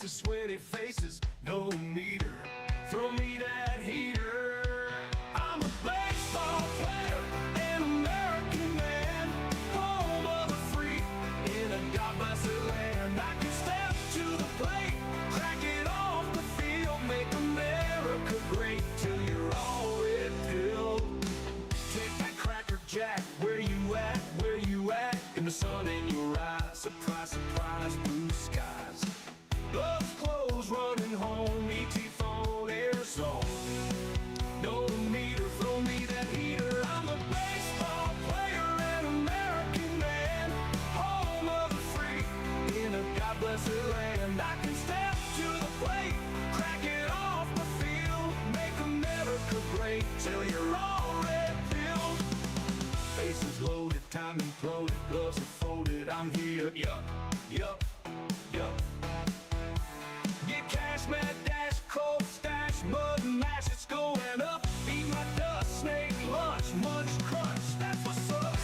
the sweaty faces, no meter. Throw me that heater. I'm a baseball player, an American man, home of the free, in a God-blessed land. I can step to the plate, crack it off the field, make America great till you're all red pilled. Take that Cracker Jack, where you at, where you at? In the sun in your eyes, surprise, surprise, blue skies. Gloves closed, running home, ET phone, air zone. No meter, throw me that heater. I'm a baseball player, an American man, home of the free, in a God-blessed land. I can step to the plate, crack it off the field, make America great till you're all red pilled. Faces loaded, time imploded, gloves are folded, I'm here, yup, yup, yup. Get cash, mad dash, cold stash, mud and mash, it's going up. Eat my dust, snake lunch, munch crunch, that's what's up.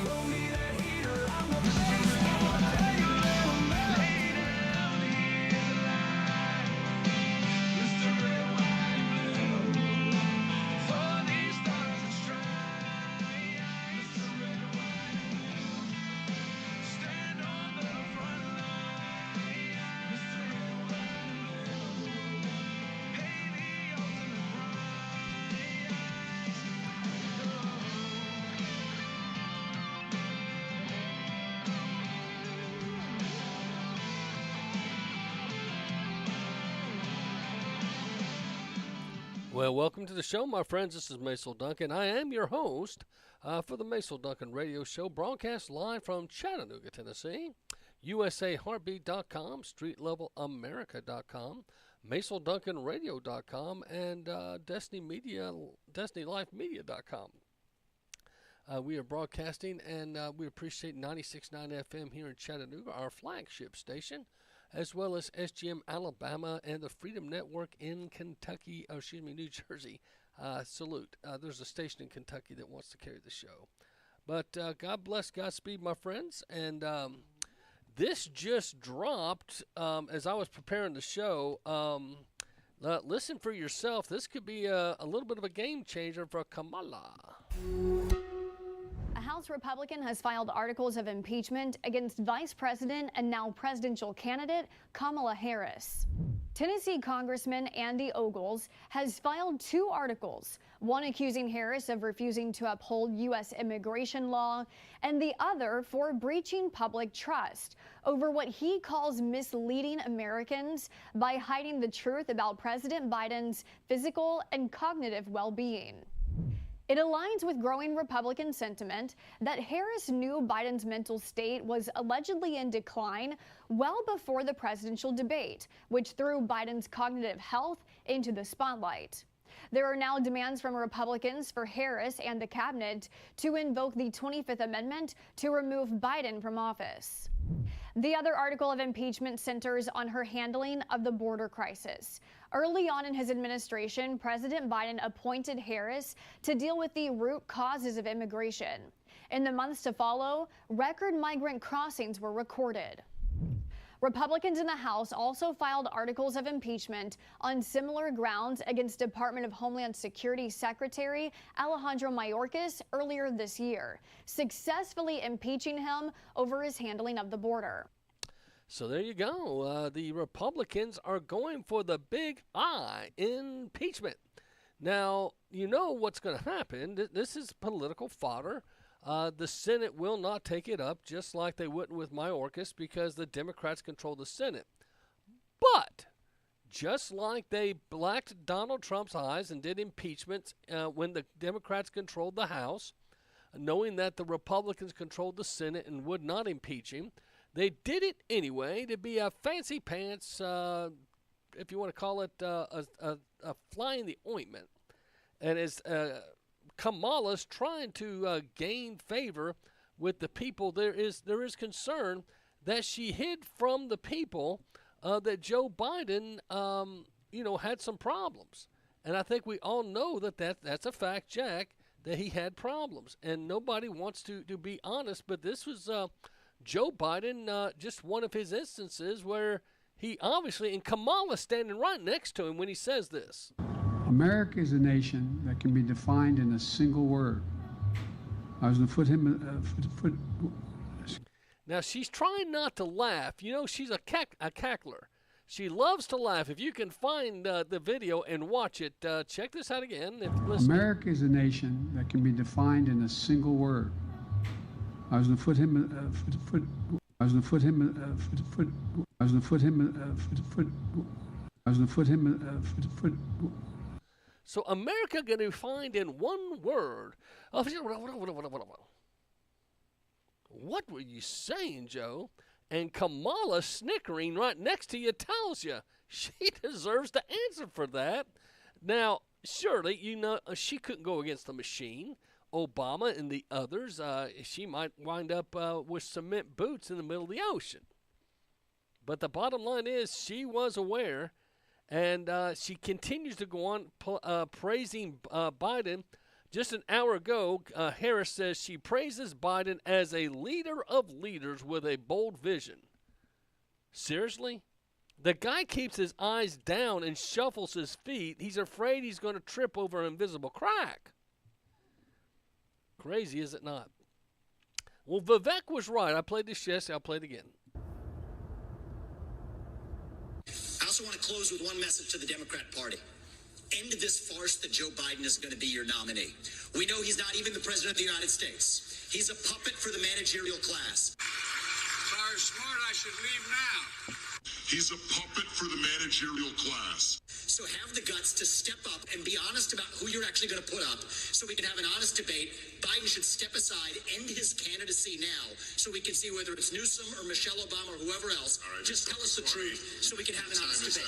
Blow me that heater, I'm a baseball player, Mr. Red, White, and Blue. For these stars that shine, Mr. Red, White, and Blue. Stand on the front line, Mr. Red, White, and Blue. Pay the ultimate Well, welcome to the show, my friends. This is Macil Duncan. I am your host for the Macil Duncan Radio Show, broadcast live from Chattanooga, Tennessee, USAHeartbeat.com, StreetLevelAmerica.com, MacilDuncanRadio.com, and DestinyLifeMedia.com. We are broadcasting, and we appreciate 96.9 FM here in Chattanooga, our flagship station, as well as SGM Alabama and the Freedom Network in Kentucky, New Jersey. Salute. There's a station in Kentucky that wants to carry the show. But God bless, Godspeed, my friends. And this just dropped as I was preparing the show. Listen for yourself. This could be a little bit of a game changer for Kamala. A House Republican has filed articles of impeachment against Vice President and now presidential candidate Kamala Harris. Tennessee Congressman Andy Ogles has filed 2 articles, one accusing Harris of refusing to uphold U.S. immigration law and the other for breaching public trust over what he calls misleading Americans by hiding the truth about President Biden's physical and cognitive well-being. It aligns with growing Republican sentiment that Harris knew Biden's mental state was allegedly in decline well before the presidential debate, which threw Biden's cognitive health into the spotlight. There are now demands from Republicans for Harris and the cabinet to invoke the 25th Amendment to remove Biden from office. The other article of impeachment centers on her handling of the border crisis. Early on in his administration, President Biden appointed Harris to deal with the root causes of immigration. In the months to follow, record migrant crossings were recorded. Republicans in the House also filed articles of impeachment on similar grounds against Department of Homeland Security Secretary Alejandro Mayorkas earlier this year, successfully impeaching him over his handling of the border. So there you go. The Republicans are going for the big I, impeachment. Now, you know what's going to happen. This is political fodder. The Senate will not take it up, just like they wouldn't with Mayorkas, because the Democrats control the Senate. But just like they blacked Donald Trump's eyes and did impeachments when the Democrats controlled the House, knowing that the Republicans controlled the Senate and would not impeach him, they did it anyway to be a fancy pants, if you want to call it a fly in the ointment. And as Kamala's trying to gain favor with the people, there is concern that she hid from the people that Joe Biden, had some problems. And I think we all know that's a fact, Jack, that he had problems, and nobody wants to be honest. But this was Joe Biden, just one of his instances where he obviously, and Kamala standing right next to him when he says this. America is a nation that can be defined in a single word. I was going to put him. Now she's trying not to laugh. You know, she's a cackler. She loves to laugh. If you can find the video and watch it, check this out again. America is a nation that can be defined in a single word. I was going to put him. I was going to put him. I was going to put him. I was going to put him. So America going to find in one word. What were you saying, Joe? And Kamala snickering right next to you tells you she deserves to answer for that. Now, surely, you know, she couldn't go against the machine. Obama and the others, she might wind up with cement boots in the middle of the ocean. But the bottom line is she was aware, and she continues to go on praising Biden. Just an hour ago, Harris says she praises Biden as a leader of leaders with a bold vision. Seriously? The guy keeps his eyes down and shuffles his feet. He's afraid he's going to trip over an invisible crack. Crazy, is it not? Well, Vivek was right. I played this yesterday. I'll play it again. I also want to close with one message to the Democrat Party. End this farce that Joe Biden is going to be your nominee. We know he's not even the president of the United States. He's a puppet for the managerial class. Sorry, Smart, I should leave now. He's a puppet for the managerial class. So have the guts to step up and be honest about who you're actually going to put up so we can have an honest debate. Biden should step aside, end his candidacy now so we can see whether it's Newsom or Michelle Obama or whoever else. Right, just tell us the truth so we can have an honest debate.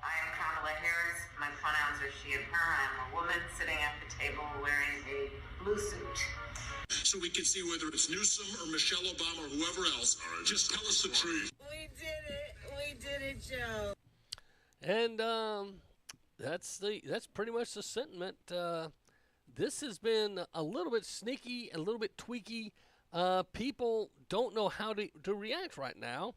I am Kamala Harris. My pronouns are she and her. I am a woman sitting at the table wearing a blue suit. So we can see whether it's Newsom or Michelle Obama or whoever else. Right, just tell us the truth. We did it. We did it, Joe. And that's pretty much the sentiment. This has been a little bit sneaky, a little bit tweaky. People don't know how to react right now,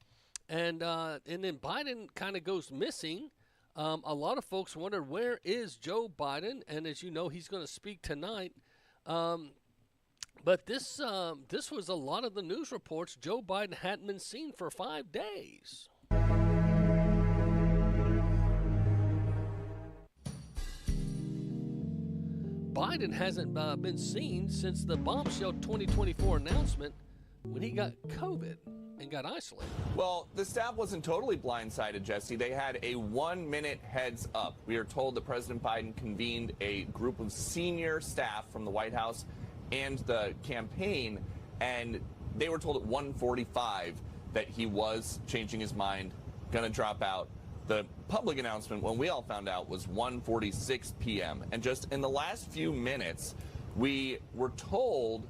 and then Biden kind of goes missing. A lot of folks wonder, where is Joe Biden? And as you know, he's going to speak tonight. But this was a lot of the news reports. Joe Biden hadn't been seen for 5 days. Biden hasn't been seen since the bombshell 2024 announcement when he got COVID and got isolated. Well, the staff wasn't totally blindsided, Jesse. They had a 1-minute heads up. We are told that President Biden convened a group of senior staff from the White House and the campaign, and they were told at 1:45 that he was changing his mind, going to drop out. The public announcement, when we all found out, was 1:46 p.m. And just in the last few minutes, we were told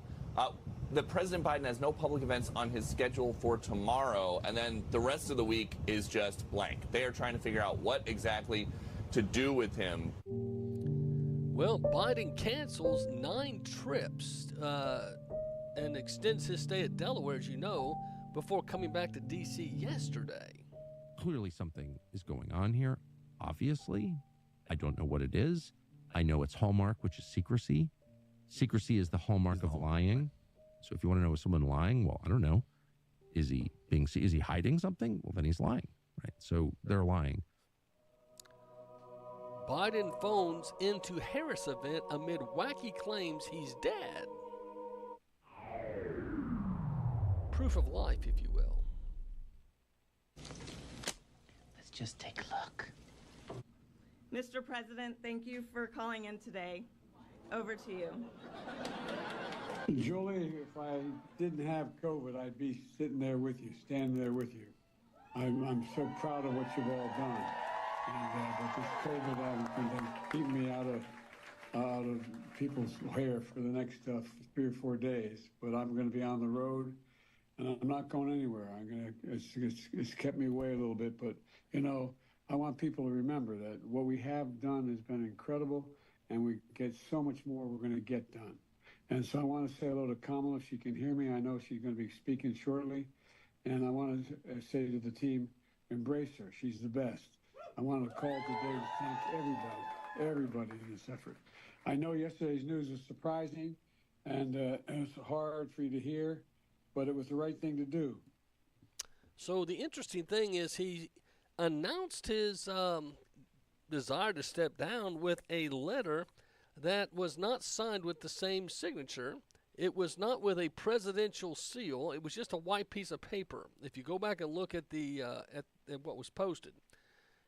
that President Biden has no public events on his schedule for tomorrow, and then the rest of the week is just blank. They are trying to figure out what exactly to do with him. Well, Biden cancels 9 trips and extends his stay at Delaware, as you know, before coming back to D.C. yesterday. Clearly something is going on here, obviously. I don't know what it is. I know its hallmark, which is secrecy. Secrecy is the hallmark of lying. So if you want to know, is someone lying? Well, I don't know. Is he hiding something? Well, then he's lying, right? So they're lying. Biden phones into Harris event amid wacky claims he's dead. Proof of life, if you will. Let's just take a look. Mr. President, thank you for calling in today. Over to you. Julie, if I didn't have COVID, I'd be sitting there with you, standing there with you. I'm so proud of what you've all done. And but this COVID been keeping me out of people's hair for the next 3 or 4 days. But I'm going to be on the road, and I'm not going anywhere. It's kept me away a little bit, but you know, I want people to remember that what we have done has been incredible, and we get so much more we're going to get done. And so I want to say hello to Kamala. If she can hear me, I know she's going to be speaking shortly. And I want to say to the team, embrace her. She's the best. I want to call today to thank everybody in this effort. I know yesterday's news was surprising, and it's hard for you to hear, but it was the right thing to do. So the interesting thing is he announced his desire to step down with a letter that was not signed with the same signature. It was not with a presidential seal. It was just a white piece of paper. If you go back and look at the at what was posted,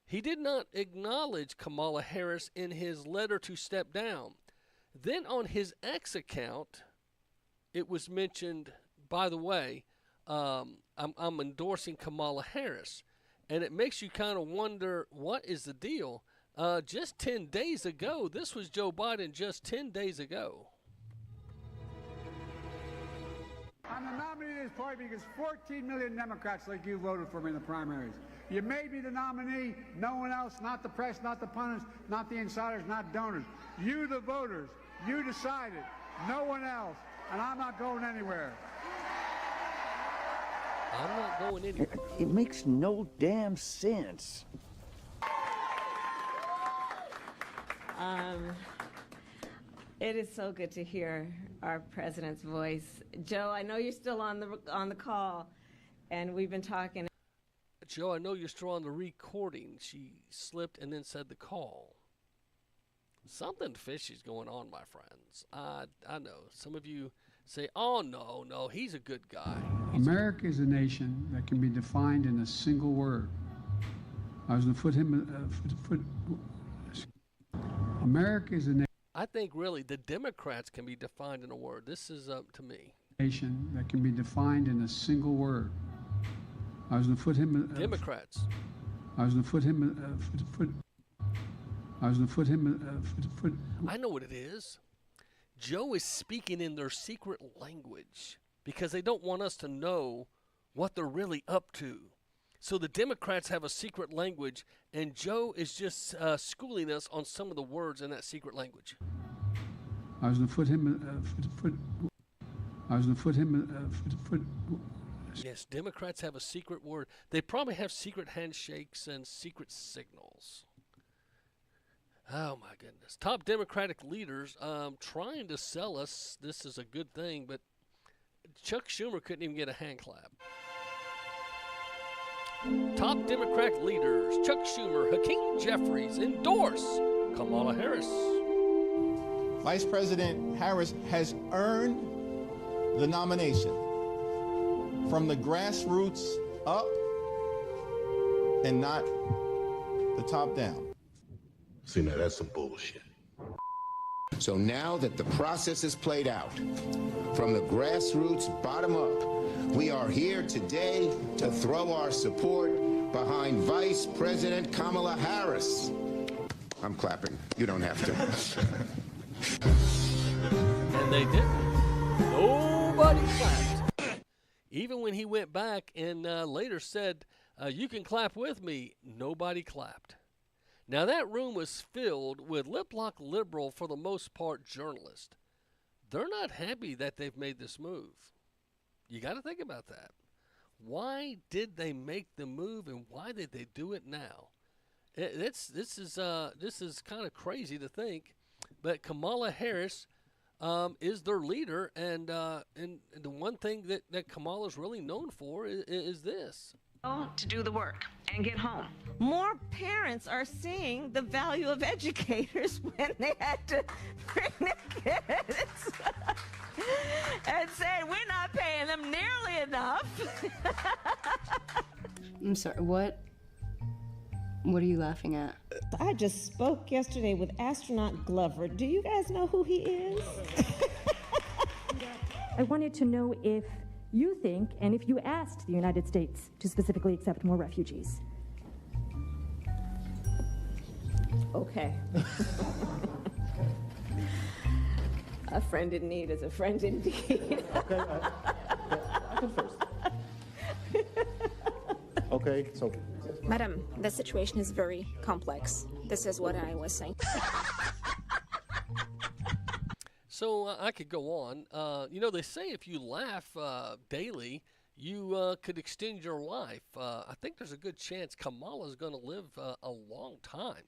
he did not acknowledge Kamala Harris in his letter to step down. Then on his X account, it was mentioned, by the way, I'm endorsing Kamala Harris. And it makes you kind of wonder, what is the deal? Just 10 days ago, this was Joe Biden just 10 days ago. I'm the nominee of this party because 14 million Democrats like you voted for me in the primaries. You made me the nominee, no one else, not the press, not the pundits, not the insiders, not donors. You, the voters, you decided, no one else, and I'm not going anywhere. I'm not going anywhere. It makes no damn sense. It is so good to hear our president's voice. Joe, I know you're still on the call, and we've been talking. Joe, I know you're still on the recording. She slipped and then said the call. Something fishy's going on, my friends. I know. Some of you say, oh, no, he's a good guy. America is a nation that can be defined in a single word. I was going to put him. America is a nation. I think really the Democrats can be defined in a word. This is up to me. Nation that can be defined in a single word. I was going to put him. Democrats. I was going to put him. I was going to put him. I know what it is. Joe is speaking in their secret language because they don't want us to know what they're really up to. So the Democrats have a secret language, and Joe is just schooling us on some of the words in that secret language. I was going to put him. I was going to put him. Yes, Democrats have a secret word. They probably have secret handshakes and secret signals. Oh, my goodness. Top Democratic leaders trying to sell us this is a good thing, but Chuck Schumer couldn't even get a hand clap. Top Democratic leaders, Chuck Schumer, Hakeem Jeffries, endorse Kamala Harris. Vice President Harris has earned the nomination from the grassroots up and not the top down. See, now that's some bullshit. So now that the process is played out, from the grassroots bottom up, we are here today to throw our support behind Vice President Kamala Harris. I'm clapping. You don't have to. And they didn't. Nobody clapped. Even when he went back and later said, you can clap with me, nobody clapped. Now, that room was filled with lip-lock liberal, for the most part, journalists. They're not happy that they've made this move. You got to think about that. Why did they make the move, and why did they do it now? This is kind of crazy to think, but Kamala Harris is their leader, and the one thing that Kamala's really known for is this. To do the work and get home. More parents are seeing the value of educators when they had to bring their kids and said, we're not paying them nearly enough. I'm sorry, what are you laughing at? I just spoke yesterday with astronaut Glover. Do you guys know who he is? I wanted to know if you think, and if you asked the United States to specifically accept more refugees. Okay. A friend in need is a friend indeed. Okay, I can first. Okay, so. Madam, the situation is very complex. This is what I was saying. So I could go on. They say if you laugh daily, you could extend your life. I think there's a good chance Kamala is going to live a long time.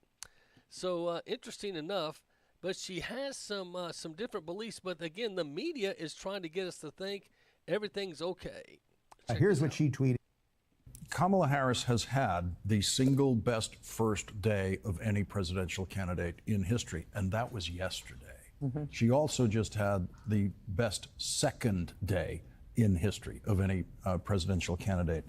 So interesting enough, but she has some different beliefs. But again, the media is trying to get us to think everything's okay. Here's what she tweeted. Kamala Harris has had the single best first day of any presidential candidate in history, and that was yesterday. She also just had the best second day in history of any presidential candidate.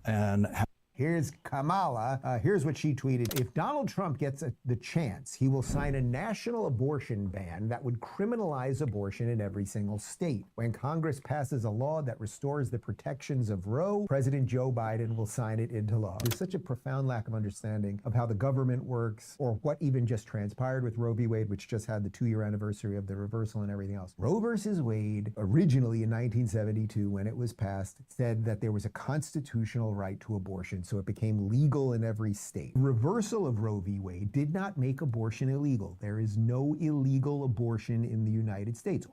And here's Kamala. Here's what she tweeted. If Donald Trump gets the chance, he will sign a national abortion ban that would criminalize abortion in every single state. When Congress passes a law that restores the protections of Roe, President Joe Biden will sign it into law. There's such a profound lack of understanding of how the government works or what even just transpired with Roe v. Wade, which just had the 2-year anniversary of the reversal and everything else. Roe versus Wade, originally in 1972, when it was passed, said that there was a constitutional right to abortion. So it became legal in every state. Reversal of Roe v. Wade did not make abortion illegal. There is no illegal abortion in the United States.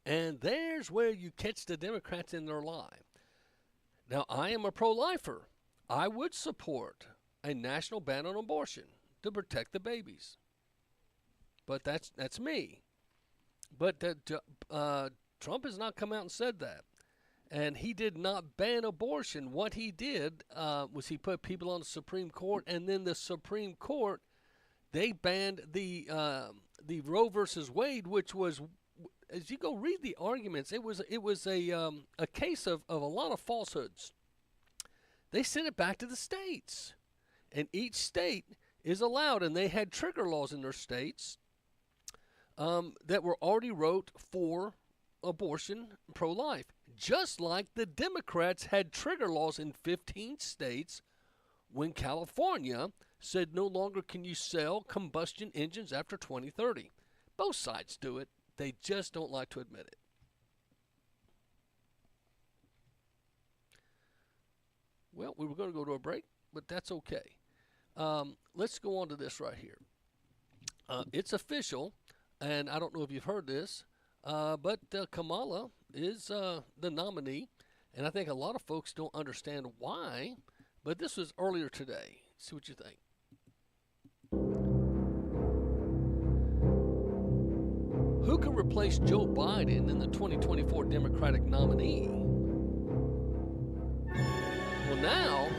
And there's where you catch the Democrats in their lie. Now, I am a pro-lifer. I would support a national ban on abortion to protect the babies. But that's me. But Trump has not come out and said that. And he did not ban abortion. What he did was he put people on the Supreme Court, and then the Supreme Court, they banned the Roe versus Wade, which was, as you go read the arguments, it was a case of a lot of falsehoods. They sent it back to the states, and each state is allowed, and they had trigger laws in their states that were already wrote for abortion, pro-life. Just like the Democrats had trigger laws in 15 states when California said no longer can you sell combustion engines after 2030. Both sides do it. They just don't like to admit it. Well, we were going to go to a break, but that's okay. Let's go on to this right here. It's official, and I don't know if you've heard this, but Kamala is the nominee, and I think a lot of folks don't understand why, but this was earlier today. See what you think. Who can replace Joe Biden in the 2024 Democratic nominee? Well, now,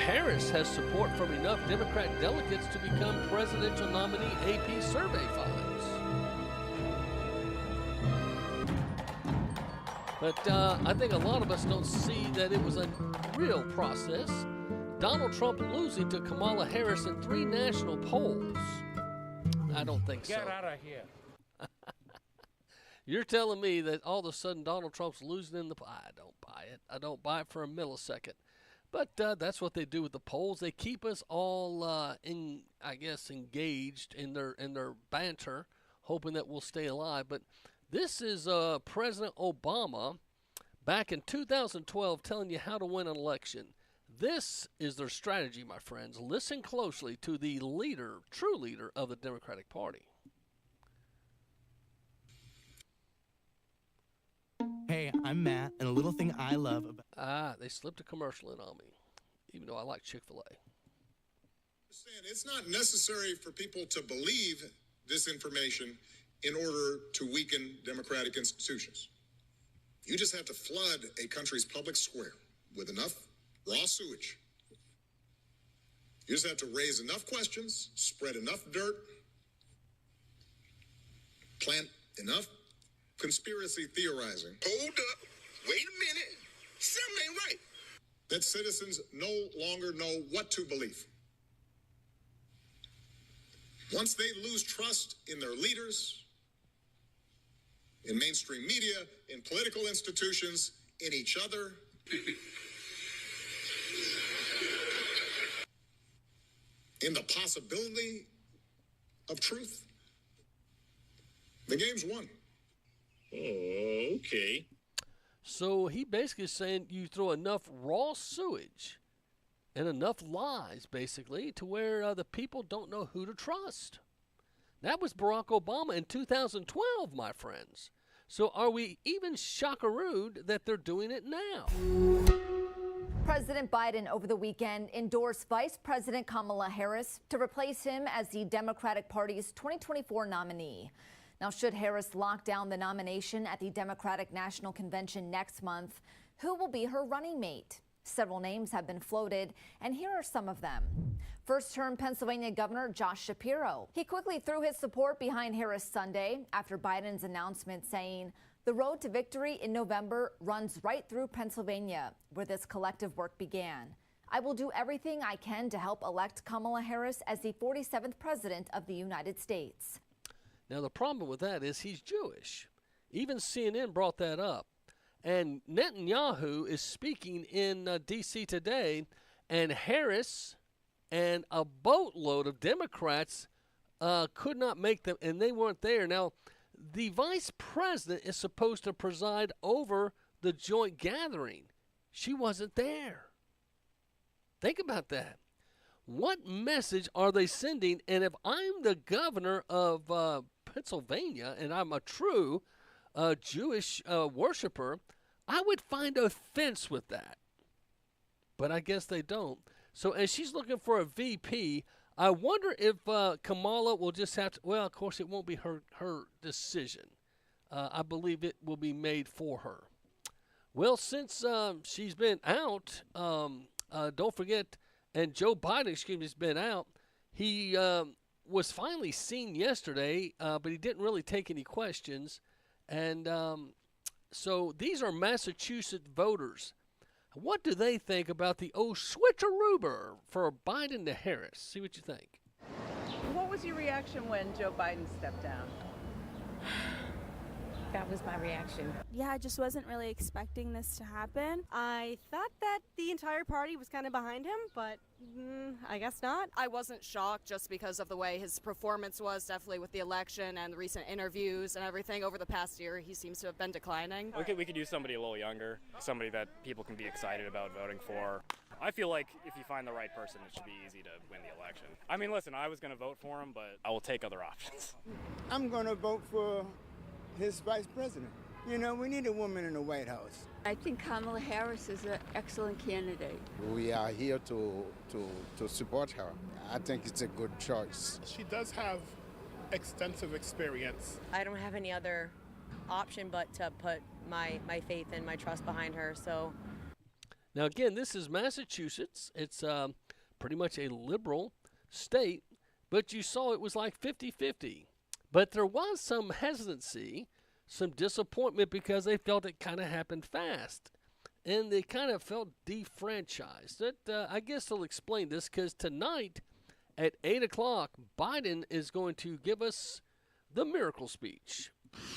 Harris has support from enough Democrat delegates to become presidential nominee, AP survey finds. But I think a lot of us don't see that it was a real process. Donald Trump losing to Kamala Harris in 3 national polls. I don't think so. Get out of here. You're telling me that all of a sudden Donald Trump's losing in the... I don't buy it. I don't buy it for a millisecond. But that's what they do with the polls. They keep us all, engaged in their banter, hoping that we'll stay alive. But this is President Obama back in 2012 telling you how to win an election. This is their strategy, my friends. Listen closely to the leader, true leader of the Democratic Party. Hey, I'm Matt, and a little thing I love about... They slipped a commercial in on me, even though I like Chick-fil-A. It's not necessary for people to believe this information in order to weaken democratic institutions. You just have to flood a country's public square with enough raw sewage. You just have to raise enough questions, spread enough dirt, plant enough conspiracy theorizing. Hold up. Wait a minute. Something ain't right. That citizens no longer know what to believe. Once they lose trust in their leaders, in mainstream media, in political institutions, in each other, in the possibility of truth, the game's won. Oh, okay. So he basically is saying you throw enough raw sewage and enough lies, basically, to where the people don't know who to trust. That was Barack Obama in 2012, my friends. So are we even shockarooed that they're doing it now? President Biden over the weekend endorsed Vice President Kamala Harris to replace him as the Democratic Party's 2024 nominee. Now, should Harris lock down the nomination at the Democratic National Convention next month, who will be her running mate? Several names have been floated, and here are some of them. First-term Pennsylvania Governor Josh Shapiro. He quickly threw his support behind Harris Sunday after Biden's announcement saying, "The road to victory in November runs right through Pennsylvania, where this collective work began. I will do everything I can to help elect Kamala Harris as the 47th President of the United States." Now, the problem with that is he's Jewish. Even CNN brought that up. And Netanyahu is speaking in D.C. today, and Harris and a boatload of Democrats could not make them, and they weren't there. Now, the vice president is supposed to preside over the joint gathering. She wasn't there. Think about that. What message are they sending? And if I'm the governor of Pennsylvania and I'm a true Jewish worshiper, I would find offense with that. But I guess they don't. So as she's looking for a VP, I wonder if Kamala will just have to, well, of course, it won't be her decision. I believe it will be made for her. Well, since she's been out, don't forget, and Joe Biden, has been out. He was finally seen yesterday, but he didn't really take any questions. And so these are Massachusetts voters. What do they think about the switcheroo for Biden to Harris? See what you think. What was your reaction when Joe Biden stepped down? That was my reaction. Yeah, I just wasn't really expecting this to happen. I thought that the entire party was kind of behind him, but I guess not. I wasn't shocked just because of the way his performance was, definitely with the election and the recent interviews and everything. Over the past year, he seems to have been declining. We could use somebody a little younger, somebody that people can be excited about voting for. I feel like if you find the right person, it should be easy to win the election. I mean, listen, I was going to vote for him, but I will take other options. I'm going to vote for his vice president. You know, we need a woman in the White House. I think Kamala Harris is an excellent candidate. We are here to support her. I think it's a good choice. She does have extensive experience. I don't have any other option but to put my faith and my trust behind her. So now, again, this is Massachusetts. It's pretty much a liberal state, but you saw it was like 50-50. But there was some hesitancy, some disappointment because they felt it kind of happened fast. And they kind of felt defranchised. I guess they'll explain this because tonight at 8 o'clock, Biden is going to give us the miracle speech.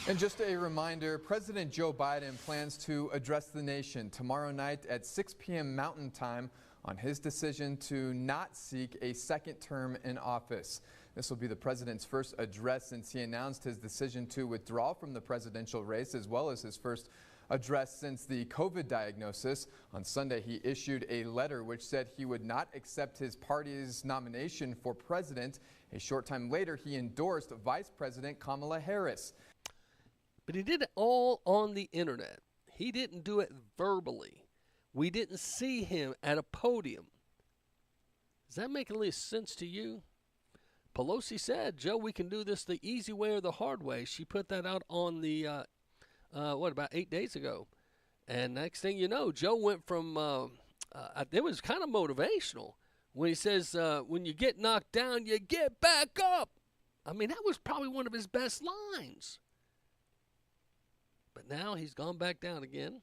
And just a reminder, President Joe Biden plans to address the nation tomorrow night at 6 p.m. Mountain Time on his decision to not seek a second term in office. This will be the president's first address since he announced his decision to withdraw from the presidential race, as well as his first address since the COVID diagnosis. On Sunday, he issued a letter which said he would not accept his party's nomination for president. A short time later, he endorsed Vice President Kamala Harris. But he did it all on the internet. He didn't do it verbally. We didn't see him at a podium. Does that make any sense to you? Pelosi said, Joe, we can do this the easy way or the hard way. She put that out on the, about 8 days ago. And next thing you know, Joe went from, it was kind of motivational when he says, when you get knocked down, you get back up. I mean, that was probably one of his best lines. But now he's gone back down again.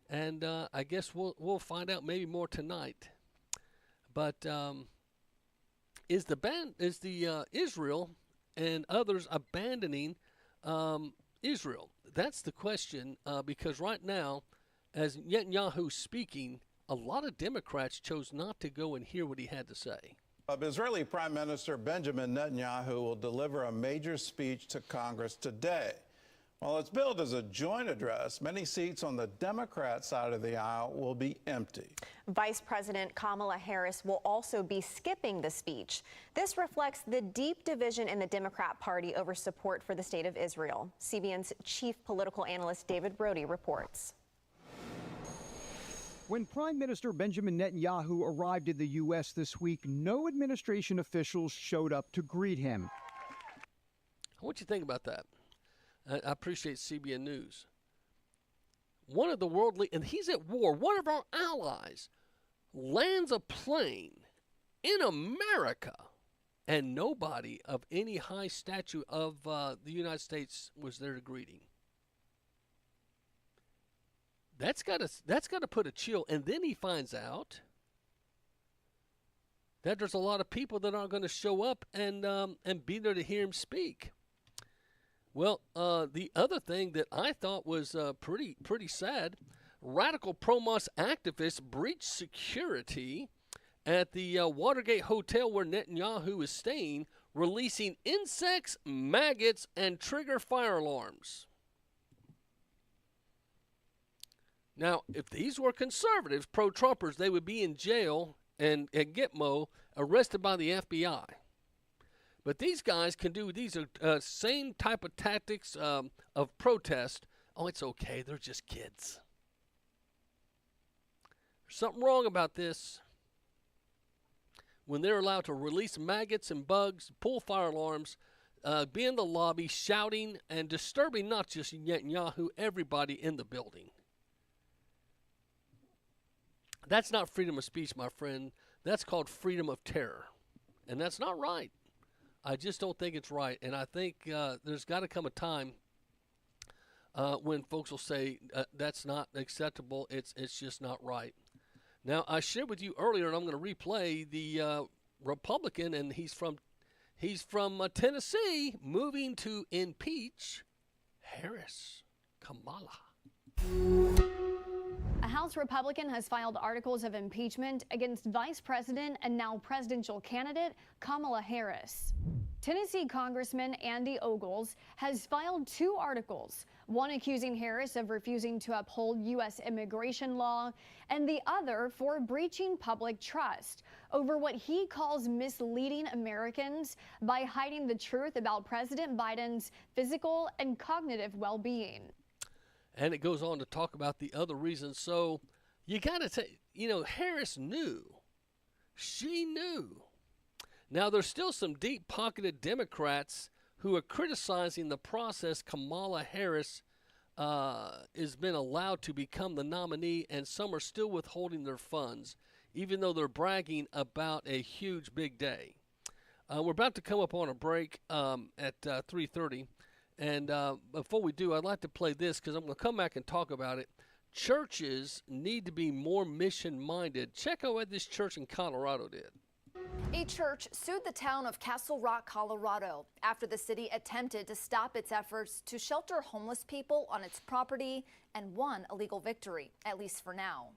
And I guess we'll find out maybe more tonight. But is the Israel and others abandoning Israel? That's the question, because right now, as Netanyahu's speaking, a lot of Democrats chose not to go and hear what he had to say. Israeli Prime Minister Benjamin Netanyahu will deliver a major speech to Congress today. Well, it's billed as a joint address. Many seats on the Democrat side of the aisle will be empty. Vice President Kamala Harris will also be skipping the speech. This reflects the deep division in the Democrat Party over support for the state of Israel. CBN's chief political analyst David Brody reports. When Prime Minister Benjamin Netanyahu arrived in the U.S. this week, no administration officials showed up to greet him. What do you think about that? I appreciate CBN News. One of the and he's at war. One of our allies lands a plane in America, and nobody of any high stature of the United States was there to greet him. That's got to put a chill. And then he finds out that there's a lot of people that aren't going to show up and be there to hear him speak. Well, the other thing that I thought was pretty sad, radical pro-Hamas activists breached security at the Watergate Hotel where Netanyahu is staying, releasing insects, maggots, and trigger fire alarms. Now, if these were conservatives, pro-Trumpers, they would be in jail and at Gitmo, arrested by the FBI. But these guys can do these same type of tactics of protest. Oh, it's okay. They're just kids. There's something wrong about this. When they're allowed to release maggots and bugs, pull fire alarms, be in the lobby shouting and disturbing not just Netanyahu, everybody in the building. That's not freedom of speech, my friend. That's called freedom of terror. And that's not right. I just don't think it's right, and I think there's got to come a time when folks will say that's not acceptable. It's just not right. Now, I shared with you earlier, and I'm going to replay the Republican, and he's from Tennessee, moving to impeach Harris, Kamala. A House Republican has filed articles of impeachment against Vice President and now presidential candidate Kamala Harris. Tennessee Congressman Andy Ogles has filed 2 articles, one accusing Harris of refusing to uphold U.S. immigration law, and the other for breaching public trust over what he calls misleading Americans by hiding the truth about President Biden's physical and cognitive well-being. And it goes on to talk about the other reasons. So you got to say, Harris knew. She knew. Now, there's still some deep-pocketed Democrats who are criticizing the process Kamala Harris has been allowed to become the nominee, and some are still withholding their funds, even though they're bragging about a huge, big day. We're about to come up on a break at 3:30. And before we do, I'd like to play this because I'm going to come back and talk about it. Churches need to be more mission-minded. Check out what this church in Colorado did. A church sued the town of Castle Rock, Colorado, after the city attempted to stop its efforts to shelter homeless people on its property and won a legal victory, at least for now.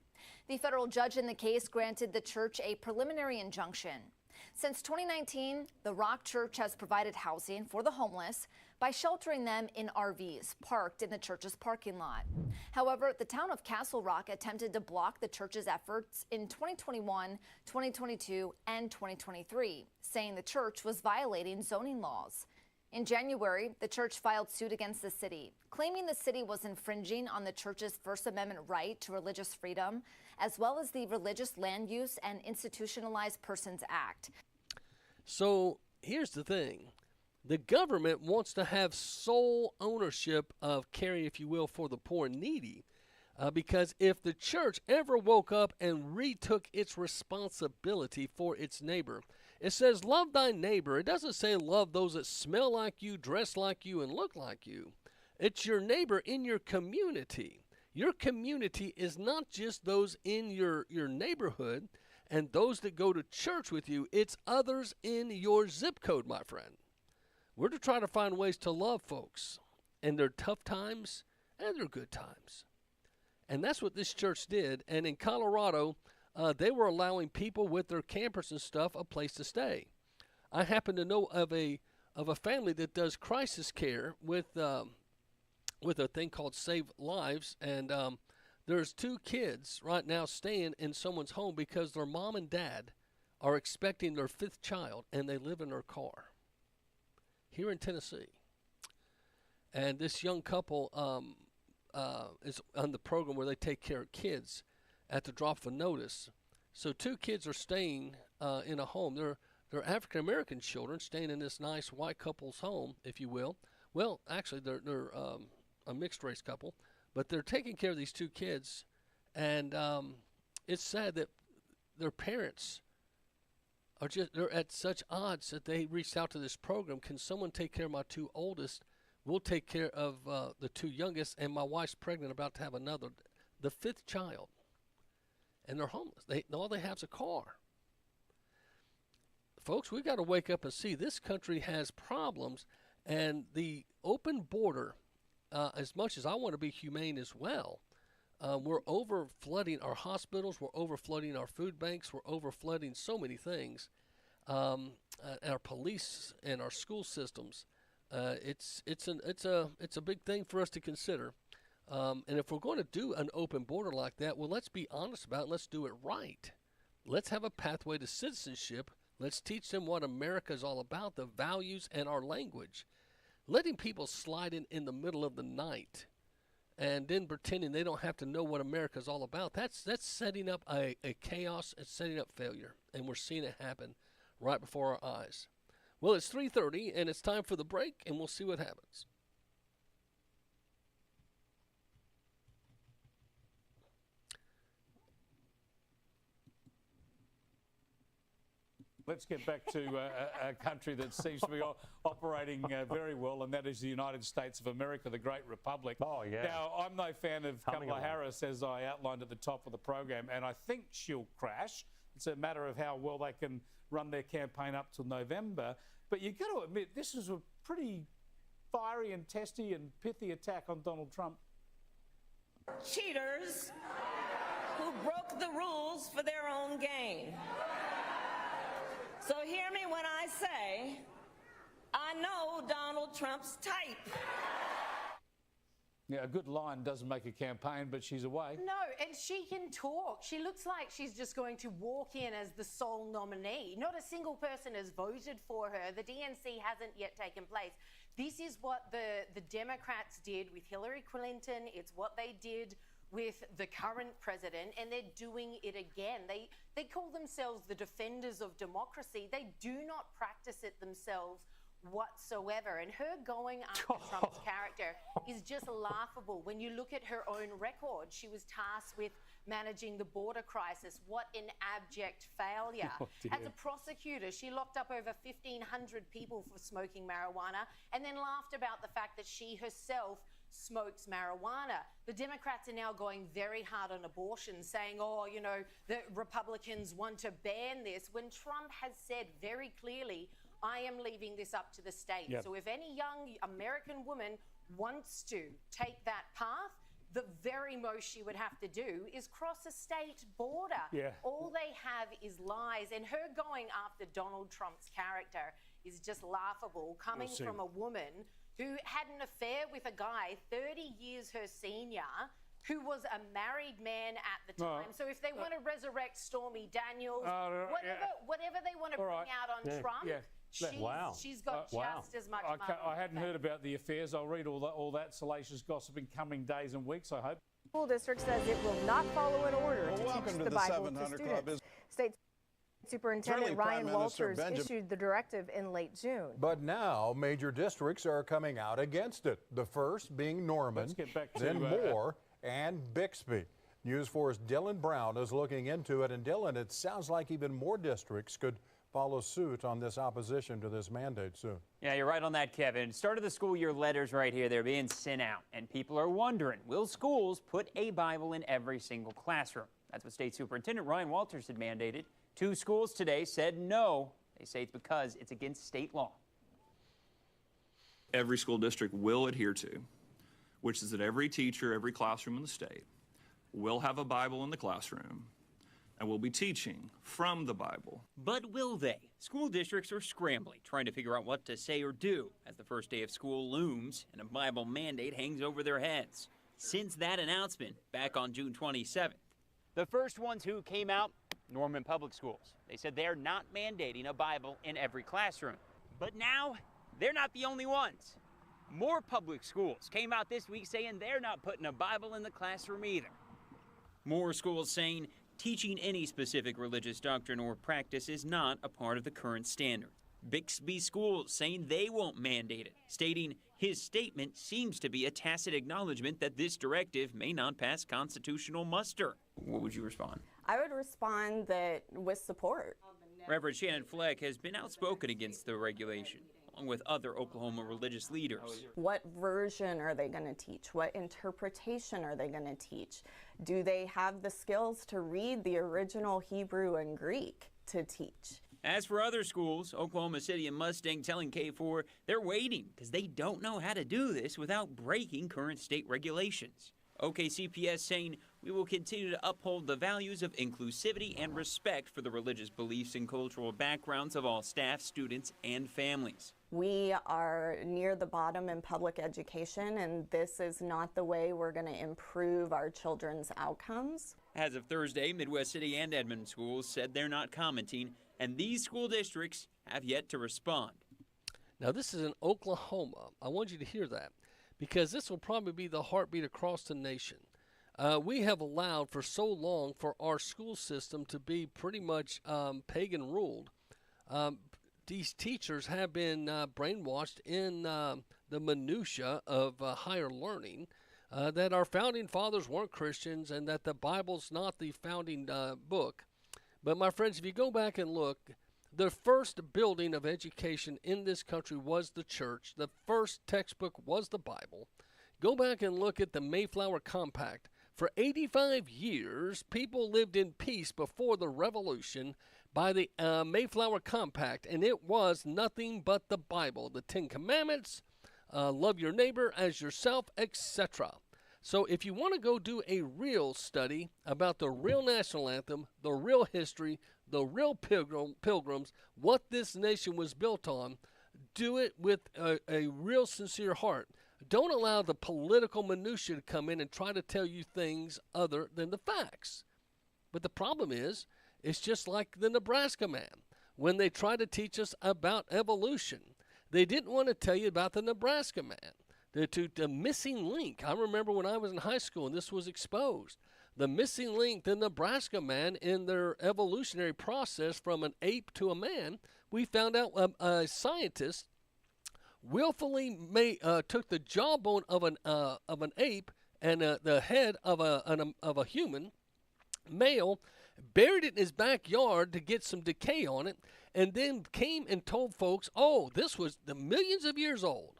The federal judge in the case granted the church a preliminary injunction. Since 2019, the Rock Church has provided housing for the homeless by sheltering them in RVs parked in the church's parking lot. However, the town of Castle Rock attempted to block the church's efforts in 2021, 2022, and 2023, saying the church was violating zoning laws. In January, the church filed suit against the city, claiming the city was infringing on the church's First Amendment right to religious freedom, as well as the Religious Land Use and Institutionalized Persons Act. So here's the thing. The government wants to have sole ownership of caring, if you will, for the poor and needy. Because if the church ever woke up and retook its responsibility for its neighbor, it says love thy neighbor. It doesn't say love those that smell like you, dress like you, and look like you. It's your neighbor in your community. Your community is not just those in your neighborhood and those that go to church with you. It's others in your zip code, my friend. We're to try to find ways to love folks in their tough times and their good times. And that's what this church did. And in Colorado, they were allowing people with their campers and stuff a place to stay. I happen to know of a family that does crisis care with with a thing called Save Lives, and there's 2 kids right now staying in someone's home because their mom and dad are expecting their 5th child, and they live in their car here in Tennessee. And this young couple is on the program where they take care of kids at the drop of a notice. So 2 kids are staying in a home. They're African American children staying in this nice white couple's home, if you will. Well, actually, they're a mixed race couple, but they're taking care of these 2 kids, and it's sad that their parents they're at such odds that they reached out to this program. Can someone take care of my 2 oldest? We'll take care of the 2 youngest, and my wife's pregnant, about to have another, the 5th child. And they're homeless. All they have is a car. Folks, we've got to wake up and see this country has problems, and the open border, as much as I want to be humane as well, we're over flooding our hospitals, we're over flooding our food banks, we're over flooding so many things, our police and our school systems. It's a big thing for us to consider. And if we're going to do an open border like that, well, let's be honest about it. Let's do it right. Let's have a pathway to citizenship. Let's teach them what America is all about, the values and our language. Letting people slide in the middle of the night and then pretending they don't have to know what America is all about, that's setting up a chaos and setting up failure. And we're seeing it happen right before our eyes. Well, it's 3:30, and it's time for the break, and we'll see what happens. Let's get back to a country that seems to be operating very well, and that is the United States of America, the great republic. Oh, yeah. Now, I'm no fan of Kamala Harris, as I outlined at the top of the program, and I think she'll crash. It's a matter of how well they can run their campaign up till November. But you've got to admit, this is a pretty fiery and testy and pithy attack on Donald Trump. Cheaters who broke the rules for their own gain. So hear me when I say, I know Donald Trump's type. Yeah, a good line doesn't make a campaign, but she's away. No, and she can talk. She looks like she's just going to walk in as the sole nominee. Not a single person has voted for her. The DNC hasn't yet taken place. This is what the Democrats did with Hillary Clinton. It's what they did with the current president, and they're doing it again. They call themselves the defenders of democracy. They do not practice it themselves whatsoever, and her going after Trump's character is just laughable. When you look at her own record, she was tasked with managing the border crisis. What an abject failure. As a prosecutor, she locked up over 1,500 people for smoking marijuana and then laughed about the fact that she herself smokes marijuana. The Democrats are now going very hard on abortion, saying, oh, you know, the Republicans want to ban this, when Trump has said very clearly, I am leaving this up to the states. Yep. So if any young American woman wants to take that path, the very most she would have to do is cross a state border. Yeah. All they have is lies. And her going after Donald Trump's character is just laughable, coming from a woman who had an affair with a guy 30 years her senior, who was a married man at the time. So if they want to resurrect Stormy Daniels, whatever they want to bring out on Trump, she's got just as much money. I hadn't heard about the affairs. I'll read all that salacious gossip in coming days and weeks, I hope. School district says it will not follow an order to teach the Bible to students. State Superintendent Ryan Walters issued the directive in late June. But now major districts are coming out against it. The first being Norman, then Moore, and Bixby. News 4's Dylan Brown is looking into it. And Dylan, it sounds like even more districts could follow suit on this opposition to this mandate soon. Yeah, you're right on that, Kevin. Start of the school year letters right here, they're being sent out. And people are wondering, will schools put a Bible in every single classroom? That's what State Superintendent Ryan Walters had mandated. 2 schools today said no. They say it's because it's against state law. Every school district will adhere to, which is that every teacher, every classroom in the state will have a Bible in the classroom, and will be teaching from the Bible. But will they? School districts are scrambling, trying to figure out what to say or do as the first day of school looms and a Bible mandate hangs over their heads. Since that announcement back on June 27th, the first ones who came out, Norman Public Schools. They said they're not mandating a Bible in every classroom. But now, they're not the only ones. More public schools came out this week saying they're not putting a Bible in the classroom either. More schools saying teaching any specific religious doctrine or practice is not a part of the current standard. Bixby Schools saying they won't mandate it, stating his statement seems to be a tacit acknowledgement that this directive may not pass constitutional muster. What would you respond? I would respond that with support. Reverend Shannon Fleck has been outspoken against the regulation, along with other Oklahoma religious leaders. What version are they going to teach? What interpretation are they going to teach? Do they have the skills to read the original Hebrew and Greek to teach? As for other schools, Oklahoma City and Mustang telling K4 they're waiting because they don't know how to do this without breaking current state regulations. OKCPS saying we will continue to uphold the values of inclusivity and respect for the religious beliefs and cultural backgrounds of all staff, students, and families. We are near the bottom in public education, and this is not the way we're going to improve our children's outcomes. As of Thursday, Midwest City and Edmond schools said they're not commenting, and these school districts have yet to respond. Now, this is in Oklahoma. I want you to hear that, because this will probably be the heartbeat across the nation. We have allowed for so long for our school system to be pretty much pagan ruled. These teachers have been brainwashed in the minutia of higher learning, that our founding fathers weren't Christians and that the Bible's not the founding book. But my friends, if you go back and look, the first building of education in this country was the church. The first textbook was the Bible. Go back and look at the Mayflower Compact. For 85 years, people lived in peace before the Revolution by the Mayflower Compact, and it was nothing but the Bible, the Ten Commandments, love your neighbor as yourself, etc. So if you want to go do a real study about the real national anthem, the real history, the real pilgrims, what this nation was built on, do it with a real sincere heart. Don't allow the political minutia to come in and try to tell you things other than the facts. But the problem is, it's just like the Nebraska man. When they try to teach us about evolution, they didn't want to tell you about the Nebraska man. The missing link. I remember when I was in high school and this was exposed. The missing link, the Nebraska man, in their evolutionary process from an ape to a man, we found out a scientist willfully took the jawbone of an ape and the head of a human male, buried it in his backyard to get some decay on it, and then came and told folks, oh, this was the millions of years old.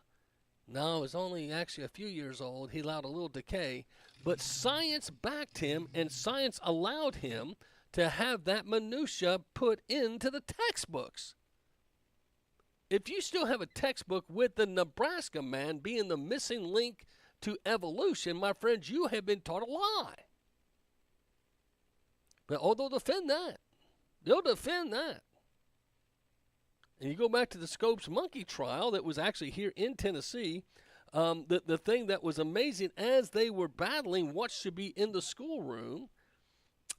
No, it was only actually a few years old. He allowed a little decay, but science backed him, and science allowed him to have that minutia put into the textbooks. If you still have a textbook with the Nebraska man being the missing link to evolution, my friends, you have been taught a lie. But they'll defend that. They'll defend that. And you go back to the Scopes monkey trial that was actually here in Tennessee. The thing that was amazing, as they were battling what should be in the schoolroom,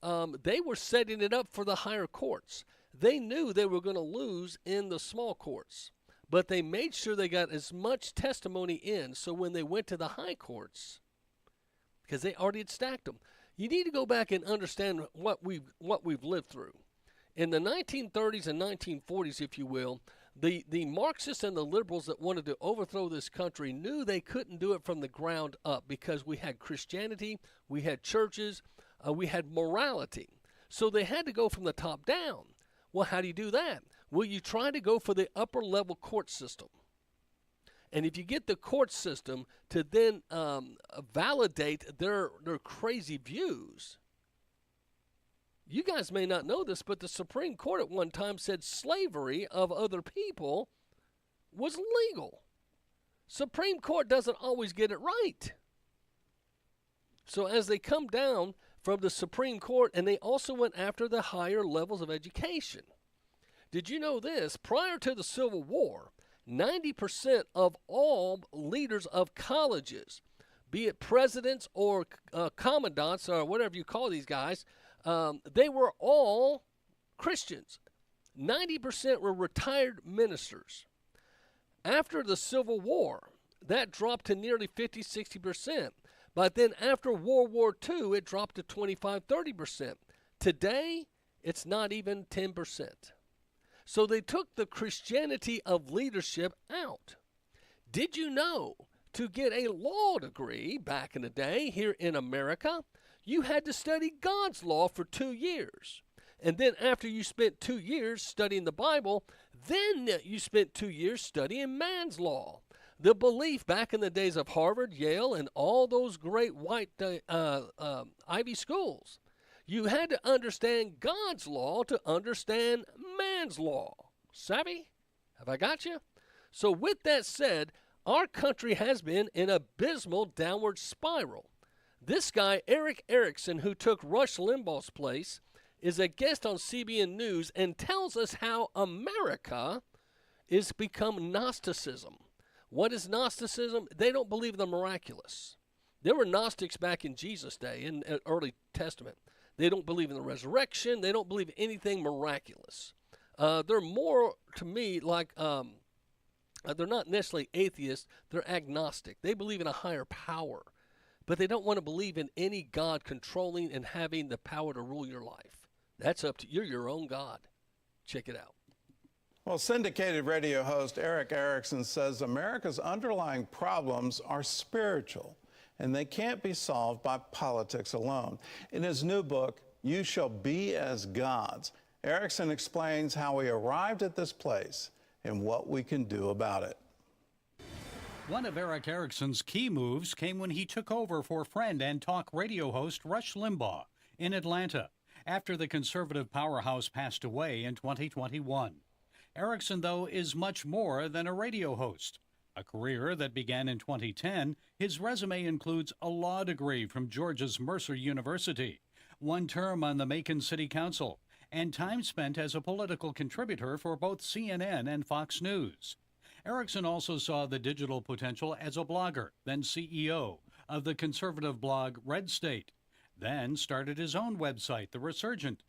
they were setting it up for the higher courts. They knew they were going to lose in the small courts, but they made sure they got as much testimony in, so when they went to the high courts, because they already had stacked them. You need to go back and understand what we've lived through. In the 1930s and 1940s, if you will, the Marxists and the liberals that wanted to overthrow this country knew they couldn't do it from the ground up because we had Christianity, we had churches, we had morality. So they had to go from the top down. Well, how do you do that? Well, you try to go for the upper level court system. And if you get the court system to then validate their crazy views, you guys may not know this, but the Supreme Court at one time said slavery of other people was legal. Supreme Court doesn't always get it right. So as they come down from the Supreme Court, and they also went after the higher levels of education. Did you know this? Prior to the Civil War, 90% of all leaders of colleges, be it presidents or commandants or whatever you call these guys, they were all Christians. 90% were retired ministers. After the Civil War, that dropped to nearly 50, 60%. But then after World War II, it dropped to 25, 30%. Today, it's not even 10%. So they took the Christianity of leadership out. Did you know to get a law degree back in the day here in America, you had to study God's law for 2 years. And then after you spent 2 years studying the Bible, then you spent 2 years studying man's law. The belief back in the days of Harvard, Yale, and all those great white Ivy schools, you had to understand God's law to understand man's law. Savvy? Have I got you? So with that said, our country has been in an abysmal downward spiral. This guy, Eric Erickson, who took Rush Limbaugh's place, is a guest on CBN News and tells us how America is become Gnosticism. What is Gnosticism? They don't believe in the miraculous. There were Gnostics back in Jesus' day, in the early Testament. They don't believe in the resurrection. They don't believe anything miraculous. They're more, to me, like they're not necessarily atheists. They're agnostic. They believe in a higher power, but they don't want to believe in any God controlling and having the power to rule your life. That's up to you. You're your own God. Check it out. Well, syndicated radio host Eric Erickson says America's underlying problems are spiritual, and they can't be solved by politics alone. In his new book, You Shall Be as Gods, Erickson explains how we arrived at this place and what we can do about it. One of Eric Erickson's key moves came when he took over for friend and talk radio host Rush Limbaugh in Atlanta after the conservative powerhouse passed away in 2021. Erickson, though, is much more than a radio host. A career that began in 2010, his resume includes a law degree from Georgia's Mercer University, one term on the Macon City Council, and time spent as a political contributor for both CNN and Fox News. Erickson also saw the digital potential as a blogger, then CEO of the conservative blog Red State, then started his own website, The Resurgent.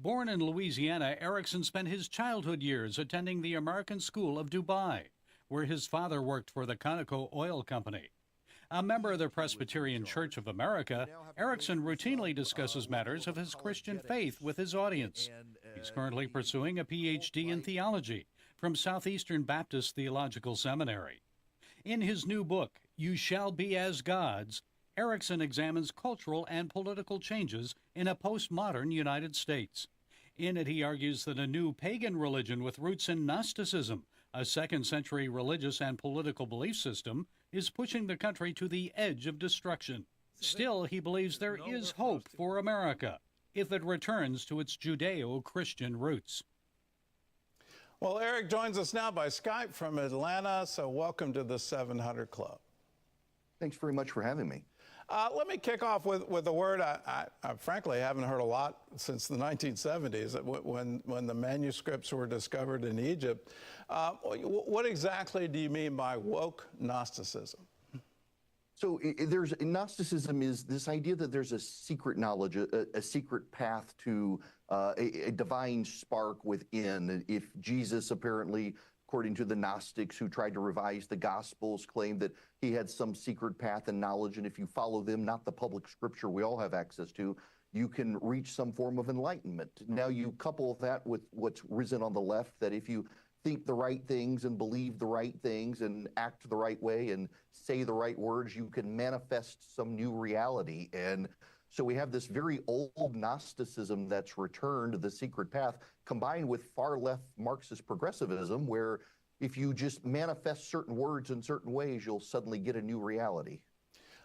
Born in Louisiana, Erickson spent his childhood years attending the American School of Dubai, where his father worked for the Conoco Oil Company. A member of the Presbyterian Church of America, Erickson routinely discusses matters of his Christian faith with his audience. He's currently pursuing a PhD in theology from Southeastern Baptist Theological Seminary. In his new book, You Shall Be as Gods, Erickson examines cultural and political changes in a postmodern United States. In it, he argues that a new pagan religion with roots in Gnosticism, a second-century religious and political belief system, is pushing the country to the edge of destruction. Still, he believes there is hope for America if it returns to its Judeo-Christian roots. Well, Eric joins us now by Skype from Atlanta, so welcome to the 700 Club. Thanks very much for having me. Let me kick off with a word I frankly haven't heard a lot since the 1970s, when the manuscripts were discovered in Egypt. What exactly do you mean by woke Gnosticism? So Gnosticism is this idea that there's a secret knowledge, a secret path to a divine spark within. If Jesus apparently, according to the Gnostics who tried to revise the Gospels, claimed that he had some secret path and knowledge, and if you follow them, not the public scripture we all have access to, you can reach some form of enlightenment. Now you couple that with what's risen on the left, that if you think the right things and believe the right things and act the right way and say the right words, you can manifest some new reality. And so we have this very old Gnosticism that's returned to the secret path, combined with far left Marxist progressivism, where if you just manifest certain words in certain ways, you'll suddenly get a new reality.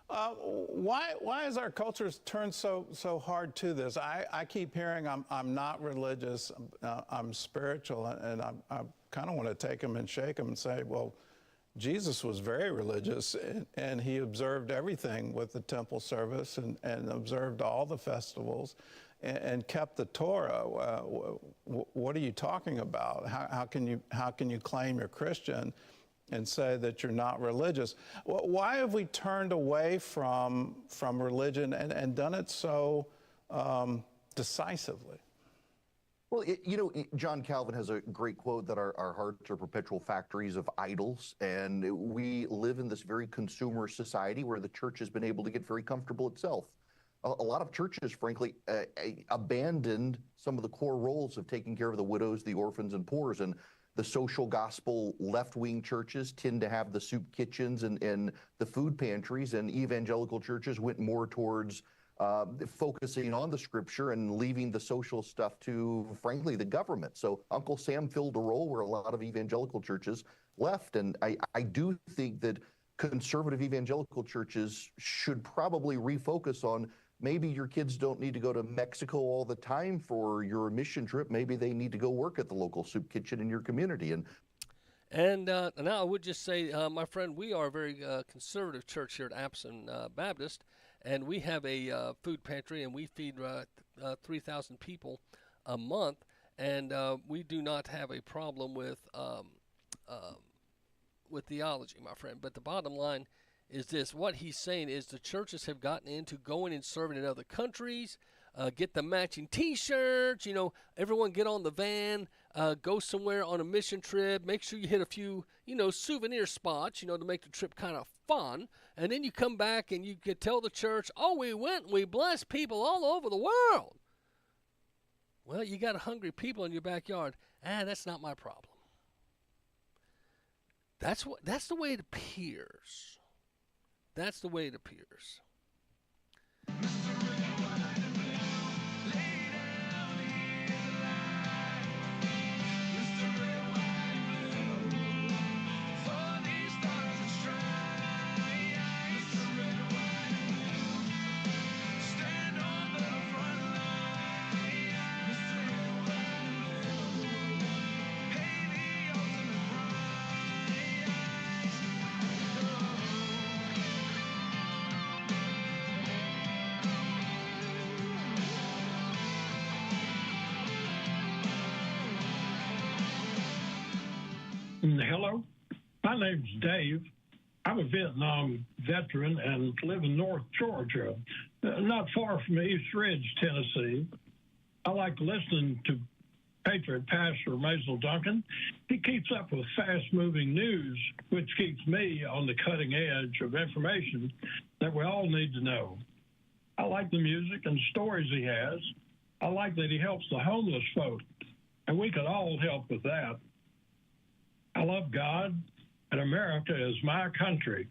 Why has our culture turned so hard to this? I keep hearing I'm not religious, I'm spiritual, and I kind of want to take them and shake them and say, well, Jesus was very religious, and he observed everything with the temple service and observed all the festivals and kept the Torah. What are you talking about? How can you claim you're Christian and say that you're not religious? Why have we turned away from religion and done it so decisively? Well, John Calvin has a great quote that our hearts are perpetual factories of idols, and we live in this very consumer society where the church has been able to get very comfortable itself. A lot of churches, frankly, abandoned some of the core roles of taking care of the widows, the orphans, and poor. And the social gospel left-wing churches tend to have the soup kitchens and the food pantries, and evangelical churches went more towards focusing on the scripture and leaving the social stuff to, frankly, the government. So Uncle Sam filled a role where a lot of evangelical churches left. And I do think that conservative evangelical churches should probably refocus on maybe your kids don't need to go to Mexico all the time for your mission trip. Maybe they need to go work at the local soup kitchen in your community. And now I would just say, my friend, we are a very conservative church here at Appleton Baptist. And we have a food pantry, and we feed 3,000 people a month. And we do not have a problem with theology, my friend. But the bottom line is this: what he's saying is the churches have gotten into going and serving in other countries, get the matching T-shirts. Everyone get on the van, go somewhere on a mission trip. Make sure you hit a few, souvenir spots, to make the trip kind of fun. And then you come back and you could tell the church, oh, we went and we blessed people all over the world. Well, you got hungry people in your backyard. That's not my problem. That's the way it appears. That's the way it appears. Hello, my name's Dave. I'm a Vietnam veteran and live in North Georgia, not far from East Ridge, Tennessee. I like listening to Patriot Pastor Macil Duncan. He keeps up with fast-moving news, which keeps me on the cutting edge of information that we all need to know. I like the music and stories he has. I like that he helps the homeless folk, and we could all help with that. I love God, and America is my country.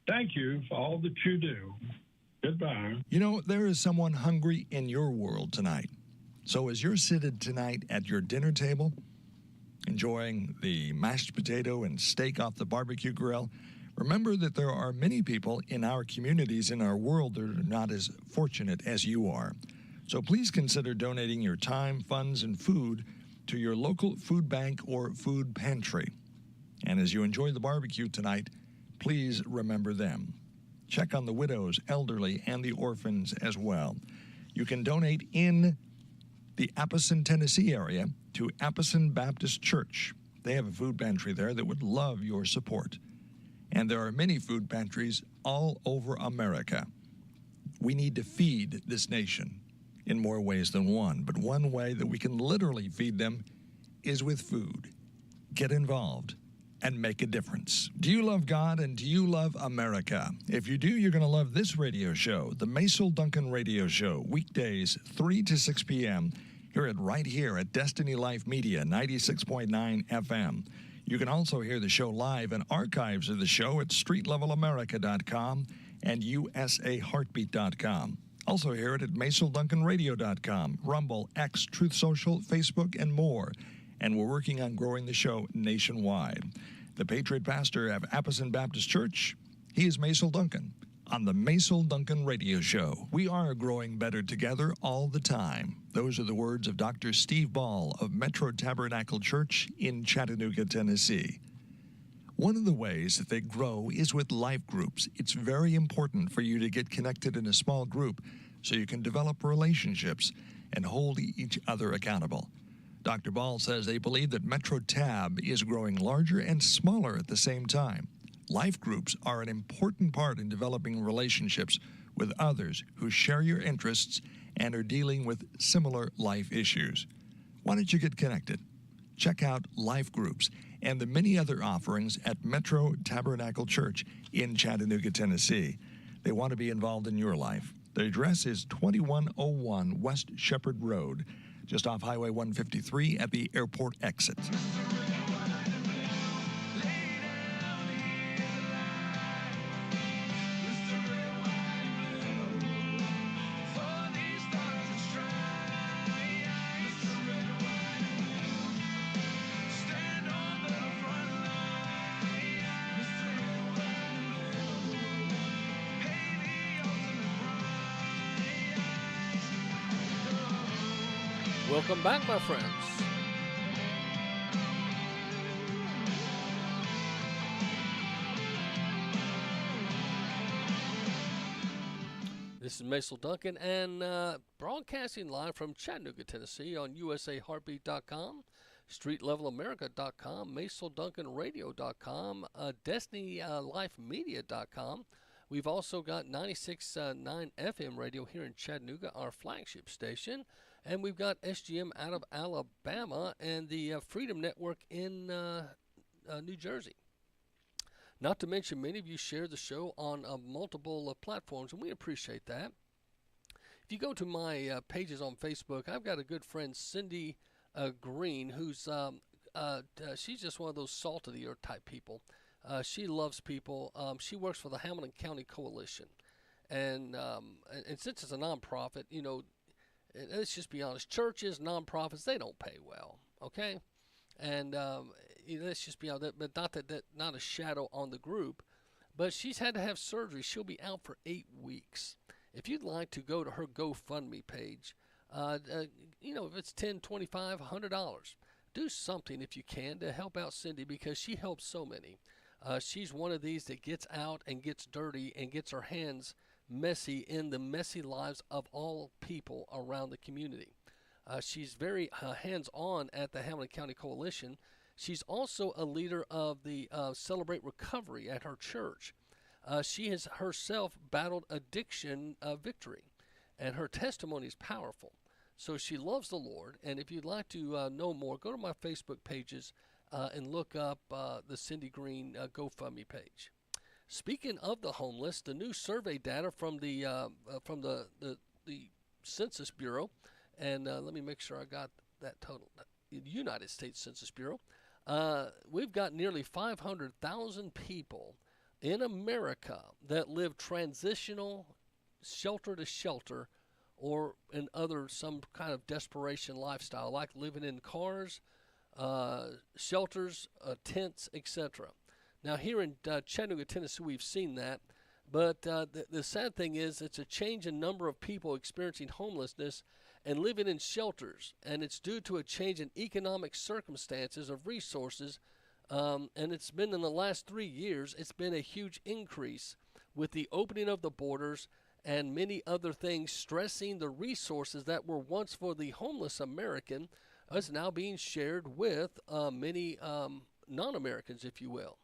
Thank you for all that you do. Goodbye. There is someone hungry in your world tonight. So as you're seated tonight at your dinner table, enjoying the mashed potato and steak off the barbecue grill, remember that there are many people in our communities, in our world, that are not as fortunate as you are. So please consider donating your time, funds, and food to your local food bank or food pantry. And as you enjoy the barbecue tonight, please remember them. Check on the widows, elderly, and the orphans as well. You can donate in the Appleton, Tennessee area to Appleton Baptist Church. They have a food pantry there that would love your support. And there are many food pantries all over America. We need to feed this nation in more ways than one, but one way that we can literally feed them is with food. Get involved and make a difference. Do you love God and do you love America? If you do, you're going to love this radio show, the Macil Duncan Radio Show, weekdays 3 to 6 p.m. right here at Destiny Life Media 96.9 FM. You can also hear the show live and archives of the show at streetlevelamerica.com and usaheartbeat.com. Also hear it at MacilDuncanRadio.com, Rumble, X, Truth Social, Facebook, and more. And we're working on growing the show nationwide. The Patriot Pastor of Appleton Baptist Church, he is Macil Duncan on the Macil Duncan Radio Show. We are growing better together all the time. Those are the words of Dr. Steve Ball of Metro Tabernacle Church in Chattanooga, Tennessee. One of the ways that they grow is with life groups. It's very important for you to get connected in a small group so you can develop relationships and hold each other accountable. Dr. Ball says they believe that Metro Tab is growing larger and smaller at the same time. Life groups are an important part in developing relationships with others who share your interests and are dealing with similar life issues. Why don't you get connected? Check out life groups and the many other offerings at Metro Tabernacle Church in Chattanooga, Tennessee. They want to be involved in your life. The address is 2101 West Shepherd Road, just off Highway 153 at the airport exit. Welcome back, my friends. This is Macil Duncan and broadcasting live from Chattanooga, Tennessee on USAHeartbeat.com, StreetLevelAmerica.com, MacilDuncanRadio.com, DestinyLifeMedia.com. We've also got 96.9 FM radio here in Chattanooga, our flagship station. And we've got SGM out of Alabama and the Freedom Network in New Jersey. Not to mention, many of you share the show on multiple platforms, and we appreciate that. If you go to my pages on Facebook, I've got a good friend, Cindy Green, who's she's just one of those salt-of-the-earth type people. She loves people. She works for the Hamilton County Coalition. And since it's a nonprofit, you know, let's just be honest, churches, nonprofits, they don't pay well, okay? And let's just be honest, but not a shadow on the group. But she's had to have surgery. She'll be out for 8 weeks. If you'd like to go to her GoFundMe page, you know, if it's $10, $25, $100, do something if you can to help out Cindy, because she helps so many. She's one of these that gets out and gets dirty and gets her hands messy in the messy lives of all people around the community. She's very hands-on at the Hamilton County Coalition. She's also a leader of the Celebrate Recovery at her church. She has herself battled addiction victory, and her testimony is powerful. So she loves the Lord, and if you'd like to know more, go to my Facebook pages and look up the Cindy Green GoFundMe page. Speaking of the homeless, the new survey data from the Census Bureau, and let me make sure I got that total. The United States Census Bureau. We've got nearly 500,000 people in America that live transitional shelter to shelter, or in some kind of desperation lifestyle, like living in cars, shelters, tents, etc. Now, here in Chattanooga, Tennessee, we've seen that, but the sad thing is it's a change in number of people experiencing homelessness and living in shelters, and it's due to a change in economic circumstances of resources, and it's been in the last 3 years, it's been a huge increase with the opening of the borders and many other things, stressing the resources that were once for the homeless American is now being shared with many non-Americans, if you will.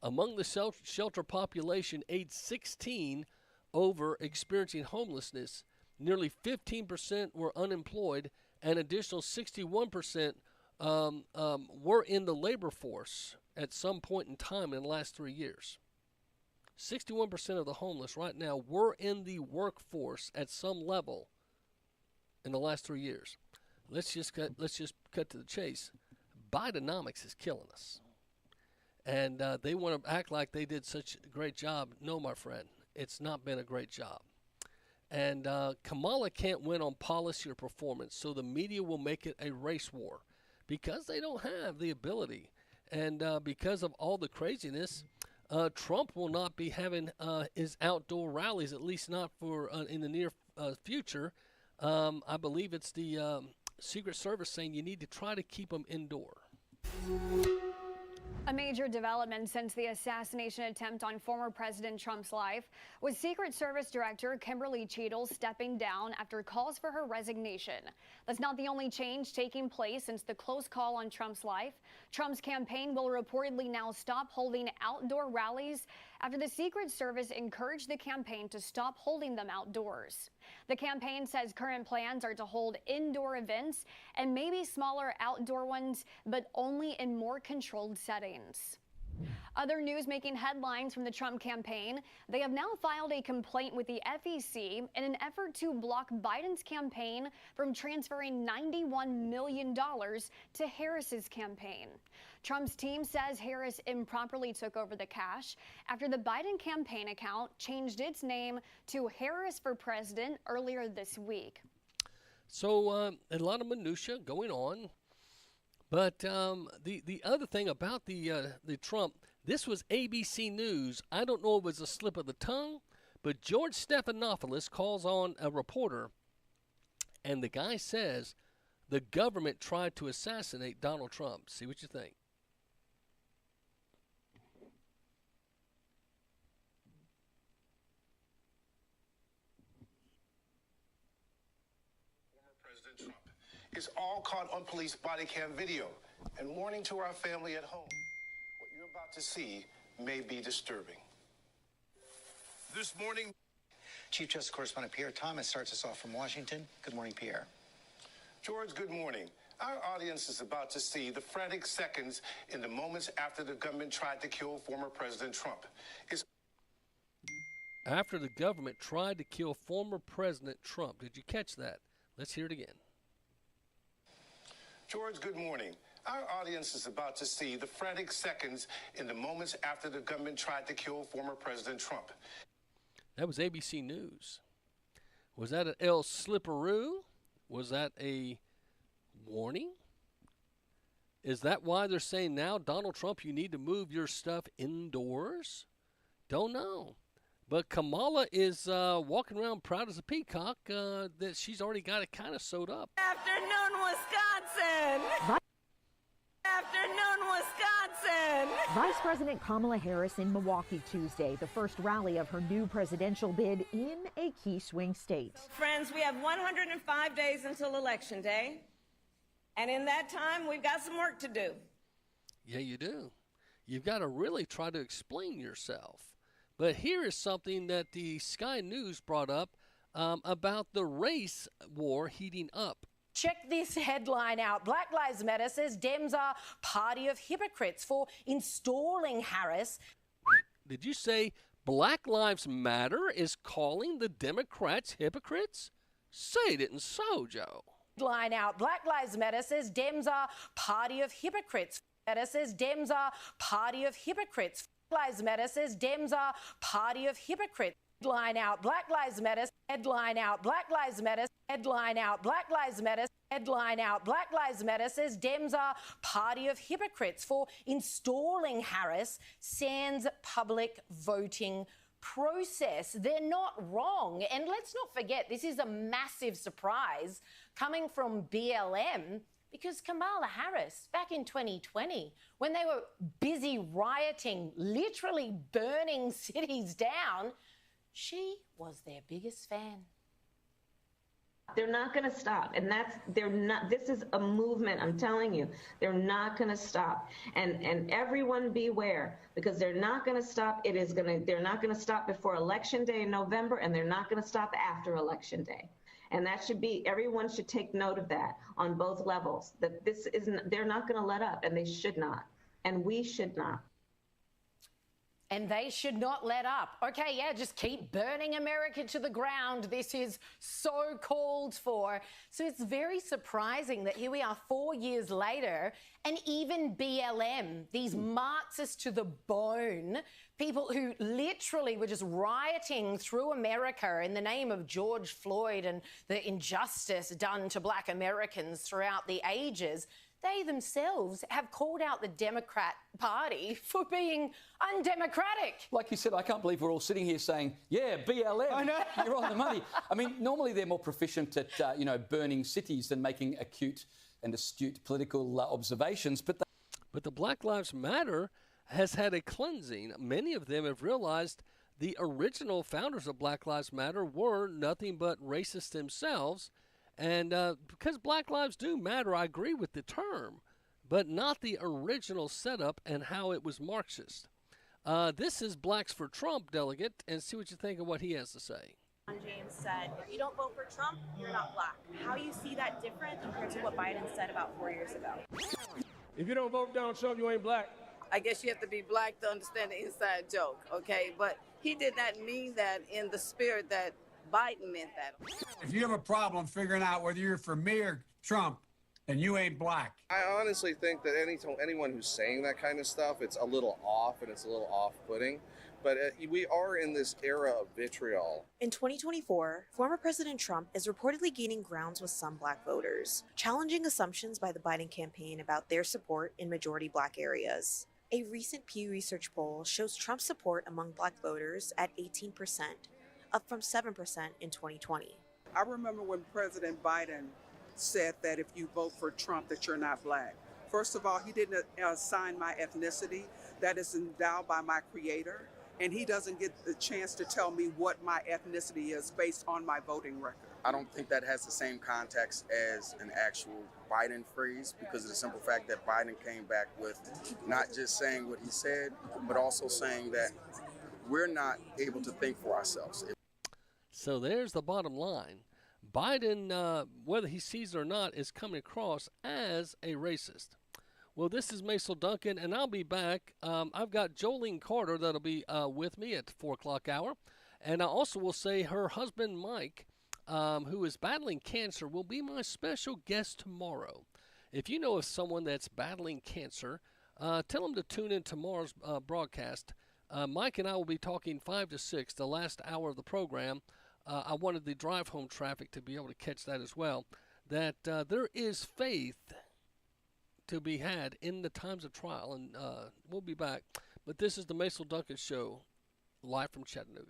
Among the shelter population aged 16 over experiencing homelessness, nearly 15% were unemployed, and additional 61% were in the labor force at some point in time in the last 3 years. 61% of the homeless right now were in the workforce at some level in the last 3 years. Let's just cut to the chase. Bidenomics is killing us. And they want to act like they did such a great job. No, my friend, it's not been a great job. And Kamala can't win on policy or performance, so the media will make it a race war because they don't have the ability. And because of all the craziness, Trump will not be having his outdoor rallies, at least not for in the near future. I believe it's the Secret Service saying you need to try to keep them indoor. A major development since the assassination attempt on former President Trump's life was Secret Service Director Kimberly Cheadle stepping down after calls for her resignation. That's not the only change taking place since the close call on Trump's life. Trump's campaign will reportedly now stop holding outdoor rallies after the Secret Service encouraged the campaign to stop holding them outdoors. The campaign says current plans are to hold indoor events and maybe smaller outdoor ones, but only in more controlled settings. Other news making headlines from the Trump campaign, they have now filed a complaint with the FEC in an effort to block Biden's campaign from transferring $91 million to Harris's campaign. Trump's team says Harris improperly took over the cash after the Biden campaign account changed its name to Harris for President earlier this week. So a lot of minutia going on. But the other thing about the Trump, this was ABC News. I don't know if it was a slip of the tongue, but George Stephanopoulos calls on a reporter, and the guy says the government tried to assassinate Donald Trump. See what you think. President Trump is all caught on police body cam video. And warning to our family at home, what you're about to see may be disturbing. This morning, Chief Justice Correspondent Pierre Thomas starts us off from Washington. Good morning, Pierre. George, good morning. Our audience is about to see the frantic seconds in the moments after the government tried to kill former President Trump. After the government tried to kill former President Trump. Did you catch that? Let's hear it again. George, good morning. Our audience is about to see the frantic seconds in the moments after the government tried to kill former President Trump. That was ABC News. Was that an El Slipperoo? Was that a warning? Is that why they're saying now, Donald Trump, you need to move your stuff indoors? Don't know. But Kamala is walking around proud as a peacock that she's already got it kind of sewed up. Afternoon, Wisconsin. Afternoon, Wisconsin. Vice President Kamala Harris in Milwaukee Tuesday, the first rally of her new presidential bid in a key swing state. Friends, we have 105 days until Election Day. And in that time, we've got some work to do. Yeah, you do. You've got to really try to explain yourself. But here is something that the Sky News brought up about the race war heating up. Check this headline out. Black Lives Matter says Dems are party of hypocrites for installing Harris. Did you say Black Lives Matter is calling the Democrats hypocrites? Say it isn't so, Joe. Headline out. Black Lives Matter says Dems are party of hypocrites. Matter says Dems are party of hypocrites. Black Lives Matter says Dems are party of hypocrites. Headline out. Black Lives Matter. Headline out. Black Lives Matter. Headline out. Black Lives Matter. Headline out. Black Lives Matter says Dems are party of hypocrites for installing Harris sans public voting process. They're not wrong. And let's not forget, this is a massive surprise coming from BLM. Because Kamala Harris, back in 2020, when they were busy rioting, literally burning cities down, she was their biggest fan. They're not going to stop. And this is a movement, I'm telling you. They're not going to stop. And everyone beware, because they're not going to stop. They're not going to stop before Election Day in November, and they're not going to stop after Election Day. And that should be, everyone should take note of that on both levels, that they're not going to let up, and they should not. And we should not. And they should not let up. Okay, yeah, just keep burning America to the ground. This is so called for. So it's very surprising that here we are 4 years later, and even BLM, these Marxists to the bone, people who literally were just rioting through America in the name of George Floyd and the injustice done to Black Americans throughout the ages, they themselves have called out the Democrat Party for being undemocratic. Like you said, I can't believe we're all sitting here saying, yeah, BLM, I know. You're on the money. I mean, normally they're more proficient at, burning cities than making acute and astute political observations. But But the Black Lives Matter has had a cleansing. Many of them have realized the original founders of Black Lives Matter were nothing but racists themselves. And because Black lives do matter, I agree with the term, but not the original setup and how it was Marxist. This is Blacks for Trump delegate, and see what you think of what he has to say. James said, if you don't vote for Trump, you're not black. How you see that different compared to what Biden said about 4 years ago? If you don't vote for Donald Trump, you ain't black. I guess you have to be black to understand the inside joke, okay? But he did not mean that in the spirit that Biden meant that. If you have a problem figuring out whether you're for me or Trump, then you ain't black. I honestly think that anyone who's saying that kind of stuff, it's a little off and it's a little off-putting. But we are in this era of vitriol. In 2024, former President Trump is reportedly gaining grounds with some black voters, challenging assumptions by the Biden campaign about their support in majority black areas. A recent Pew Research poll shows Trump's support among black voters at 18%, up from 7% in 2020. I remember when President Biden said that if you vote for Trump, that you're not black. First of all, he didn't assign my ethnicity. That is endowed by my creator. And he doesn't get the chance to tell me what my ethnicity is based on my voting record. I don't think that has the same context as an actual Biden phrase, because of the simple fact that Biden came back with not just saying what he said, but also saying that we're not able to think for ourselves. So there's the bottom line. Biden, whether he sees it or not, is coming across as a racist. Well, this is Macil Duncan, and I'll be back. I've got Jolene Carter that'll be with me at the 4 o'clock hour. And I also will say her husband, Mike, who is battling cancer, will be my special guest tomorrow. If you know of someone that's battling cancer, tell them to tune in tomorrow's broadcast. Mike and I will be talking 5 to 6, the last hour of the program. I wanted the drive home traffic to be able to catch that as well, that there is faith to be had in the times of trial, and we'll be back. But this is the Macil Duncan Show, live from Chattanooga.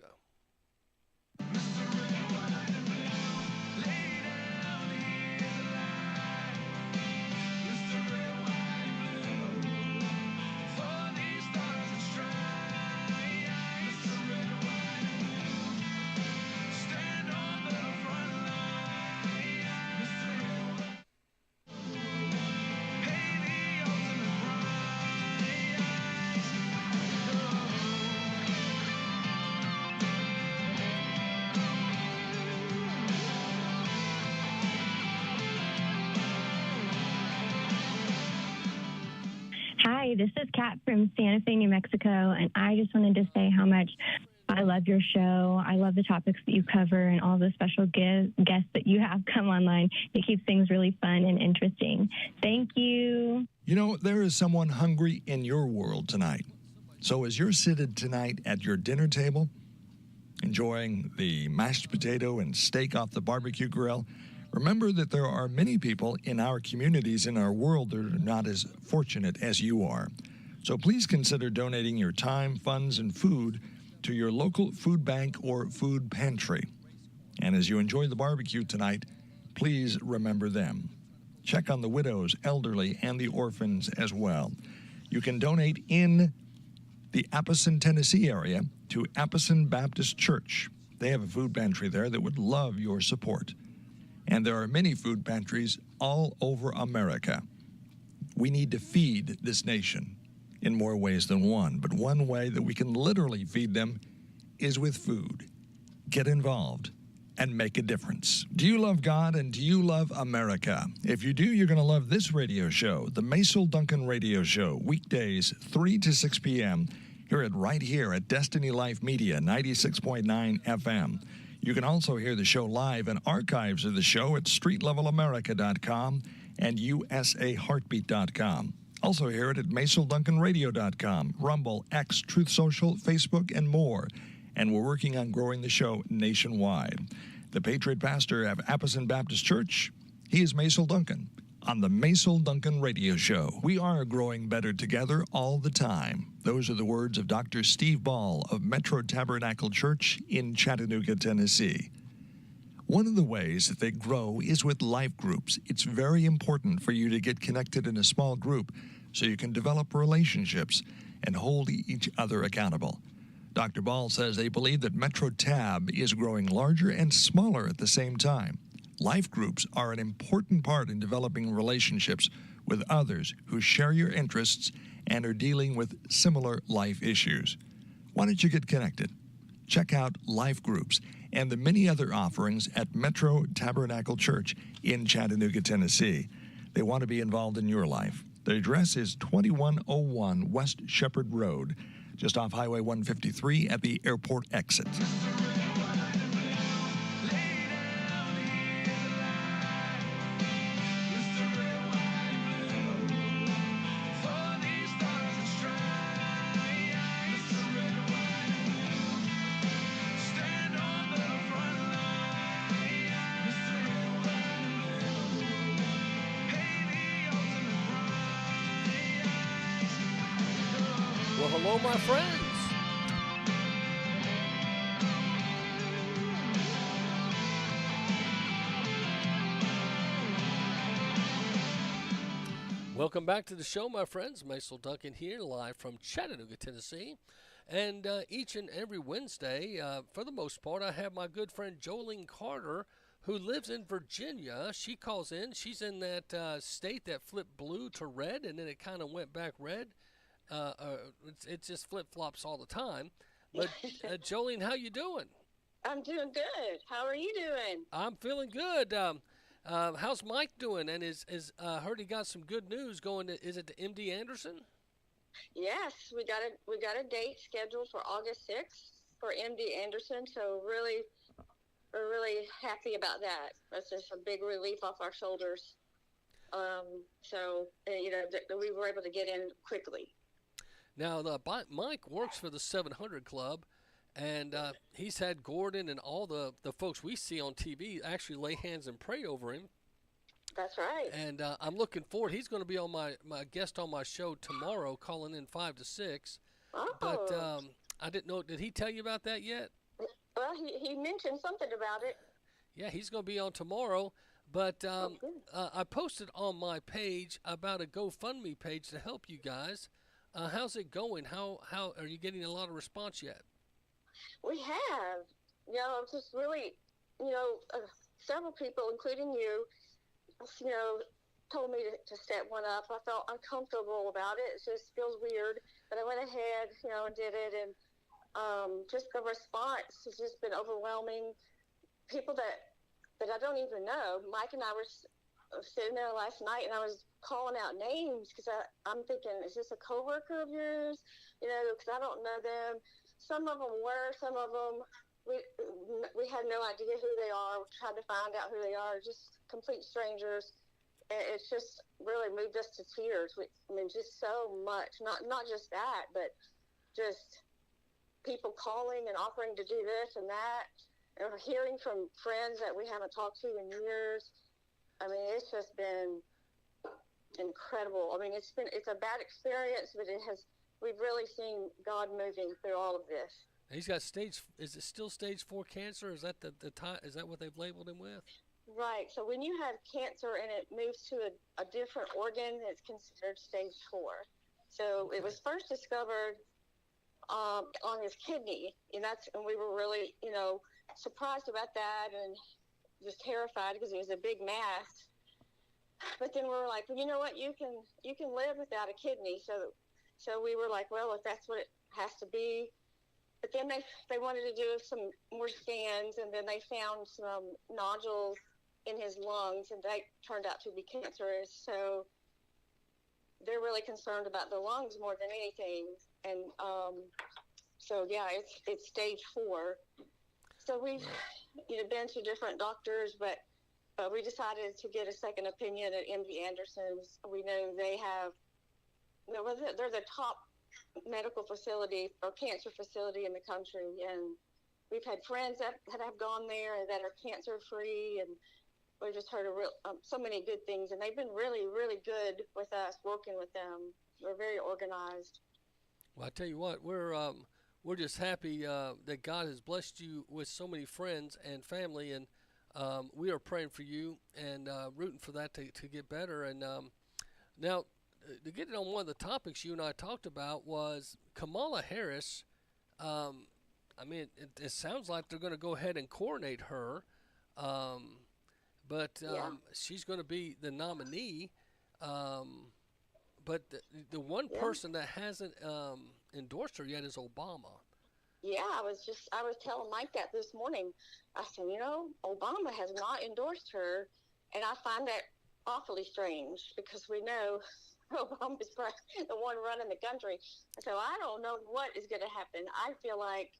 Hi, this is Kat from Santa Fe, New Mexico, and I just wanted to say how much I love your show. I love the topics that you cover and all the special guests that you have come online. It keeps things really fun and interesting. Thank you. You know, there is someone hungry in your world tonight. So as you're seated tonight at your dinner table, enjoying the mashed potato and steak off the barbecue grill, remember that there are many people in our communities, in our world, that are not as fortunate as you are. So please consider donating your time, funds, and food to your local food bank or food pantry. And as you enjoy the barbecue tonight, please remember them. Check on the widows, elderly, and the orphans as well. You can donate in the Appleton, Tennessee area to Appleton Baptist Church. They have a food pantry there that would love your support. And there are many food pantries all over America. We need to feed this nation in more ways than one, but one way that we can literally feed them is with food. Get involved and make a difference. Do you love God and do you love America? If you do, you're going to love this radio show, the Macil Duncan Radio Show, weekdays 3 to 6 p.m. right here at Destiny Life Media, 96.9 FM. You can also hear the show live and archives of the show at streetlevelamerica.com and usaheartbeat.com. Also hear it at MacilDuncanRadio.com, Rumble, X, Truth Social, Facebook, and more. And we're working on growing the show nationwide. The Patriot Pastor of Appleton Baptist Church, he is Macil Duncan on the Macil Duncan Radio Show. We are growing better together all the time. Those are the words of Dr. Steve Ball of Metro Tabernacle Church in Chattanooga, Tennessee. One of the ways that they grow is with life groups. It's very important for you to get connected in a small group so you can develop relationships and hold each other accountable. Dr. Ball says they believe that Metro Tab is growing larger and smaller at the same time. Life groups are an important part in developing relationships with others who share your interests and are dealing with similar life issues. Why don't you get connected? Check out life groups and the many other offerings at Metro Tabernacle Church in Chattanooga, Tennessee. They want to be involved in your life. The address is 2101 West Shepherd Road, just off Highway 153 at the airport exit. Well, hello, my friends. Welcome back to the show, my friends. Macil Duncan here, live from Chattanooga, Tennessee. And each and every Wednesday, for the most part, I have my good friend Jolene Carter, who lives in Virginia. She calls in. She's in that state that flipped blue to red, and then it kind of went back red. It just flip-flops all the time. But Jolene, how you doing? I'm doing good. How are you doing? I'm feeling good. How's Mike doing? And heard he got some good news going to, is it to MD Anderson? Yes, we got a date scheduled for August 6th for MD Anderson. So we're really happy about that. That's just a big relief off our shoulders. We were able to get in quickly. Now, Mike works for the 700 Club, and he's had Gordon and all the folks we see on TV actually lay hands and pray over him. That's right. And I'm looking forward. He's going to be on my guest on my show tomorrow, calling in 5 to 6. Oh. But I didn't know. Did he tell you about that yet? Well, he mentioned something about it. Yeah, he's going to be on tomorrow. But I posted on my page about a GoFundMe page to help you guys. How's it going? How are you getting a lot of response yet? We have, just really, several people, including you, told me to set one up. I felt uncomfortable about it. It just feels weird, but I went ahead, and did it, and just the response has just been overwhelming. People that I don't even know. Mike and I were sitting there last night, and I was calling out names because I'm thinking, is this a coworker of yours? Because I don't know them. Some of them were, some of them we had no idea who they are. We tried to find out who they are, just complete strangers. And it's just really moved us to tears. Just so much. Not just that, but just people calling and offering to do this and that, and hearing from friends that we haven't talked to in years. It's just been incredible. It's a bad experience, but we've really seen God moving through all of this. He's got is it still stage 4 cancer? Is that is that what they've labeled him with? Right. So when you have cancer and it moves to a different organ, it's considered stage 4. So it was first discovered on his kidney, and we were really, surprised about that and just terrified because it was a big mass. But then we were like, well, you know what? You can live without a kidney. So we were like, well, if that's what it has to be. But then they wanted to do some more scans, and then they found some nodules in his lungs, and they turned out to be cancerous. So they're really concerned about the lungs more than anything. And it's stage 4. So we've been to different doctors, but we decided to get a second opinion at MD Anderson's. We know they're the top medical facility or cancer facility in the country, and we've had friends that have gone there that are cancer free, and we've just heard so many good things, and they've been really, really good with us, working with them. We're very organized. Well, I tell you what, we're just happy that God has blessed you with so many friends and family, and we are praying for you and rooting for that to get better. And now, to get it on one of the topics you and I talked about was Kamala Harris. I mean, it sounds like they're going to go ahead and coronate her, but she's going to be the nominee. But the one person that hasn't endorsed her yet is Obama. Yeah, I was telling Mike that this morning. I said, Obama has not endorsed her, and I find that awfully strange because we know Obama's the one running the country. So I don't know what is going to happen. I feel like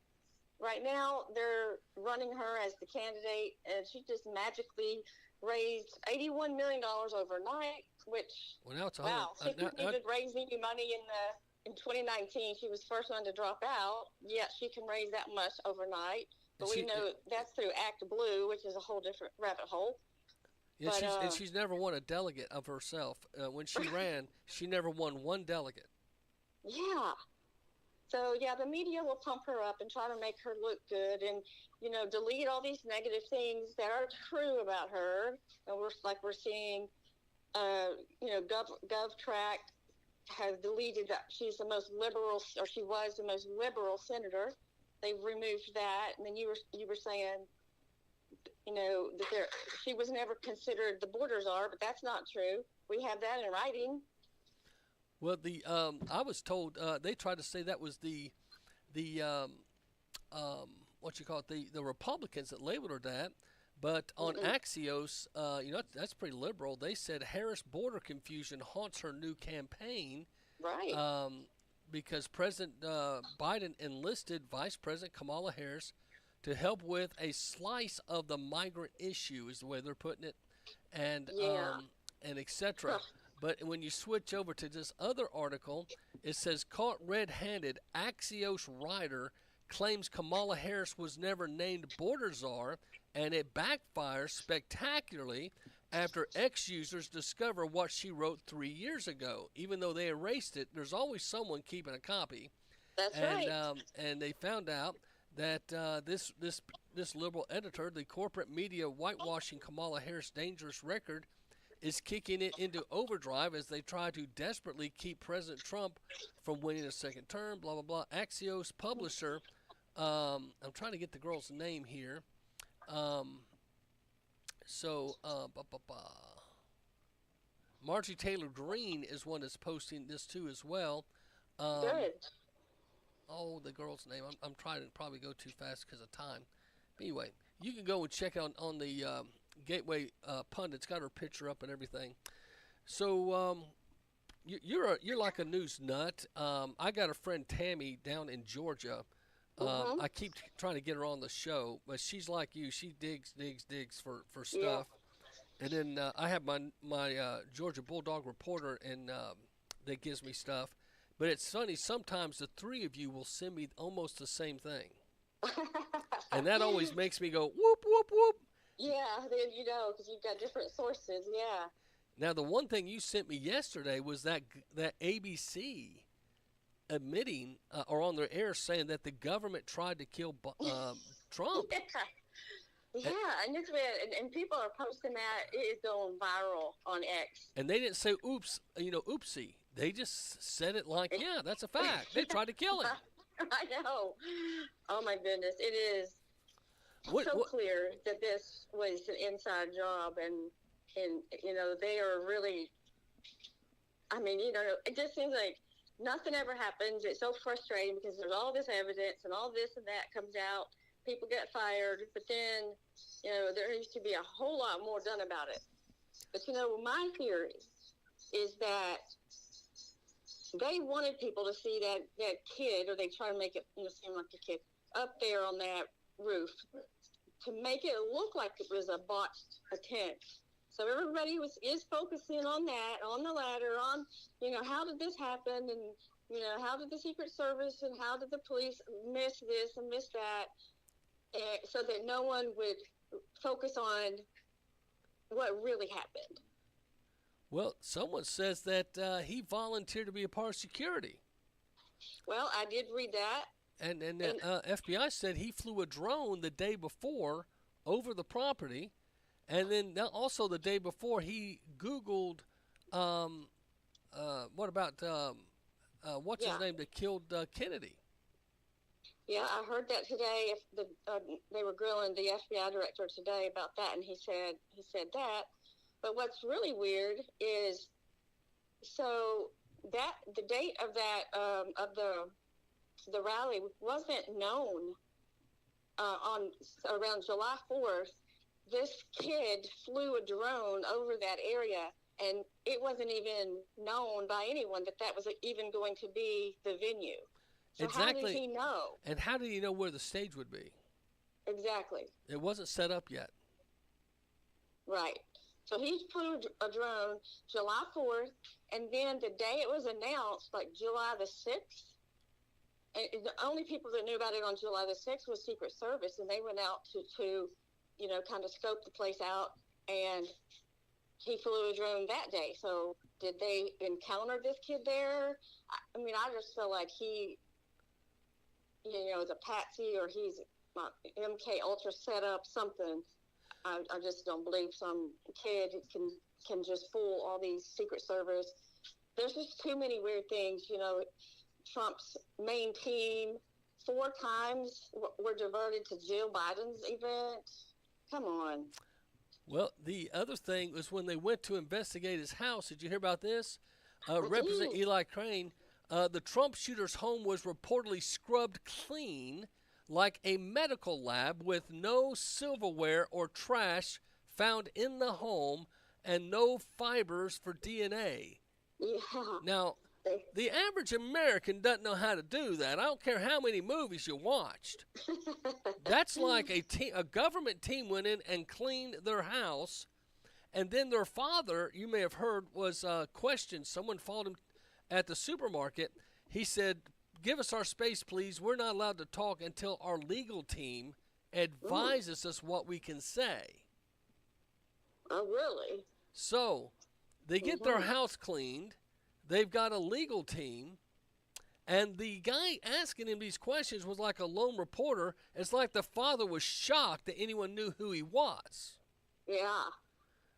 right now they're running her as the candidate, and she just magically raised $81 million overnight, which, wow, she couldn't even raise any money in 2019. She was first one to drop out, yet she can raise that much overnight. But we know that's through Act Blue, which is a whole different rabbit hole. Yeah, and she's never won a delegate of herself. When she ran, she never won one delegate. Yeah. So, the media will pump her up and try to make her look good and, delete all these negative things that are true about her. And we're seeing, GovTrack has deleted that she's the most liberal, or she was the most liberal senator. They've removed that. And then you were saying, that she was never considered the borders are, but that's not true. We have that in writing. Well, I was told they tried to say that was the what you call it, the Republicans that labeled her that, but on Axios, that's pretty liberal. They said Harris border confusion haunts her new campaign, right? Because President Biden enlisted Vice President Kamala Harris to help with a slice of the migrant issue, is the way they're putting it, and etc. But when you switch over to this other article, it says, caught red-handed, Axios writer claims Kamala Harris was never named border czar, and it backfires spectacularly after X users discover what she wrote 3 years ago. Even though they erased it, there's always someone keeping a copy. That's right. And they found out that this liberal editor, the corporate media whitewashing Kamala Harris' dangerous record, is kicking it into overdrive as they try to desperately keep President Trump from winning a second term, blah, blah, blah. Axios publisher, I'm trying to get the girl's name here. Marjorie Taylor Greene is one that's posting this too as well. Good. Oh, the girl's name. I'm trying to probably go too fast because of time. But anyway, you can go and check out on the Gateway Pundit's got her picture up and everything. So you're like a news nut. I got a friend Tammy down in Georgia. I keep trying to get her on the show, but she's like you. She digs for stuff. Yeah. And then I have my Georgia Bulldog reporter and that gives me stuff. But it's funny, sometimes the three of you will send me almost the same thing. And that always makes me go, whoop, whoop, whoop. Yeah, because you've got different sources, yeah. Now, the one thing you sent me yesterday was that ABC admitting, or on their air saying that the government tried to kill Trump. Yeah, and people are posting that. It is going viral on X. And they didn't say, oops, oopsie. They just said it like, yeah, that's a fact. They tried to kill him. I know. Oh, my goodness. It is clear that this was an inside job. And they are really, it just seems like nothing ever happens. It's so frustrating because there's all this evidence and all this and that comes out. People get fired. But then, there needs to be a whole lot more done about it. But, my theory is that they wanted people to see that kid, or they try to make it seem like a kid, up there on that roof to make it look like it was a botched attempt. So everybody is focusing on that, on the ladder, on, how did this happen, and, how did the Secret Service and how did the police miss this and miss that, so that no one would focus on what really happened. Well, someone says that he volunteered to be a part of security. Well, I did read that. And FBI said he flew a drone the day before over the property. And then also the day before, he Googled what about what's his Yeah. name that killed Kennedy? Yeah, I heard that today. If they were grilling the FBI director today about that, and he said that. But what's really weird is, so that the date of that of the rally wasn't known on around July 4th. This kid flew a drone over that area, and it wasn't even known by anyone that that was even going to be the venue. So Exactly. how did he know? And how did he know where the stage would be? Exactly. It wasn't set up yet. Right. So he flew a drone July 4th, and then the day it was announced, like July the 6th, and the only people that knew about it on July the 6th was Secret Service, and they went out to kind of scope the place out, and he flew a drone that day. So did they encounter this kid there? I mean, I just feel like he, is a patsy, or he's MK Ultra set up something. I just don't believe some kid can just fool all these Secret Service. There's just too many weird things. Trump's main team 4 times were diverted to Jill Biden's event. Come on. Well, the other thing was when they went to investigate his house. Did you hear about this? Representative Eli Crane, the Trump shooter's home was reportedly scrubbed clean like a medical lab with no silverware or trash found in the home and no fibers for DNA. Yeah. Now, the average American doesn't know how to do that. I don't care how many movies you watched. That's like a government team went in and cleaned their house, and then their father, you may have heard, was questioned. Someone followed him at the supermarket. He said, "Give us our space, please. We're not allowed to talk until our legal team advises us what we can say." Oh, really? So they get their house cleaned. They've got a legal team. And the guy asking him these questions was like a lone reporter. It's like the father was shocked that anyone knew who he was. Yeah.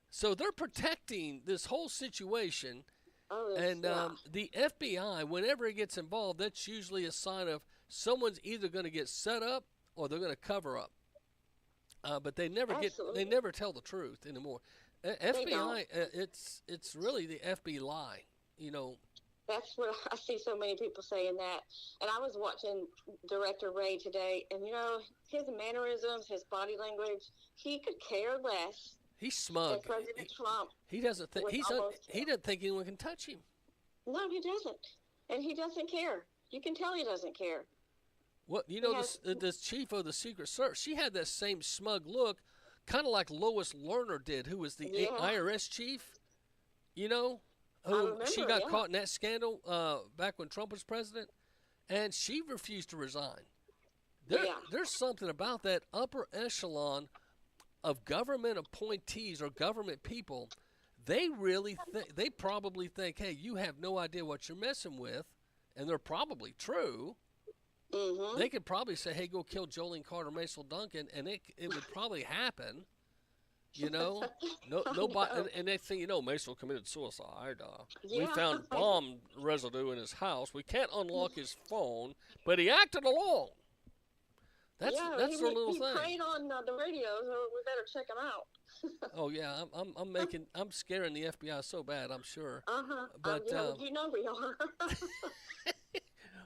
So they're protecting this whole situation. Oh, and yeah. the FBI, whenever it gets involved, that's usually a sign of someone's either going to get set up or they're going to cover up. But they never Absolutely. they never tell the truth anymore. FBI, don't. It's really the FBI, That's what I see so many people saying that. And I was watching Director Ray today, and his mannerisms, his body language, he could care less. He's smug. That President Trump. He doesn't think he doesn't think anyone can touch him. No, he doesn't, and he doesn't care. You can tell he doesn't care. Well, this chief of the Secret Service, she had that same smug look, kind of like Lois Lerner did, who was the IRS chief. Who she got caught in that scandal back when Trump was president, and she refused to resign. There's something about that upper echelon of government appointees or government people. They really they probably think, hey, you have no idea what you're messing with, and they're probably true. Mm-hmm. They could probably say, hey, go kill Jolene Carter, Macil Duncan, and it would probably happen. Nobody, and next thing you know, Macil committed suicide. We found bomb residue in his house. We can't unlock his phone, but he acted alone. That's their little thing. He prayed on the radio, so we better check him out. Oh yeah, I'm scaring the FBI so bad. I'm sure. But we are.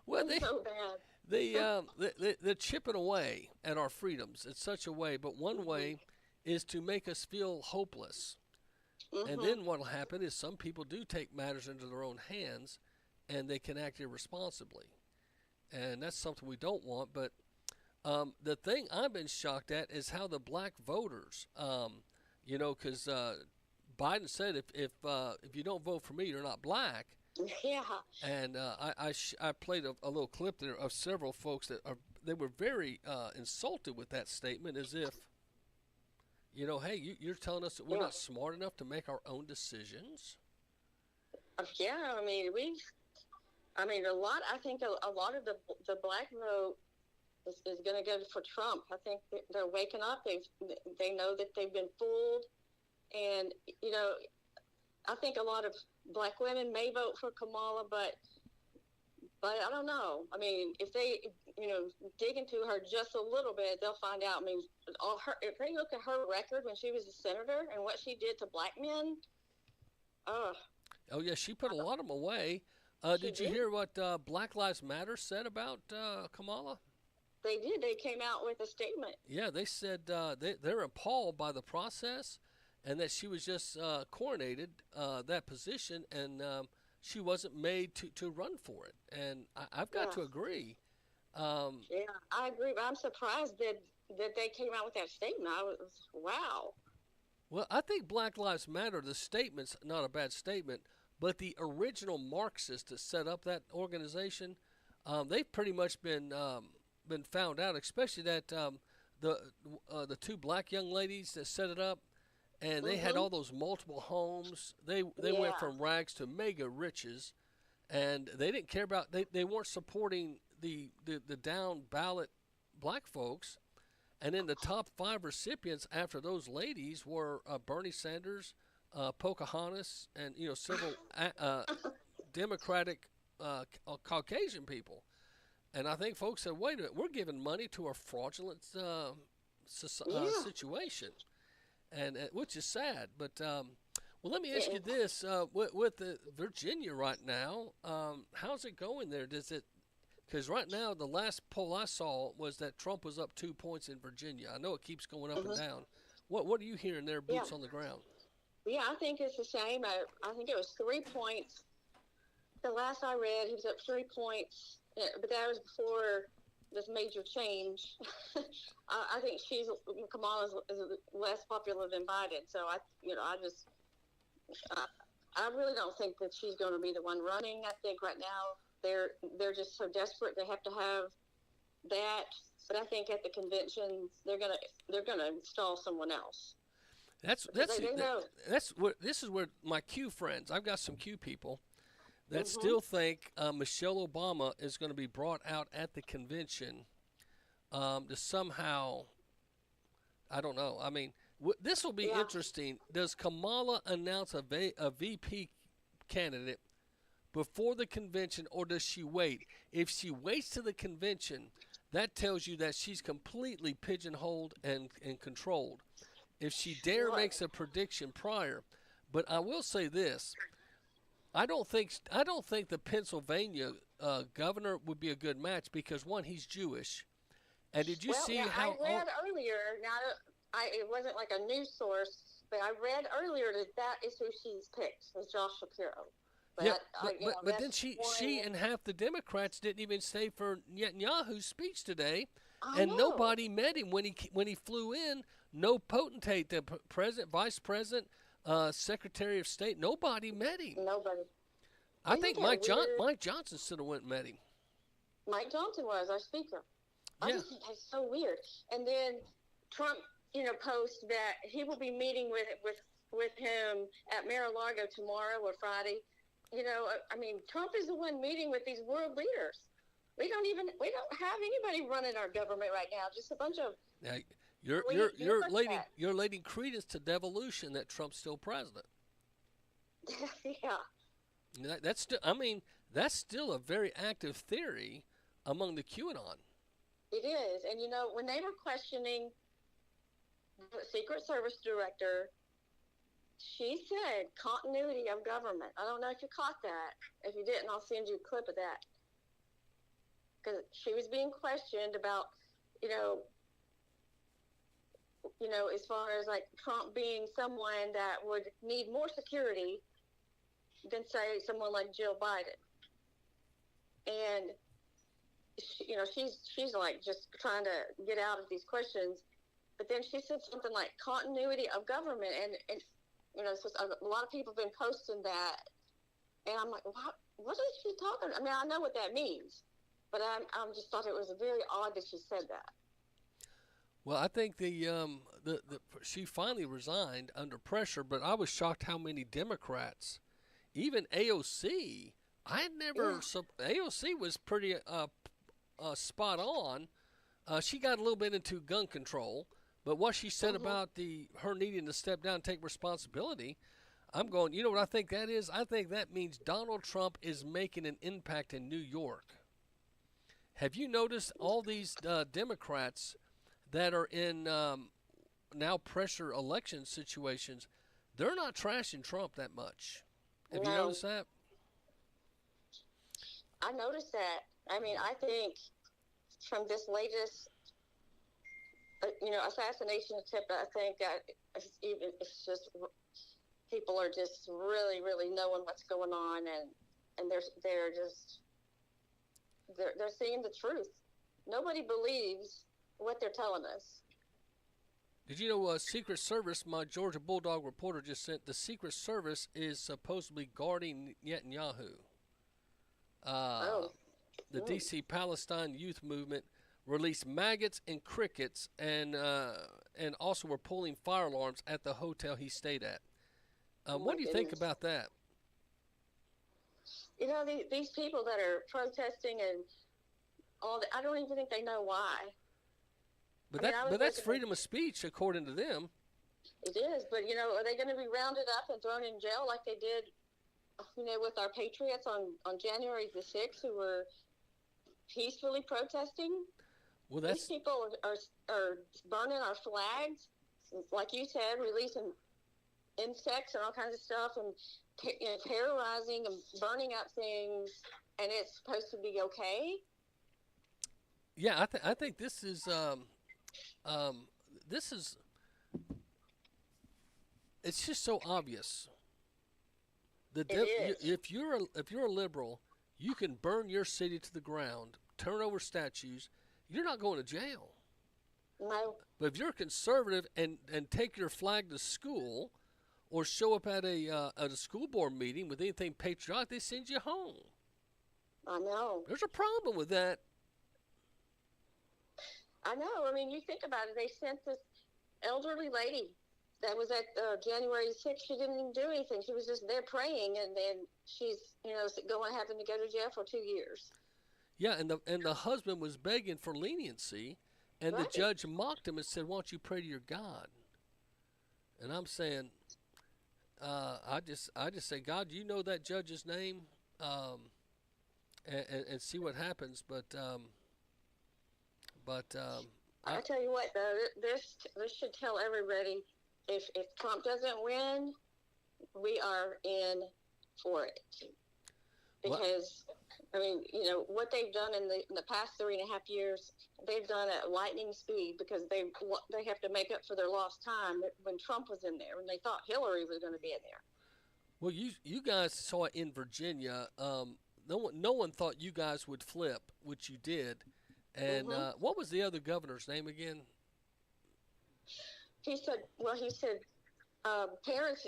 Well, so bad. They're chipping away at our freedoms in such a way, but one way is to make us feel hopeless. And then what will happen is some people do take matters into their own hands, and they can act irresponsibly. And that's something we don't want. But the thing I've been shocked at is how the black voters, because Biden said if you don't vote for me, you're not black. Yeah. And I played a little clip there of several folks they were very insulted with that statement, as if, hey, you're telling us that we're not smart enough to make our own decisions? Yeah, I think a lot of the black vote is going to go for Trump. I think they're waking up. They know that they've been fooled, and I think a lot of black women may vote for Kamala, but I don't know. I mean, if they, dig into her just a little bit, they'll find out. I mean, if they look at her record when she was a senator and what she did to black men, Oh yeah, she put a lot of them away. Did you did. hear what Black Lives Matter said about Kamala? They did. They came out with a statement. Yeah, they said they're appalled by the process, and that she was just coronated that position, and she wasn't made to run for it. And I've got to agree. Yeah, I agree. But I'm surprised that they came out with that statement. I was wow. Well, I think Black Lives Matter, the statement's not a bad statement, but the original Marxists that set up that organization, they've pretty much been found out, especially that the two black young ladies that set it up, and they had all those multiple homes. They went from rags to mega riches, and they didn't care about, they weren't supporting the down ballot black folks. And then the top 5 recipients after those ladies were Bernie Sanders, Pocahontas, and several Democratic Caucasian people. And I think folks said, "Wait a minute, we're giving money to a fraudulent situation," and which is sad. But well, let me ask you this: with Virginia right now, how's it going there? Does it? Because right now, the last poll I saw was that Trump was up 2 points in Virginia. I know it keeps going up and down. What are you hearing there, boots on the ground? Yeah, I think it's the same. I think it was 3 points. The last I read, he was up 3 points, but that was before this major change. I think Kamala is less popular than Biden. So I really don't think that she's going to be the one running. I think right now, they're just so desperate they have to have that. But I think at the conventions they're gonna install someone else. This is where my Q friends. I've got some Q people that still think Michelle Obama is going to be brought out at the convention to somehow. I don't know. I mean, this will be interesting. Does Kamala announce a VP candidate before the convention, or does she wait? If she waits to the convention, that tells you that she's completely pigeonholed and controlled. If she makes a prediction prior, but I will say this: I don't think the Pennsylvania governor would be a good match because one, he's Jewish, and did you see how? I read earlier. Now, it wasn't like a news source, but I read earlier that is who she's picked, was Josh Shapiro. But then she and half the Democrats didn't even stay for Netanyahu's speech today, and nobody met him when he flew in. No potentate, the president, vice president, secretary of state, nobody met him. Nobody. I think Mike Johnson should have went and met him. Mike Johnson was our speaker. I just think that's so weird. And then Trump, posts that he will be meeting with him at Mar-a-Lago tomorrow or Friday. I mean, Trump is the one meeting with these world leaders. We don't have anybody running our government right now. Just a bunch of. Now, you're laying credence to devolution that Trump's still president. Yeah. That's still a very active theory among the QAnon. It is, and when they were questioning the Secret Service director. She said continuity of government. I don't know if you caught that. If you didn't, I'll send you a clip of that. Because she was being questioned about, as far as like Trump being someone that would need more security than, say, someone like Jill Biden. And, she's like just trying to get out of these questions. But then she said something like continuity of government. And so a lot of people have been posting that, and I'm like, what is she talking about? I mean, I know what that means, but I just thought it was very odd that she said that. Well, I think she finally resigned under pressure, but I was shocked how many Democrats, even AOC, AOC was pretty spot on. She got a little bit into gun control. But what she said about her needing to step down and take responsibility, I'm going, you know what I think that is? I think that means Donald Trump is making an impact in New York. Have you noticed all these Democrats that are in now pressure election situations? They're not trashing Trump that much. Have you noticed that? I noticed that. I mean, I think from this latest, assassination attempt, I think that it's just people are just really, really knowing what's going on, and they're seeing the truth. Nobody believes what they're telling us. Did you know Secret Service, my Georgia Bulldog reporter just sent, the Secret Service is supposedly guarding Netanyahu. The D.C. Palestine Youth Movement released maggots and crickets and also were pulling fire alarms at the hotel he stayed at. What do you think about that? You know, these people that are protesting and all that, I don't even think they know why. But that's freedom of speech, according to them. It is, but, are they going to be rounded up and thrown in jail like they did, with our patriots on January the 6th who were peacefully protesting? Well, these people are burning our flags, like you said, releasing insects and all kinds of stuff, and terrorizing and burning up things, and it's supposed to be okay. Yeah, I think this is it's just so obvious. If you're a liberal, you can burn your city to the ground, turn over statues. You're not going to jail. No. But if you're a conservative and take your flag to school, or show up at a school board meeting with anything patriotic, they send you home. I know. There's a problem with that. I know. I mean, you think about it. They sent this elderly lady that was at January 6th. She didn't even do anything. She was just there praying, and then she's, having to go to jail for 2 years. Yeah, and the husband was begging for leniency, and the judge mocked him and said, "Why don't you pray to your God?" And I'm saying, I just say, God, you know that judge's name, and see what happens. But I tell you what, though, this should tell everybody: if Trump doesn't win, we are in for it. Because I mean, what they've done in the past 3.5 years, they've done at lightning speed, because they have to make up for their lost time when Trump was in there, when they thought Hillary was going to be in there. Well, you guys saw it in Virginia. No one thought you guys would flip, which you did. And what was the other governor's name again? He said parents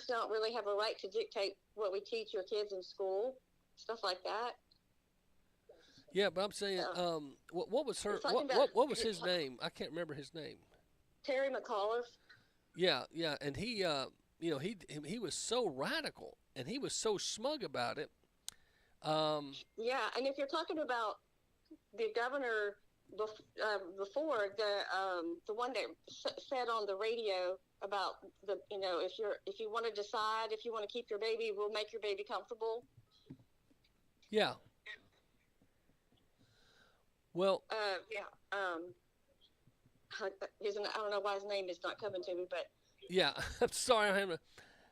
don't really have a right to dictate what we teach your kids in school, stuff like that. Yeah, but I'm saying, what was what was his name? I can't remember his name. Terry McAuliffe. Yeah, and he he was so radical, and he was so smug about it. Yeah, and if you're talking about the governor before, the one that said on the radio about if you want to decide if you want to keep your baby, we'll make your baby comfortable. Yeah. Well. I don't know why his name is not coming to me, but. Yeah, I'm sorry.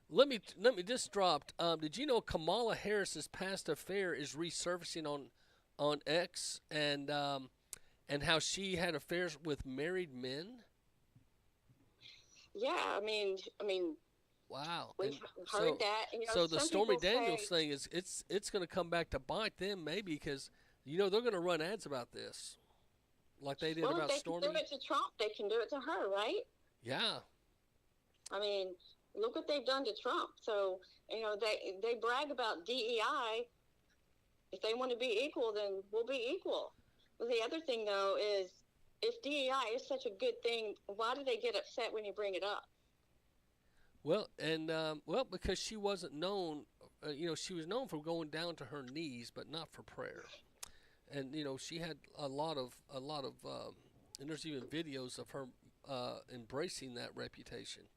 Let me just dropped. Did you know Kamala Harris's past affair is resurfacing on X, and how she had affairs with married men? Yeah, I mean. Wow. We've heard that. So the Stormy Daniels thing is it's going to come back to bite them, maybe, because they're going to run ads about this, like they did about Stormy. Well, if they can do it to Trump, they can do it to her, right? Yeah. I mean, look what they've done to Trump. So they brag about DEI. If they want to be equal, then we'll be equal. Well, the other thing, though, is if DEI is such a good thing, why do they get upset when you bring it up? Well, and because she wasn't known, she was known for going down to her knees, but not for prayer. And she had a lot of, and there's even videos of her embracing that reputation.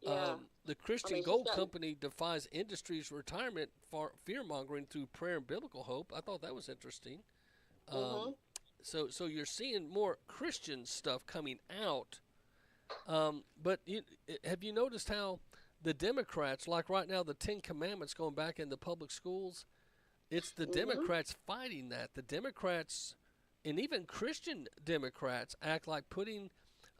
Yeah. The Christian Gold Company defies industry's retirement for fear-mongering through prayer and biblical hope. I thought that was interesting. So you're seeing more Christian stuff coming out. But have you noticed how the Democrats, like right now, the 10 Commandments going back in the public schools, it's the Democrats fighting that. The Democrats, and even Christian Democrats, act like putting,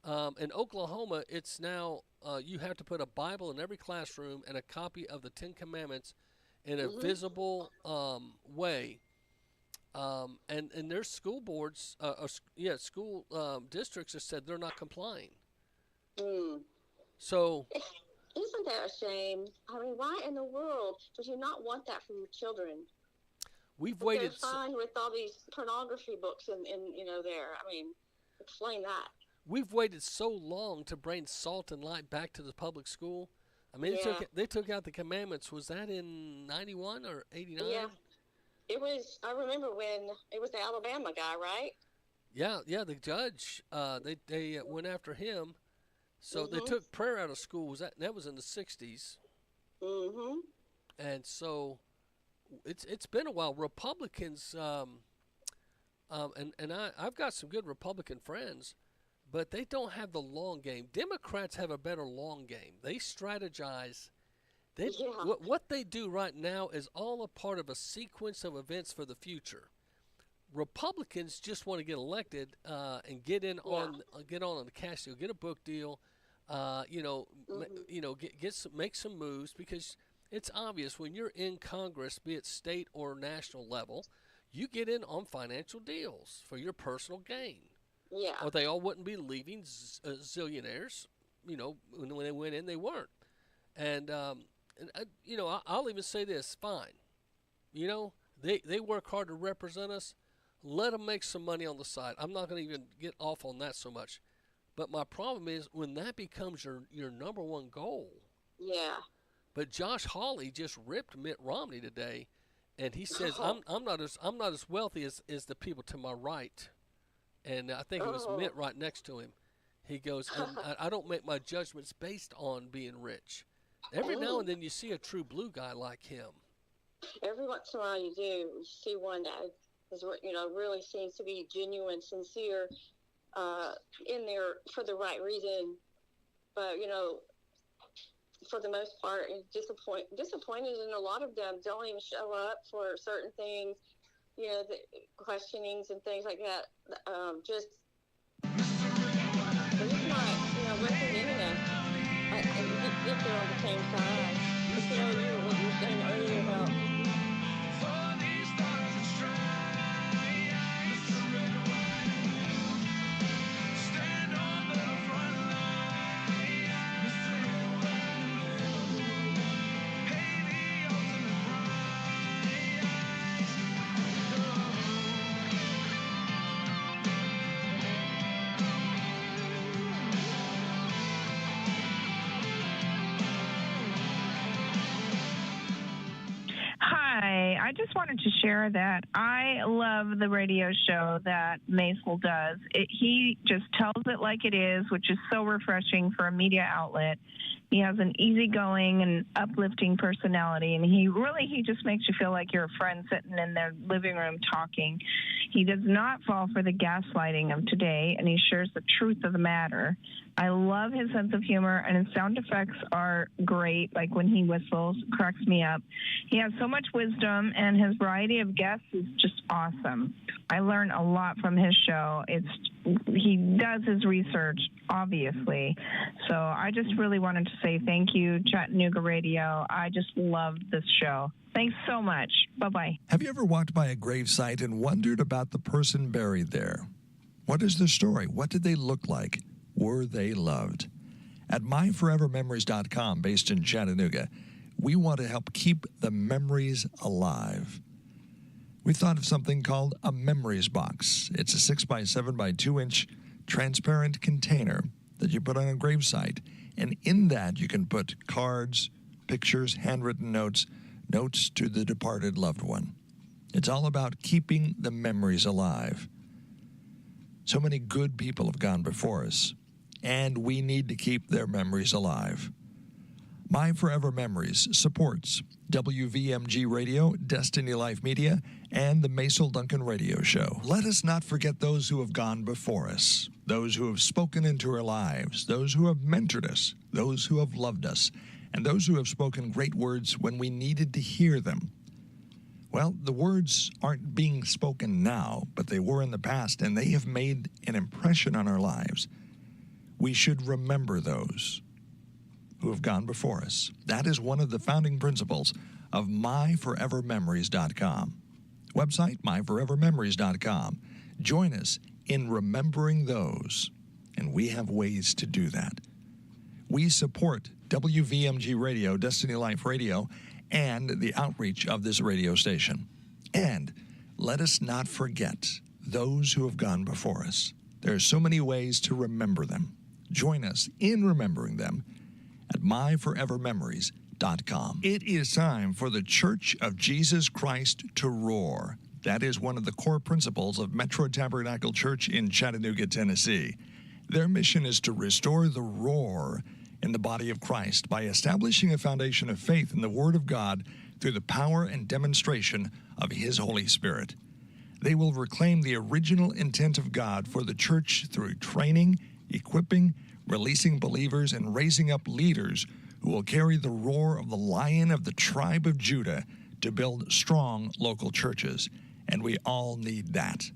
in Oklahoma, it's now, you have to put a Bible in every classroom and a copy of the 10 Commandments in a visible way. And their school boards, school districts have said they're not complying. So, isn't that a shame? I mean, why in the world would you not want that for your children? We've waited. They're fine with all these pornography books and there. I mean, explain that. We've waited so long to bring salt and light back to the public school. I mean, they took out the commandments. Was that in 91 or 89? Yeah. It was. I remember when it was the Alabama guy, right? Yeah. The judge. They went after him. So they took prayer out of school. That was in the 60s. And so it's been a while. Republicans, and I've got some good Republican friends, but they don't have the long game. Democrats have a better long game. They strategize. What they do right now is all a part of a sequence of events for the future. Republicans just want to get elected and get on the cash deal, get a book deal, make some moves, because it's obvious when you're in Congress, be it state or national level, you get in on financial deals for your personal gain. Yeah. Or they all wouldn't be leaving zillionaires. When they went in, they weren't. And I'll even say this: fine. They work hard to represent us. Let them make some money on the side. I'm not going to even get off on that so much. But my problem is when that becomes your number one goal. Yeah. But Josh Hawley just ripped Mitt Romney today, and he says I'm not as wealthy as the people to my right, and I think it was Mitt right next to him. He goes, and I don't make my judgments based on being rich. Every now and then you see a true blue guy like him. Every once in a while you do. You see one that is, really seems to be genuine, sincere, in there for the right reason. But, for the most part, disappointed in a lot of them. Don't even show up for certain things, the questionings and things like that. They're just not, representing us. And get there on the same time. But, what you were saying earlier about I just wanted to share that I love the radio show that Macil does. He just tells it like it is, which is so refreshing for a media outlet. He has an easygoing and uplifting personality, and he just makes you feel like you're a friend sitting in their living room talking. He does not fall for the gaslighting of today, and he shares the truth of the matter. I love his sense of humor, and his sound effects are great, like when he whistles, cracks me up. He has so much wisdom, and his variety of guests is just awesome. I learn a lot from his show. He does his research, obviously. So I just really wanted to say thank you, Chattanooga Radio. I just loved this show. Thanks so much. Bye-bye. Have you ever walked by a gravesite and wondered about the person buried there? What is their story? What did they look like? Were they loved? At myforevermemories.com, based in Chattanooga, we want to help keep the memories alive. We thought of something called a memories box. It's a 6x7 by 2-inch transparent container that you put on a gravesite. And in that, you can put cards, pictures, handwritten notes to the departed loved one. It's all about keeping the memories alive. So many good people have gone before us, and we need to keep their memories alive. My Forever Memories supports WVMG Radio, Destiny Life Media, and the Macil Duncan Radio Show. Let us not forget those who have gone before us, those who have spoken into our lives, those who have mentored us, those who have loved us, and those who have spoken great words when we needed to hear them. Well, the words aren't being spoken now, but they were in the past, and they have made an impression on our lives. We should remember those who have gone before us. That is one of the founding principles of myforevermemories.com. Website, myforevermemories.com. Join us in remembering those, and we have ways to do that. We support WVMG Radio, Destiny Life Radio, and the outreach of this radio station. And let us not forget those who have gone before us. There are so many ways to remember them. Join us in remembering them at myforevermemories.com. It is time for the Church of Jesus Christ to roar. That is one of the core principles of Metro Tabernacle Church in Chattanooga, Tennessee. Their mission is to restore the roar in the body of Christ by establishing a foundation of faith in the Word of God through the power and demonstration of His Holy Spirit. They will reclaim the original intent of God for the church through training, equipping, releasing believers, and raising up leaders who will carry the roar of the Lion of the tribe of Judah to build strong local churches. And we all need that.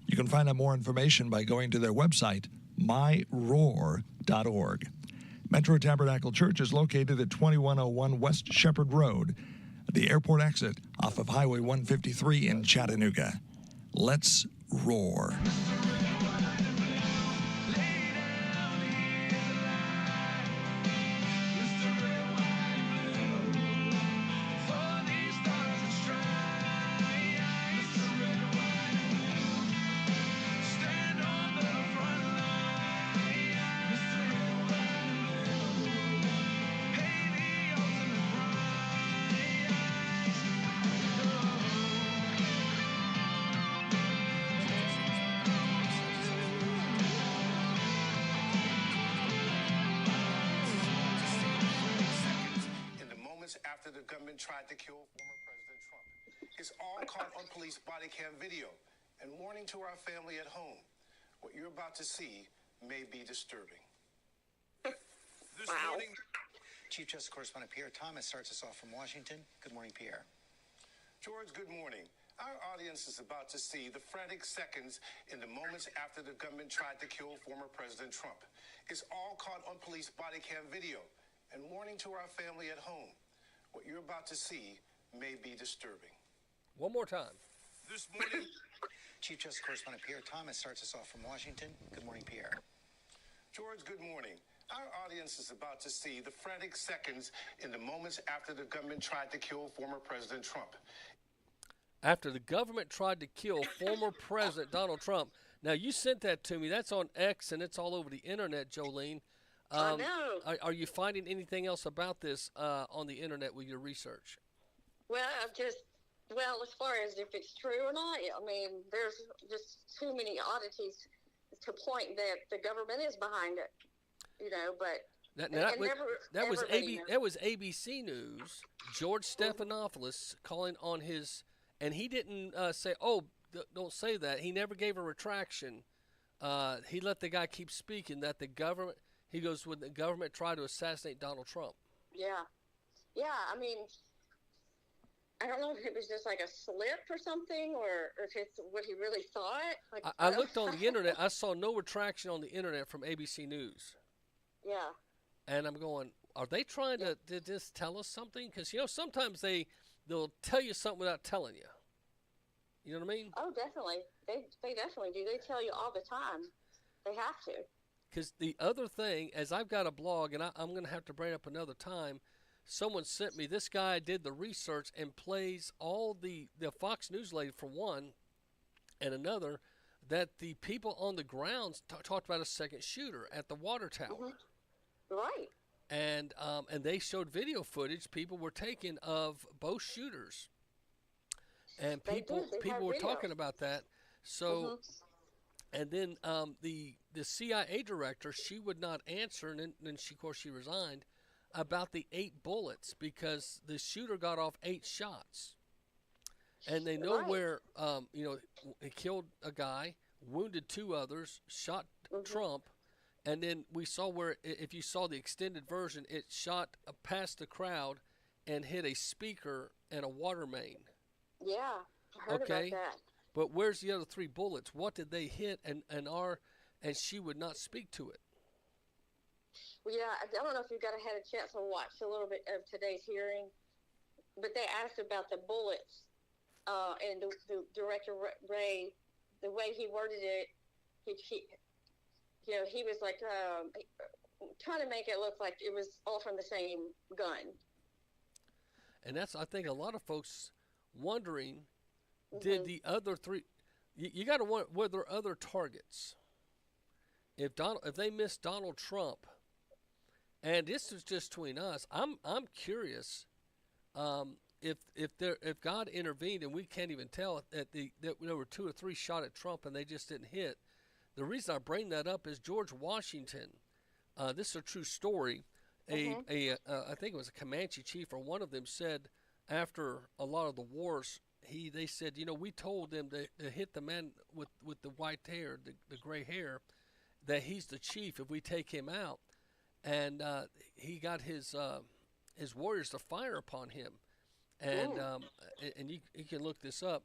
You can find out more information by going to their website, myroar.org. Metro Tabernacle Church is located at 2101 West Shepherd Road, at the airport exit off of Highway 153 in Chattanooga. Let's roar. After the government tried to kill former President Trump. It's all caught on police body cam video. And warning to our family at home, what you're about to see may be disturbing. This morning, Chief Justice Correspondent Pierre Thomas starts us off from Washington. Good morning, Pierre. George, good morning. Our audience is about to see the frantic seconds in the moments after the government tried to kill former President Trump. It's all caught on police body cam video. And warning to our family at home, what you're about to see may be disturbing. One more time. This morning, Chief Justice Correspondent Pierre Thomas starts us off from Washington. Good morning, Pierre. George, good morning. Our audience is about to see the frantic seconds in the moments after the government tried to kill former President Trump. After the government tried to kill former President Donald Trump. Now, you sent that to me. That's on X, and it's all over the internet, Jolene. I know. Are you finding anything else about this on the internet with your research? Well, as far as if it's true or not, I mean, there's just too many oddities to point that the government is behind it, but that was ABC News. George Stephanopoulos calling on his, and he didn't say, don't say that. He never gave a retraction. He let the guy keep speaking that the government. He goes, when the government tried to assassinate Donald Trump. Yeah. I mean, I don't know if it was just like a slip or something, or if it's what he really thought. I looked on the internet. I saw no retraction on the internet from ABC News. Yeah. And I'm going, are they trying to just tell us something? Because sometimes they'll tell you something without telling you. You know what I mean? Oh, definitely. They definitely do. They tell you all the time. They have to. Because the other thing, as I've got a blog, and I'm going to have to bring it up another time, someone sent me, this guy did the research and plays all the Fox News lady for one, and another, that the people on the grounds talked about a second shooter at the water tower. Mm-hmm. Right. And they showed video footage people were taking of both shooters. And people were talking about that. So, and then the CIA director, she would not answer, and then she, of course, she resigned. about the 8 bullets because the shooter got off 8 shots. And they know where, he killed a guy, wounded 2 others, shot Trump. And then we saw where, if you saw the extended version, it shot past the crowd and hit a speaker and a water main. Yeah, I heard about that. But where's the other 3 bullets? What did they hit? And she would not speak to it. Well, yeah, I don't know if you had a chance to watch a little bit of today's hearing, but they asked about the bullets, and the director Ray, the way he worded it, he was like trying to make it look like it was all from the same gun. And that's, I think, a lot of folks wondering, did the other 3? You got to wonder, were there other targets? If they missed Donald Trump, and this is just between us, I'm curious if God intervened and we can't even tell that there were 2 or 3 shot at Trump and they just didn't hit. The reason I bring that up is George Washington. This is a true story. I think it was a Comanche chief or one of them said after a lot of the wars, they said, we told them to hit the man with the white hair, the gray hair, that he's the chief if we take him out. And he got his warriors to fire upon him. And you can look this up.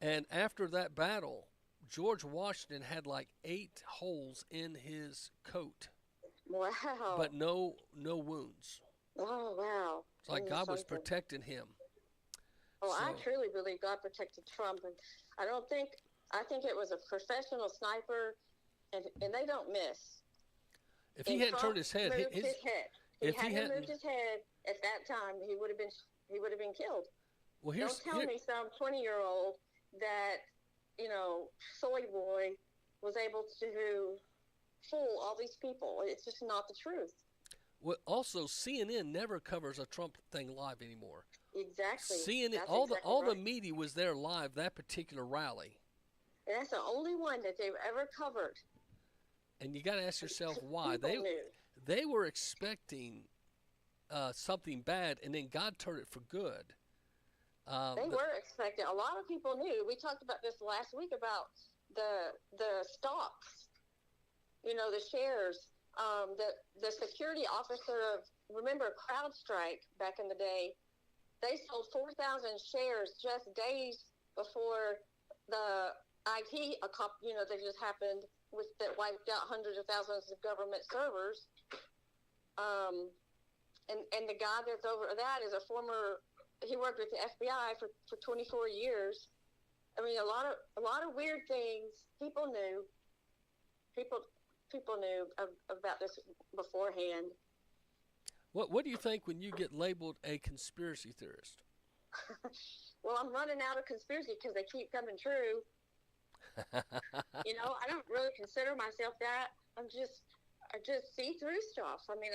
And after that battle, George Washington had like 8 holes in his coat. Wow. But no wounds. Oh, wow. It's like God was protecting him. Oh, I truly believe God protected Trump. And I think it was a professional sniper, and they don't miss. If he hadn't turned his head, If he hadn't moved his head at that time, he would have been killed. Well, don't tell me some 20-year-old that soy boy was able to fool all these people. It's just not the truth. Well, also CNN never covers a Trump thing live anymore. Exactly. CNN, all the media was there live that particular rally. And that's the only one that they've ever covered. And you got to ask yourself why. Knew. They were expecting something bad, and then God turned it for good. They were expecting. A lot of people knew. We talked about this last week about the stocks. The shares. The security officer remember CrowdStrike back in the day. They sold 4,000 shares just days before the IT, that just happened that wiped out hundreds of thousands of government servers. And the guy that's over that is he worked with the FBI for 24 years. I mean, a lot of weird things people knew. People knew about this beforehand. What do you think when you get labeled a conspiracy theorist? Well, I'm running out of conspiracy because they keep coming true. I don't really consider myself that. I just see through stuff. I mean,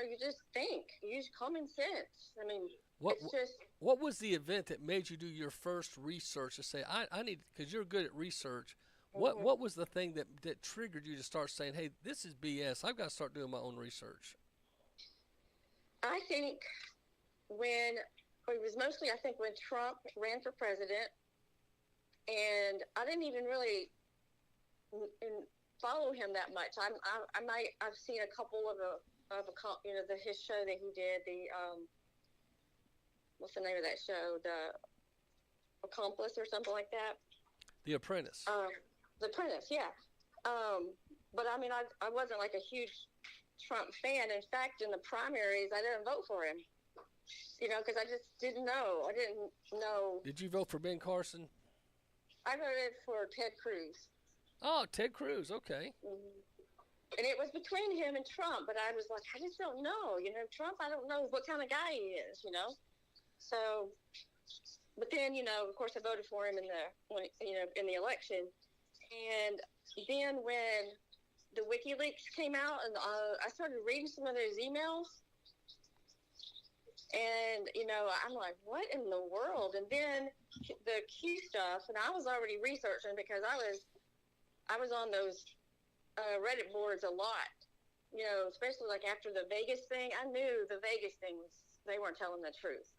you just think. You use common sense. I mean, what was the event that made you do your first research to say, I need, because you're good at research. What was the thing that triggered you to start saying, hey, this is BS. I've got to start doing my own research? I think when Trump ran for president, and I didn't even really follow him that much. I've seen a couple of his show that he did, what's the name of that show? The Accomplice or something like that. The Apprentice. The Apprentice, yeah. But I mean, I wasn't like a huge Trump fan. In fact, in the primaries, I didn't vote for him. Because I just didn't know. I didn't know. Did you vote for Ben Carson? I voted for Ted Cruz. Oh, Ted Cruz, okay. Mm-hmm. And it was between him and Trump, but I was like, I just don't know. Trump, I don't know what kind of guy he is, So, but then, of course, I voted for him in the election. And then when the WikiLeaks came out, and I started reading some of those emails, and, I'm like, what in the world? And then the Q stuff, and I was already researching because I was on those Reddit boards a lot. especially like after the Vegas thing, I knew the Vegas thing they weren't telling the truth.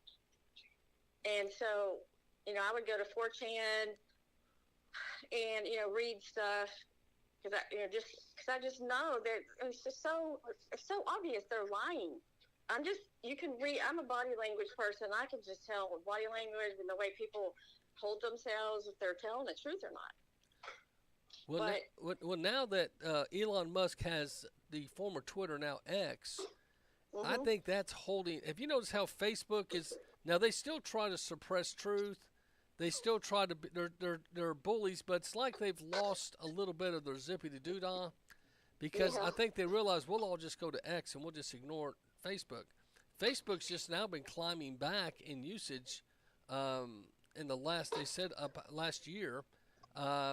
And so, I would go to 4chan and, read stuff because I just know that it's so obvious they're lying. You can read, I'm a body language person. I can just tell with body language and the way people hold themselves if they're telling the truth or not. Well, now that Elon Musk has the former Twitter, now X, I think that's holding. Have you noticed how Facebook is now? They still try to suppress truth. They still try to. They're bullies, but it's like they've lost a little bit of their zippity doo dah, because I think they realize we'll all just go to X and we'll just ignore Facebook. Facebook's just now been climbing back in usage in the last last year.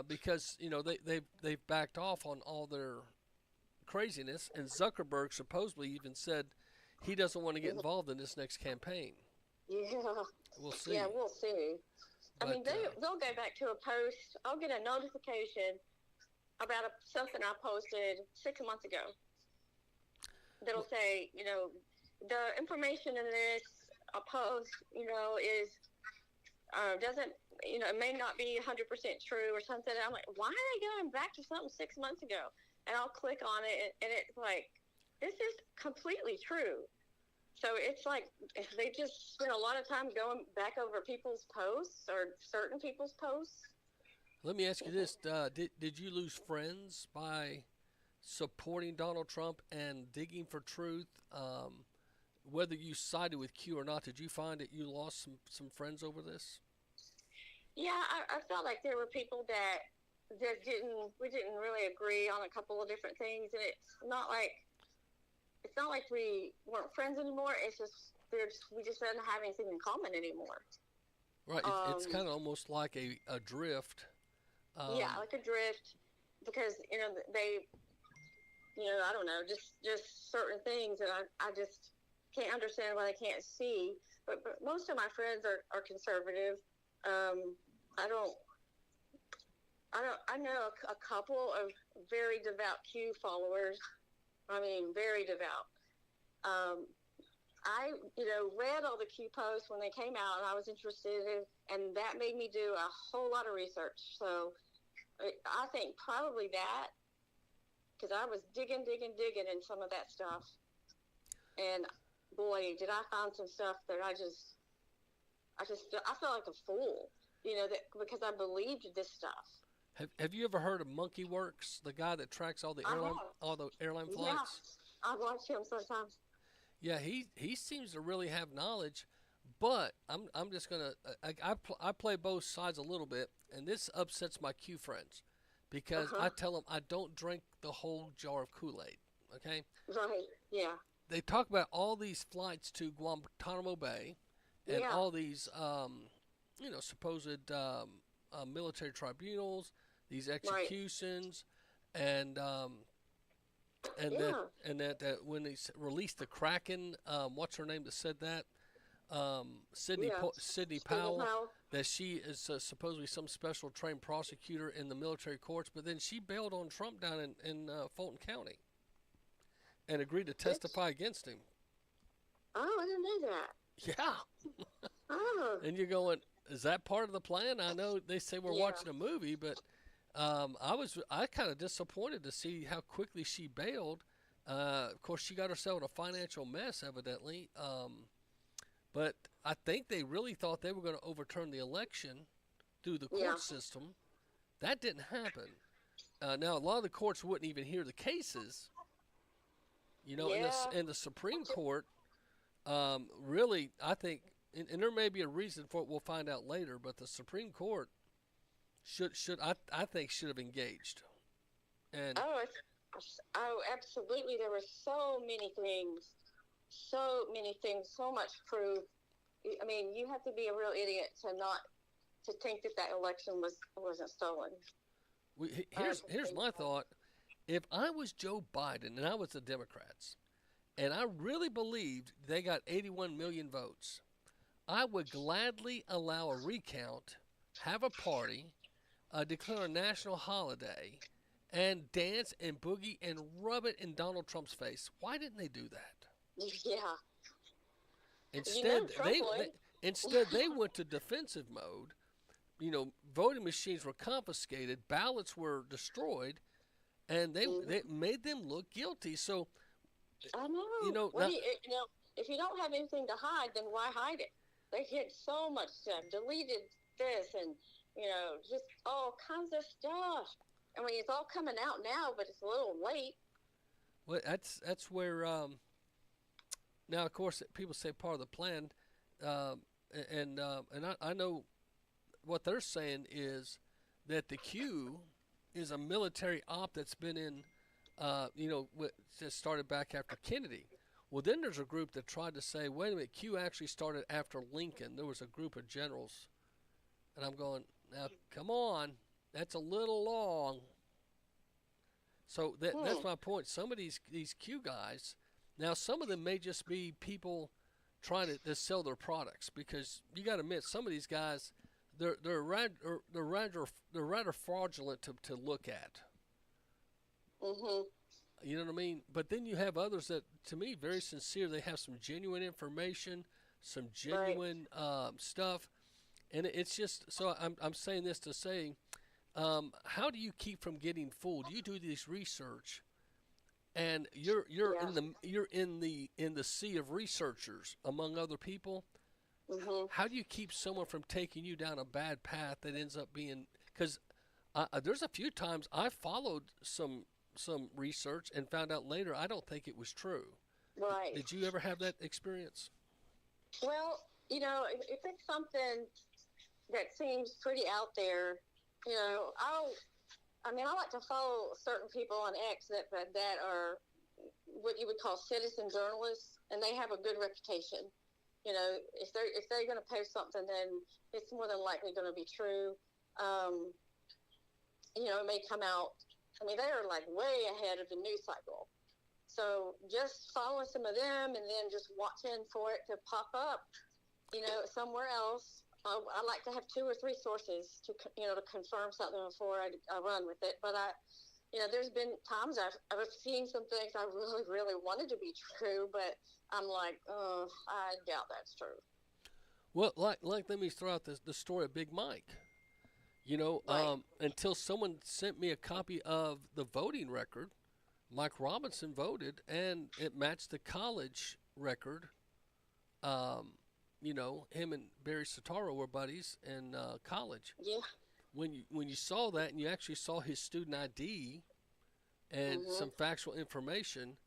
Because they've backed off on all their craziness, and Zuckerberg supposedly even said he doesn't want to get involved in this next campaign. Yeah, we'll see. Yeah, we'll see. But, I mean, they'll go back to a post. I'll get a notification about something I posted 6 months ago. That'll say, the information in this post, is doesn't. It may not be 100% true or something. I'm like, why are they going back to something 6 months ago? And I'll click on it, and it's like, this is completely true. So it's like they just spend a lot of time going back over people's posts or certain people's posts. Let me ask you this: Did you lose friends by supporting Donald Trump and digging for truth? Whether you sided with Q or not, did you find that you lost some friends over this? Yeah, I felt like there were people that we didn't really agree on a couple of different things, and it's not like we weren't friends anymore. It's just we just didn't have anything in common anymore. Right, it's kind of almost like a drift. Yeah, like a drift, because they, I don't know, just certain things, and I just can't understand why they can't see. But most of my friends are conservative. I know a couple of very devout Q followers. I mean, very devout. I, read all the Q posts when they came out, and I was interested in, and that made me do a whole lot of research. So I think probably that, because I was digging in some of that stuff. And boy, did I find some stuff that I felt like a fool, because I believed this stuff. Have you ever heard of Monkey Works, the guy that tracks all the airline flights? Yeah, I watch him sometimes. Yeah, he seems to really have knowledge, but I'm just gonna I play both sides a little bit, and this upsets my Q friends, because I tell them I don't drink the whole jar of Kool-Aid. Okay. Right. Yeah. They talk about all these flights to Guantanamo Bay, and all these supposed military tribunals, these executions, and that when they released the Kraken, what's her name that said that? Sidney Powell, that she is supposedly some special trained prosecutor in the military courts, but then she bailed on Trump down in Fulton County and agreed to testify against him. Oh, I didn't know that. Yeah. Oh. And you're going, is that part of the plan? I know they say we're watching a movie, but I kind of disappointed to see how quickly she bailed. Of course, she got herself in a financial mess, evidently. But I think they really thought they were going to overturn the election through the court system. That didn't happen. Now, a lot of the courts wouldn't even hear the cases. In the Supreme Court, really, I think, and there may be a reason for it. We'll find out later. But the Supreme Court should have engaged. And absolutely. There were so many things, so much proof. I mean, you have to be a real idiot to think that election wasn't stolen. Here's my thought. If I was Joe Biden and I was the Democrats, and I really believed they got 81 million votes, I would gladly allow a recount, have a party, declare a national holiday, and dance and boogie and rub it in Donald Trump's face. Why didn't they do that? Yeah. Instead, Trump would. instead they went to defensive mode. You know, voting machines were confiscated, ballots were destroyed, and they made them look guilty. So, I know. You know, If you don't have anything to hide, then why hide it? They hid so much stuff, deleted this, and just all kinds of stuff. I mean, it's all coming out now, but it's a little late. Well, that's where now, of course, people say part of the plan, and I know what they're saying is that the Q is a military op that's been in, just started back after Kennedy. Well, then there's a group that tried to say, wait a minute, Q actually started after Lincoln. There was a group of generals, and I'm going, now, come on, that's a little long. So that's my point. Some of these Q guys, now some of them may just be people trying to sell their products, because you got to admit some of these guys, they're rather fraudulent to look at. Mhm. You know what I mean? But then you have others that, to me, very sincere. They have some genuine information, some genuine stuff, and it's just. So I'm saying this to say, how do you keep from getting fooled? You do this research, and you're in the sea of researchers among other people. Mm-hmm. How do you keep someone from taking you down a bad path that ends up being? Because there's a few times I followed some research and found out later I don't think it was true. Right. Did you ever have that experience? Well, if it's something that seems pretty out there, I like to follow certain people on X that are what you would call citizen journalists, and they have a good reputation. If they're going to post something, then it's more than likely going to be true. It may come out. I mean, they are like way ahead of the news cycle. So just following some of them, and then just watching for it to pop up, somewhere else. I like to have 2 or 3 sources to confirm something before I run with it. But there's been times I've seen some things I really, really wanted to be true, but I'm like, I doubt that's true. Well, like let me throw out the story of Big Mike. Until someone sent me a copy of the voting record, Mike Robinson voted, and it matched the college record. Him and Barry Soetoro were buddies in college. Yeah. When you saw that, and you actually saw his student ID and some factual information,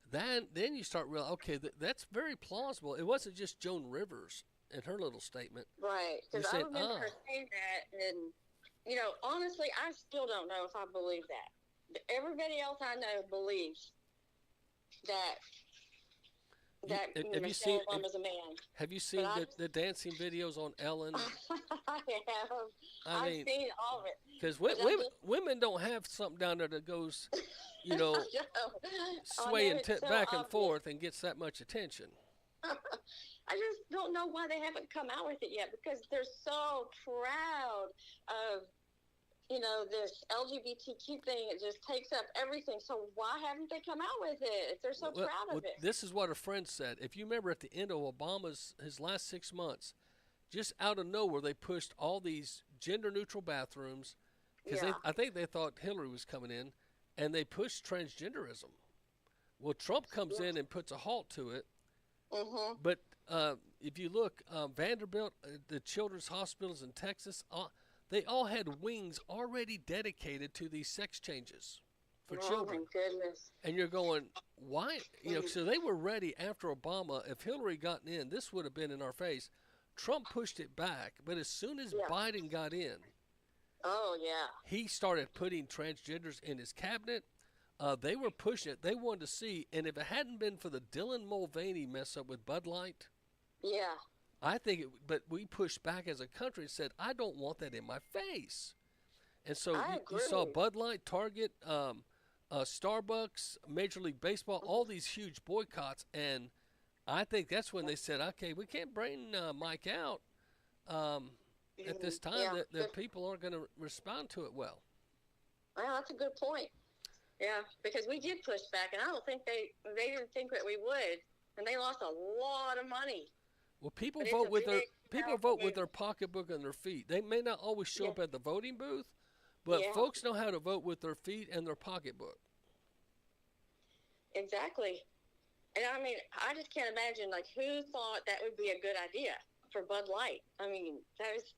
then you start realizing, okay, that's very plausible. It wasn't just Joan Rivers and her little statement. Right. Because I remember her saying that, and honestly, I still don't know if I believe that. Everybody else I know believes that Michelle Obama's a man. Have you seen the dancing videos on Ellen? I have. I've seen all of it. Because women don't have something down there that goes, swaying back and forth and gets that much attention. I just don't know why they haven't come out with it yet, because they're so proud of this LGBTQ thing. It just takes up everything. So why haven't they come out with it if they're so proud of it? This is what a friend said. If you remember at the end of his last 6 months, just out of nowhere, they pushed all these gender-neutral bathrooms, because I think they thought Hillary was coming in, and they pushed transgenderism. Well, Trump comes in and puts a halt to it. Mm-hmm. But if you look, Vanderbilt, the children's hospitals in Texas, they all had wings already dedicated to these sex changes for children. Oh, my goodness. And you're going, why? So they were ready after Obama. If Hillary gotten in, this would have been in our face. Trump pushed it back. But as soon as Biden got in, he started putting transgenders in his cabinet. They were pushing it. They wanted to see. And if it hadn't been for the Dylan Mulvaney mess up with Bud Light, I think but we pushed back as a country and said, I don't want that in my face. And so you saw Bud Light, Target, Starbucks, Major League Baseball, all these huge boycotts. And I think that's when they said, okay, we can't bring Mike out at this time. That people aren't going to respond to it well. Well, that's a good point. Yeah, because we did push back, and I don't think they didn't think that we would, and they lost a lot of money. Well, people But it's vote a with their big, people powerful vote with their movement. pocketbook and their feet. They may not always show Yeah. up at the voting booth, but Yeah. folks know how to vote with their feet and their pocketbook. Exactly. And I mean, I just can't imagine, like, who thought that would be a good idea for Bud Light? I mean, that is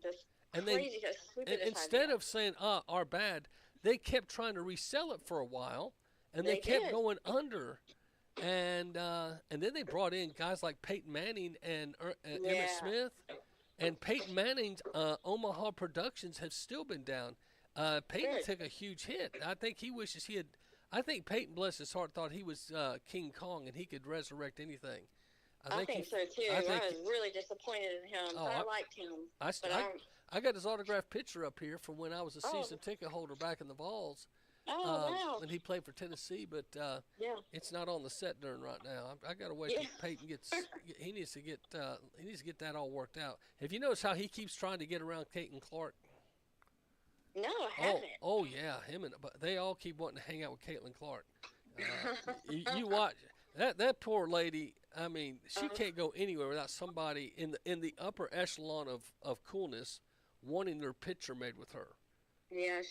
the And then craziest, stupidest instead idea. of saying our bad, they kept trying to resell it for a while, and they They kept did. going under. And then they brought in guys like Peyton Manning and Emmitt Yeah. Smith, and Peyton Manning's Omaha Productions have still been down. Peyton Good. took a huge hit. I think he wishes he had. I think Peyton, bless his heart, thought he was King Kong and he could resurrect anything. I think so too. I I think was really disappointed in him. Oh, I I- liked him. I, but I got his autographed picture up here from when I was a Oh. season ticket holder back in the Vols. Oh, wow. When he played for Tennessee, but Yeah. it's not on the set during right now. I got to wait Yeah. till Peyton gets. He needs to get that all worked out. Have you noticed how he keeps trying to get around Caitlin Clark? No, I haven't. Oh yeah, but they all keep wanting to hang out with Caitlin Clark. You watch that poor lady. I mean, she can't go anywhere without somebody in the upper echelon of coolness wanting their picture made with her. Yeah,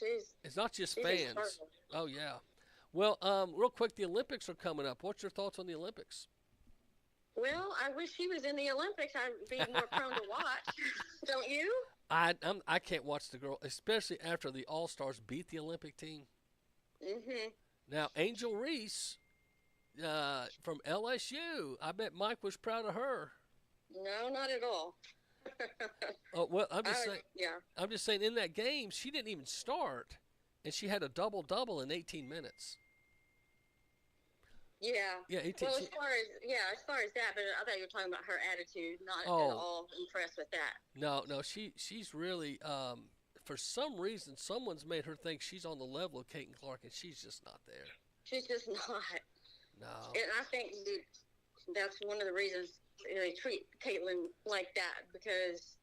It's not just she's fans. incredible. Oh yeah. Well, real quick, the Olympics are coming up. What's your thoughts on the Olympics? Well, I wish he was in the Olympics. I'd be more prone to watch. Don't you? I can't watch the girl, especially after the All Stars beat the Olympic team. Mm-hmm. Now, Angel Reese from LSU. I bet Mike was proud of her. No, not at all. Oh well, I'm just saying. Yeah. I'm just saying. In that game, she didn't even start, and she had a double in 18 minutes. Yeah. Yeah, 18. Well, as far as that, but I thought you were talking about her attitude. Not Oh. at all impressed with that. No, she's really. For some reason, someone's made her think she's on the level of Caitlin Clark, and she's just not there. She's just not. No. And I think that's one of the reasons they treat Caitlin like that, because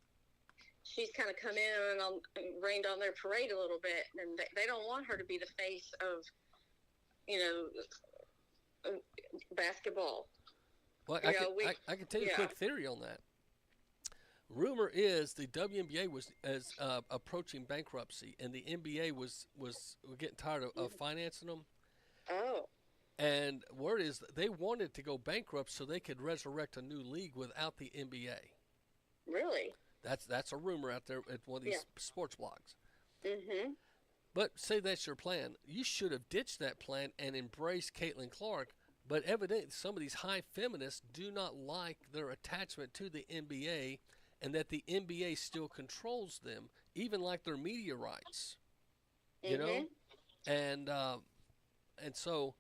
she's kind of come in and rained on their parade a little bit, and they don't want her to be the face of, basketball. Well, I can tell you a yeah. quick theory on that. Rumor is the WNBA was approaching bankruptcy, and the NBA was getting tired of financing them. Oh. And word is they wanted to go bankrupt so they could resurrect a new league without the NBA. Really? That's a rumor out there at one of these sports blogs. Mm-hmm. But say that's your plan. You should have ditched that plan and embraced Caitlin Clark. But evidently, some of these high feminists do not like their attachment to the NBA, and that the NBA still controls them, even like their media rights. You know, and so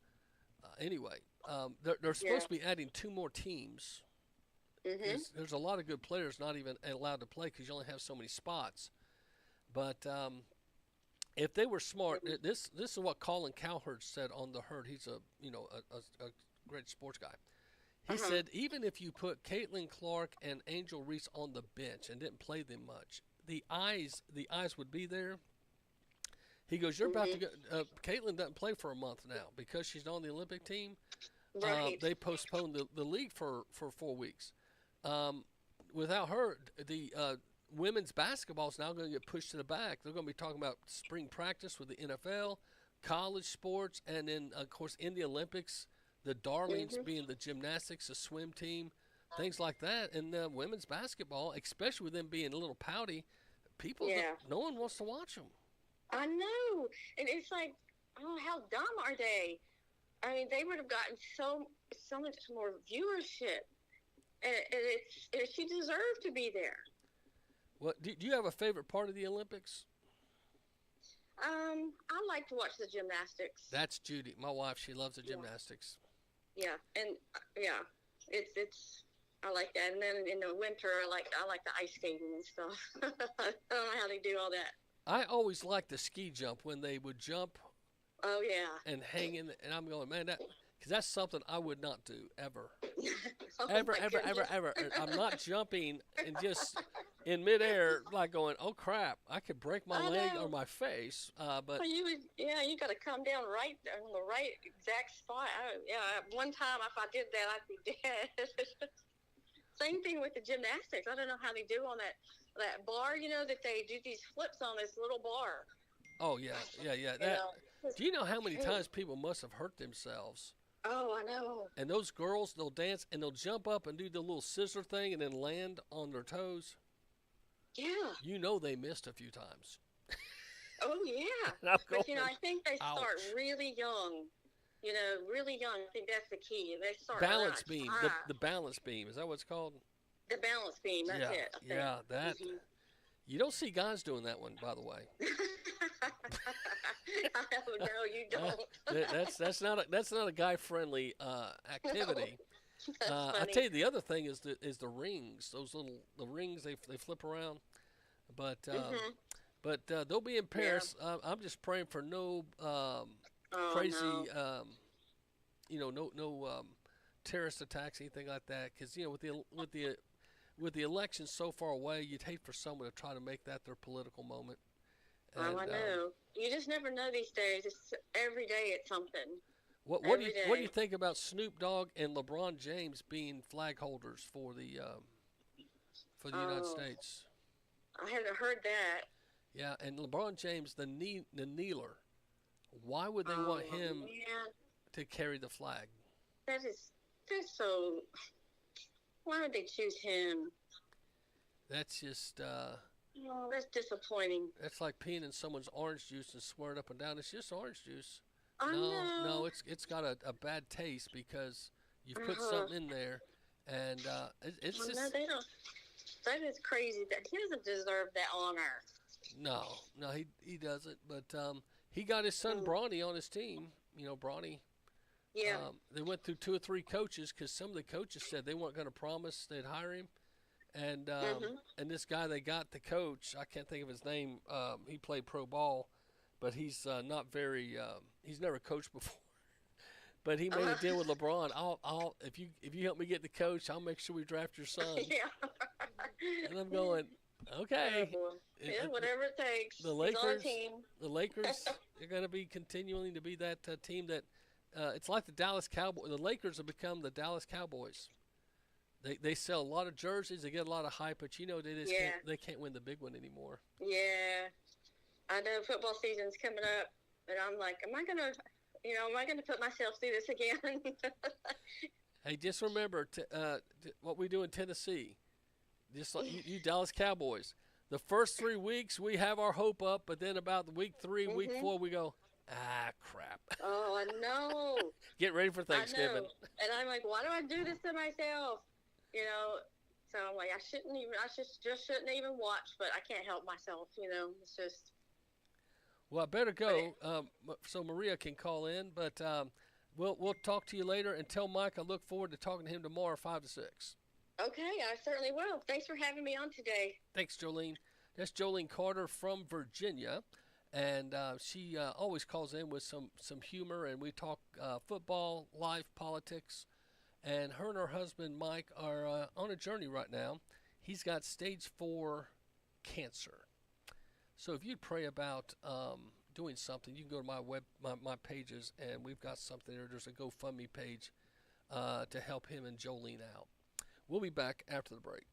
anyway, they're supposed to be adding 2 more teams. Mm-hmm. There's a lot of good players not even allowed to play because you only have so many spots. But if they were smart, this is what Colin Cowherd said on the Herd. He's a great sports guy. He said even if you put Caitlin Clark and Angel Reese on the bench and didn't play them much, the eyes would be there. He goes, you're about to go. Caitlin doesn't play for a month now because she's on the Olympic team. Right. They postponed the league for 4 weeks. Without her, the women's basketball is now going to get pushed to the back. They're going to be talking about spring practice with the NFL, college sports, and then, of course, in the Olympics, the darlings being the gymnastics, the swim team, things like that. And women's basketball, especially with them being a little pouty, no one wants to watch them. I know. And it's like, oh, how dumb are they? I mean, they would have gotten so much more viewership. And she deserved to be there. Well, do you have a favorite part of the Olympics? I like to watch the gymnastics. That's Judy, my wife. She loves the gymnastics. Yeah, and it's I like that. And then in the winter, I like the ice skating and stuff. I don't know how they do all that. I always liked the ski jump when they would jump. Oh yeah. And hang in, and I'm going, man, because that's something I would not do ever. Oh, ever. my goodness. I'm not jumping and just in midair, like going, "Oh crap! I could break my leg or my face." But well, you got to come down right on the right exact spot. One time if I did that, I'd be dead. Same thing with the gymnastics. I don't know how they do on that bar. That they do these flips on this little bar. Oh yeah. Do you know how many times people must have hurt themselves? Oh, I know. And those girls, they'll dance and they'll jump up and do the little scissor thing and then land on their toes. Yeah. You know they missed a few times. Oh yeah. But I think they start really young. Really young. I think that's the key. They start balance beam. The balance beam. Is that what it's called? The balance beam. That's it. I think. Yeah, that. Mm-hmm. You don't see guys doing that one, by the way. No, you don't. That's not a guy friendly activity. No. I tell you, the other thing is the rings. The rings they flip around, but they'll be in Paris. Yeah. I'm just praying for no crazy, no terrorist attacks, anything like that. Because with the election so far away, you'd hate for someone to try to make that their political moment. And, I know. You just never know these days. It's every day it's something. What do you think about Snoop Dogg and LeBron James being flag holders for the United States? I haven't heard that. Yeah, and LeBron James, the kneeler. Why would they want him to carry the flag? That's so. Why would they choose him? That's just. That's disappointing. That's like peeing in someone's orange juice and swearing up and down it's just orange juice. No, it's got a bad taste because you've put something in there, and it's just. No, they don't. That is crazy. That he doesn't deserve that honor. No, he doesn't. But he got his son Bronny on his team. Bronny. Yeah. They went through 2 or 3 coaches because some of the coaches said they weren't going to promise they'd hire him. And and this guy they got, the coach, I can't think of his name. He played pro ball, but he's not very. He's never coached before. But he made a deal with LeBron. I'll if you help me get the coach, I'll make sure we draft your son. Yeah. And I'm going, okay. Whatever it takes. The Lakers. He's on a team. The Lakers are going to be continuing to be that team that. It's like the Dallas Cowboys. The Lakers have become the Dallas Cowboys. They sell a lot of jerseys. They get a lot of hype, but they can't win the big one anymore. Yeah, I know football season's coming up, and I'm like, am I gonna put myself through this again? Hey, just remember what we do in Tennessee. Just like you Dallas Cowboys. The first 3 weeks we have our hope up, but then about week 3, week 4, we go, crap. Oh, I know. Get ready for Thanksgiving. I know. And I'm like, why do I do this to myself? So I'm like, I just shouldn't even watch, but I can't help myself, it's just. Well, I better go so Maria can call in, but we'll talk to you later, and tell Mike I look forward to talking to him tomorrow 5 to 6. Okay, I certainly will. Thanks for having me on today. Thanks, Jolene. That's Jolene Carter from Virginia, and she always calls in with some humor, and we talk football, life, politics. And her and her husband, Mike, are on a journey right now. He's got stage 4 cancer. So if you'd pray about doing something, you can go to my pages, and we've got something there. There's a GoFundMe page to help him and Jolene out. We'll be back after the break.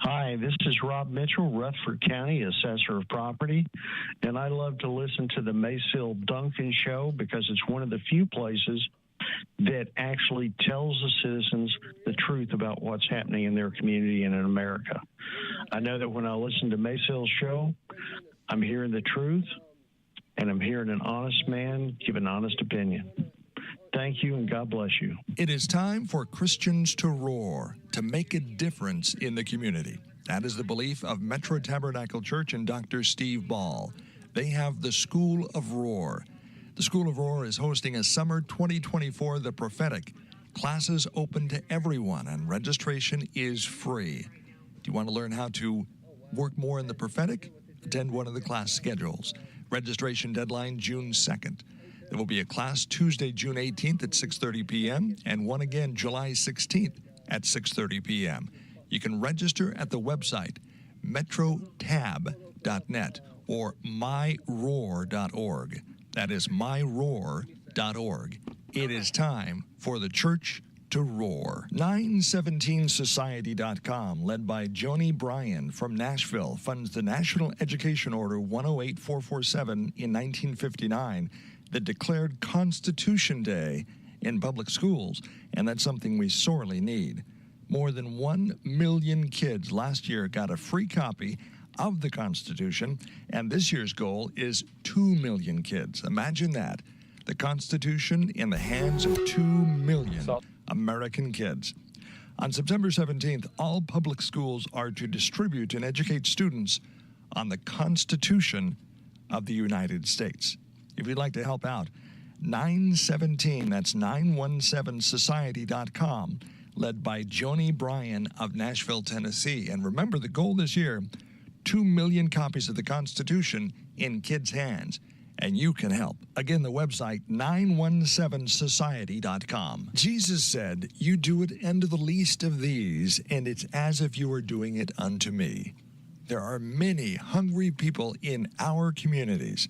Hi, this is Rob Mitchell, Rutherford County Assessor of Property, and I love to listen to the Macil Duncan Show because it's one of the few places that actually tells the citizens the truth about what's happening in their community and in America. I know that when I listen to Macil's show, I'm hearing the truth, and I'm hearing an honest man give an honest opinion. Thank you, and God bless you. It is time for Christians to roar, to make a difference in the community. That is the belief of Metro Tabernacle Church and Dr. Steve Ball. They have the School of Roar. The School of Roar is hosting a summer 2024 The Prophetic. Classes open to everyone, and registration is free. Do you want to learn how to work more in the prophetic? Attend one of the class schedules. Registration deadline June 2nd. There will be a class Tuesday, June 18th at 6:30 p.m. and one again July 16th at 6:30 p.m. You can register at the website metrotab.net or myroar.org. That is myroar.org. It is time for the church to roar. 917society.com, led by Joni Bryan from Nashville, funds the National Education Order 108447 in 1959 that declared Constitution Day in public schools, and that's something we sorely need. More than 1 million kids last year got a free copy of the Constitution, and this year's goal is 2 million kids. Imagine that. The Constitution in the hands of 2 million American kids. On September 17th, all public schools are to distribute and educate students on the Constitution of the United States. If you'd like to help out, 917, that's 917society.com, led by Joni Bryan of Nashville, Tennessee. And remember, the goal this year, 2 million copies of the Constitution in kids' hands. And you can help. Again, the website, 917society.com. Jesus said, "You do it unto the least of these, and it's as if you were doing it unto me." There are many hungry people in our communities.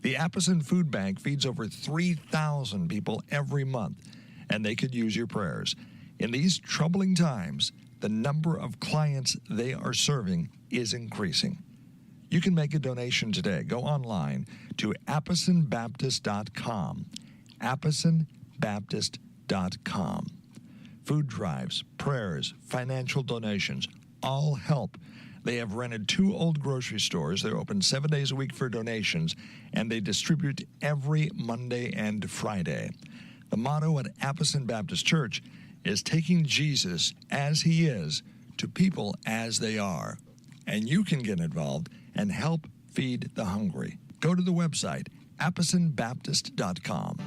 The Apison Food Bank feeds over 3,000 people every month, and they could use your prayers. In these troubling times, the number of clients they are serving is increasing. You can make a donation today. Go online to ApisonBaptist.com. ApisonBaptist.com. Food drives, prayers, financial donations, all help. They have rented 2 old grocery stores. They're open 7 days a week for donations, and they distribute every Monday and Friday. The motto at Apison Baptist Church is taking Jesus as he is to people as they are. And you can get involved and help feed the hungry. Go to the website, ApisonBaptist.com.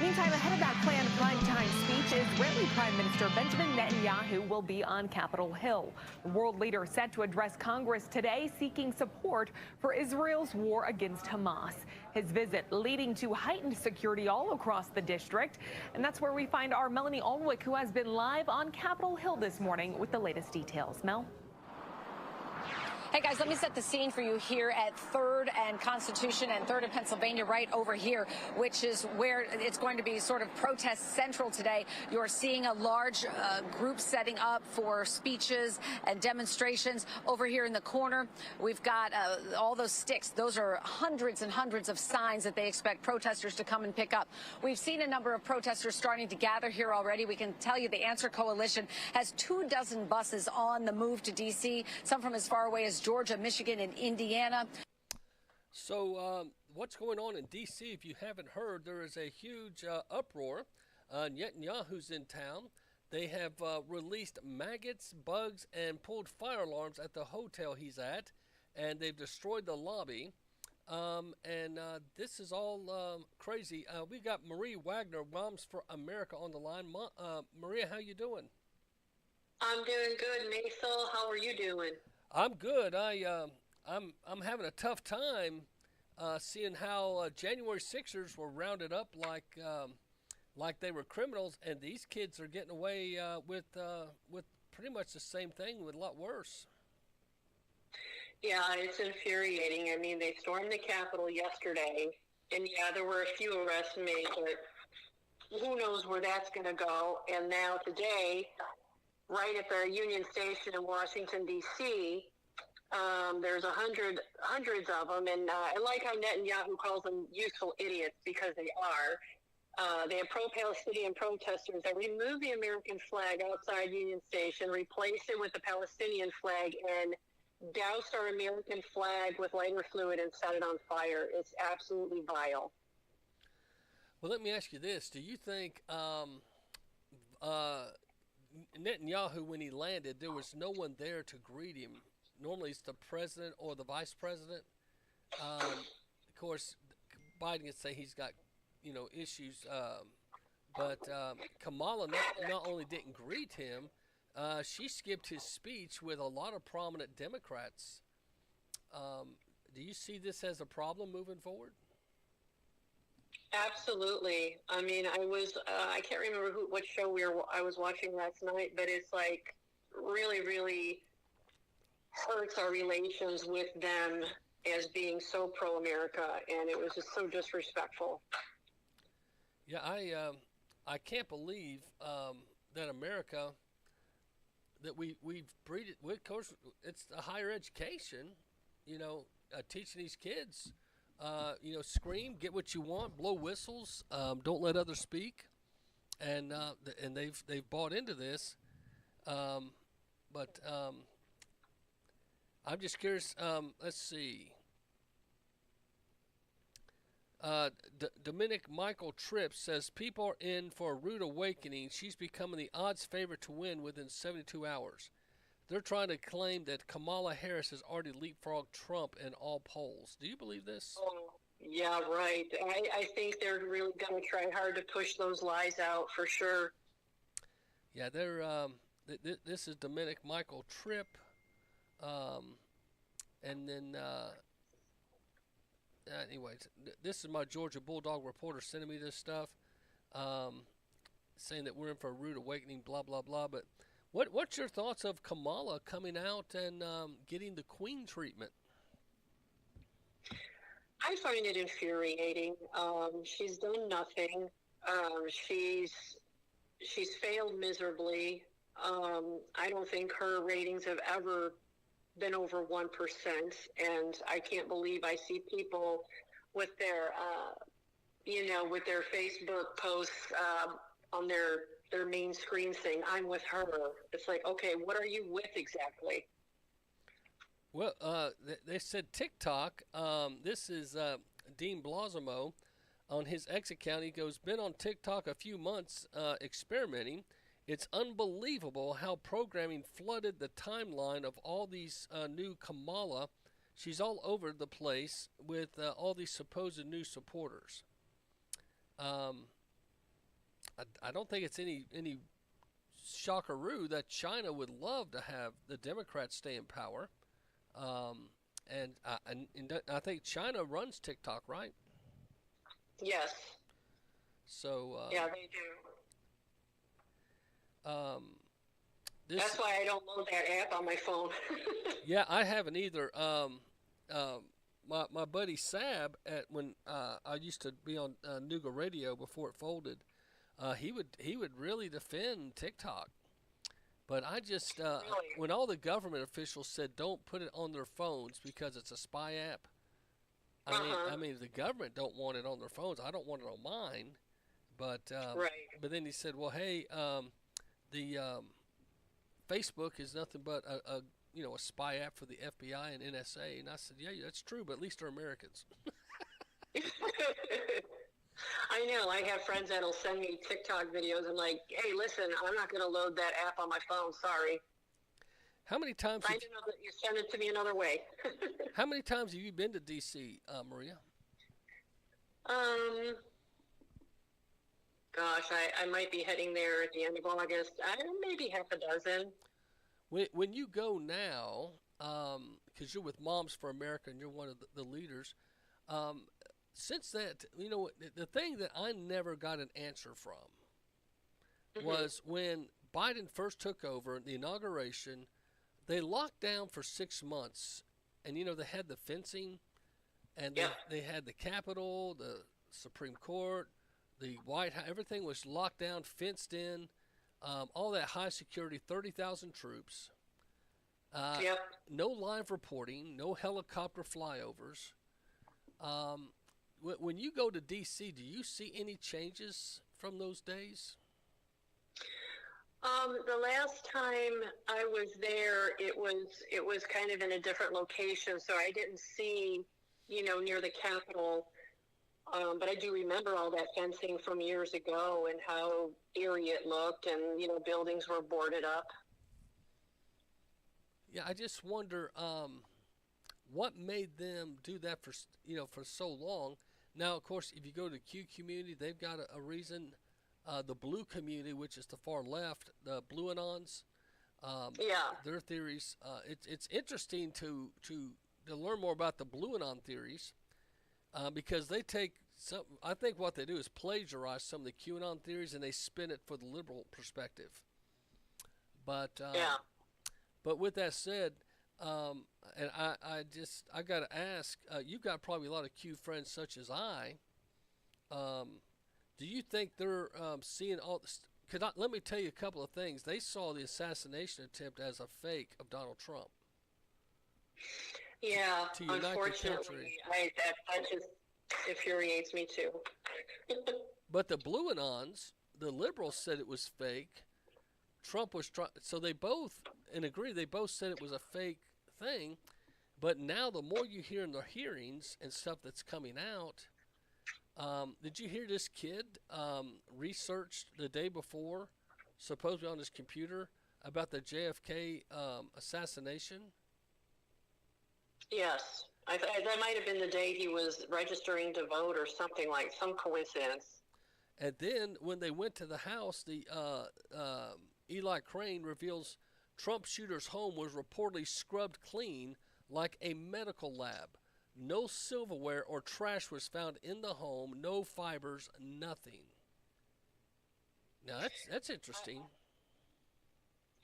Meantime, ahead of that planned primetime speech, Israeli Prime Minister Benjamin Netanyahu will be on Capitol Hill. The world leader set to address Congress today, seeking support for Israel's war against Hamas. His visit leading to heightened security all across the district. And that's where we find our Melanie Alnwick, who has been live on Capitol Hill this morning with the latest details. Mel? Hey guys, let me set the scene for you here at 3rd and Constitution and 3rd and Pennsylvania, right over here, which is where it's going to be sort of protest central today. You're seeing a large group setting up for speeches and demonstrations. Over here in the corner, we've got all those sticks. Those are hundreds and hundreds of signs that they expect protesters to come and pick up. We've seen a number of protesters starting to gather here already. We can tell you the Answer Coalition has 24 buses on the move to D.C., some from as far away as Georgia, Michigan, and Indiana. So what's going on in D.C.? If you haven't heard, there is a huge uproar. Netanyahu's in town. They have released maggots, bugs, and pulled fire alarms at the hotel he's at, and they've destroyed the lobby. This is all crazy. We got Marie Wagner, Moms for America, on the line. Maria, how you doing? I'm doing good, Macil. How are you doing? I'm good. I'm having a tough time seeing how January 6ers were rounded up like they were criminals, and these kids are getting away with pretty much the same thing, with a lot worse. Yeah, it's infuriating. I mean, they stormed the Capitol yesterday, and yeah, there were a few arrests made, but who knows where that's going to go. And now today, right at the Union Station in Washington, D.C., there's hundreds of them, and I like how Netanyahu calls them useful idiots, because they are. They have pro-Palestinian protesters that remove the American flag outside Union Station, replace it with the Palestinian flag, and doused our American flag with lighter fluid and set it on fire. It's absolutely vile. Well, let me ask you this. Do you think Netanyahu, when he landed, there was no one there to greet him? Normally it's the president or the vice president. Of course, Biden can say he's got, issues. But Kamala not only didn't greet him, she skipped his speech with a lot of prominent Democrats. Do you see this as a problem moving forward? Absolutely. I mean, I can't remember what show I was watching last night, but it's like really, really hurts our relations with them as being so pro-America, and it was just so disrespectful. Yeah, I can't believe that America, that we've breeded. Of course, it's a higher education, teaching these kids, scream, get what you want, blow whistles, don't let others speak, and they've bought into this, but I'm just curious. Let's see. Dominic Michael Tripp says people are in for a rude awakening. She's becoming the odds favorite to win within 72 hours. They're trying to claim that Kamala Harris has already leapfrogged Trump in all polls. Do you believe this? Oh, yeah, right. I think they're really going to try hard to push those lies out for sure. Yeah, they're. This is Dominic Michael Tripp. And then, anyways, this is my Georgia Bulldog reporter sending me this stuff, saying that we're in for a rude awakening, blah, blah, blah. But what's your thoughts of Kamala coming out and getting the Queen treatment? I find it infuriating. She's done nothing. She's failed miserably. I don't think her ratings have ever been over 1%, and I can't believe I see people with their, with their Facebook posts on their main screen saying, "I'm with her." It's like, okay, what are you with exactly? Well, they said TikTok. This is Dean Blasimo on his X account. He goes, been on TikTok a few months experimenting. It's unbelievable how programming flooded the timeline of all these new Kamala. She's all over the place with all these supposed new supporters. I don't think it's any shockaroo that China would love to have the Democrats stay in power. And I think China runs TikTok, right? Yes. So yeah, they do. That's why I don't load that app on my phone. Yeah, I haven't either. My buddy Sab, when I used to be on Nuga Radio before it folded, he would really defend TikTok. But I just when all the government officials said don't put it on their phones because it's a spy app. I mean, the government don't want it on their phones. I don't want it on mine. But but then he said, well, hey, the Facebook is nothing but a spy app for the FBI and NSA. And I said, yeah, that's true, but at least they're Americans. I know. I have friends that'll send me TikTok videos. I'm like, hey, listen, I'm not going to load that app on my phone. Sorry. How many times? You send it to me another way. How many times have you been to D.C., Maria? Gosh, I might be heading there at the end of August. Maybe half a dozen. When you go now, because you're with Moms for America and you're one of the leaders, since that, the thing that I never got an answer from was when Biden first took over, the inauguration, they locked down for 6 months and they had the fencing, and they had the Capitol, the Supreme Court, the White House. Everything was locked down, fenced in, all that high security, 30,000 troops. No live reporting, no helicopter flyovers. When you go to D.C., do you see any changes from those days? The last time I was there, it was kind of in a different location, so I didn't see, near the Capitol. But I do remember all that fencing from years ago and how eerie it looked, and buildings were boarded up. Yeah, I just wonder what made them do that for so long. Now, of course, if you go to the Q community, they've got a reason. The blue community, which is the far left, the blue anons, their theories. It's interesting to learn more about the blue anon theories because they take some. I think what they do is plagiarize some of the QAnon theories and they spin it for the liberal perspective. But with that said, and I got to ask, you've got probably a lot of Q friends such as I. Do you think they're seeing all this? Let me tell you a couple of things. They saw the assassination attempt as a fake of Donald Trump. Yeah, to unite unfortunately, that just infuriates me too. But the blue anons, the liberals said it was fake. Trump was so they both, and agree, they both said it was a fake thing. But now the more you hear in the hearings and stuff that's coming out, did you hear this kid researched the day before, supposedly on his computer, about the JFK assassination? Yes. That might have been the day he was registering to vote or something, like some coincidence. And then when they went to the house, the Eli Crane reveals Trump shooter's home was reportedly scrubbed clean like a medical lab. No silverware or trash was found in the home. No fibers, nothing. Now that's interesting.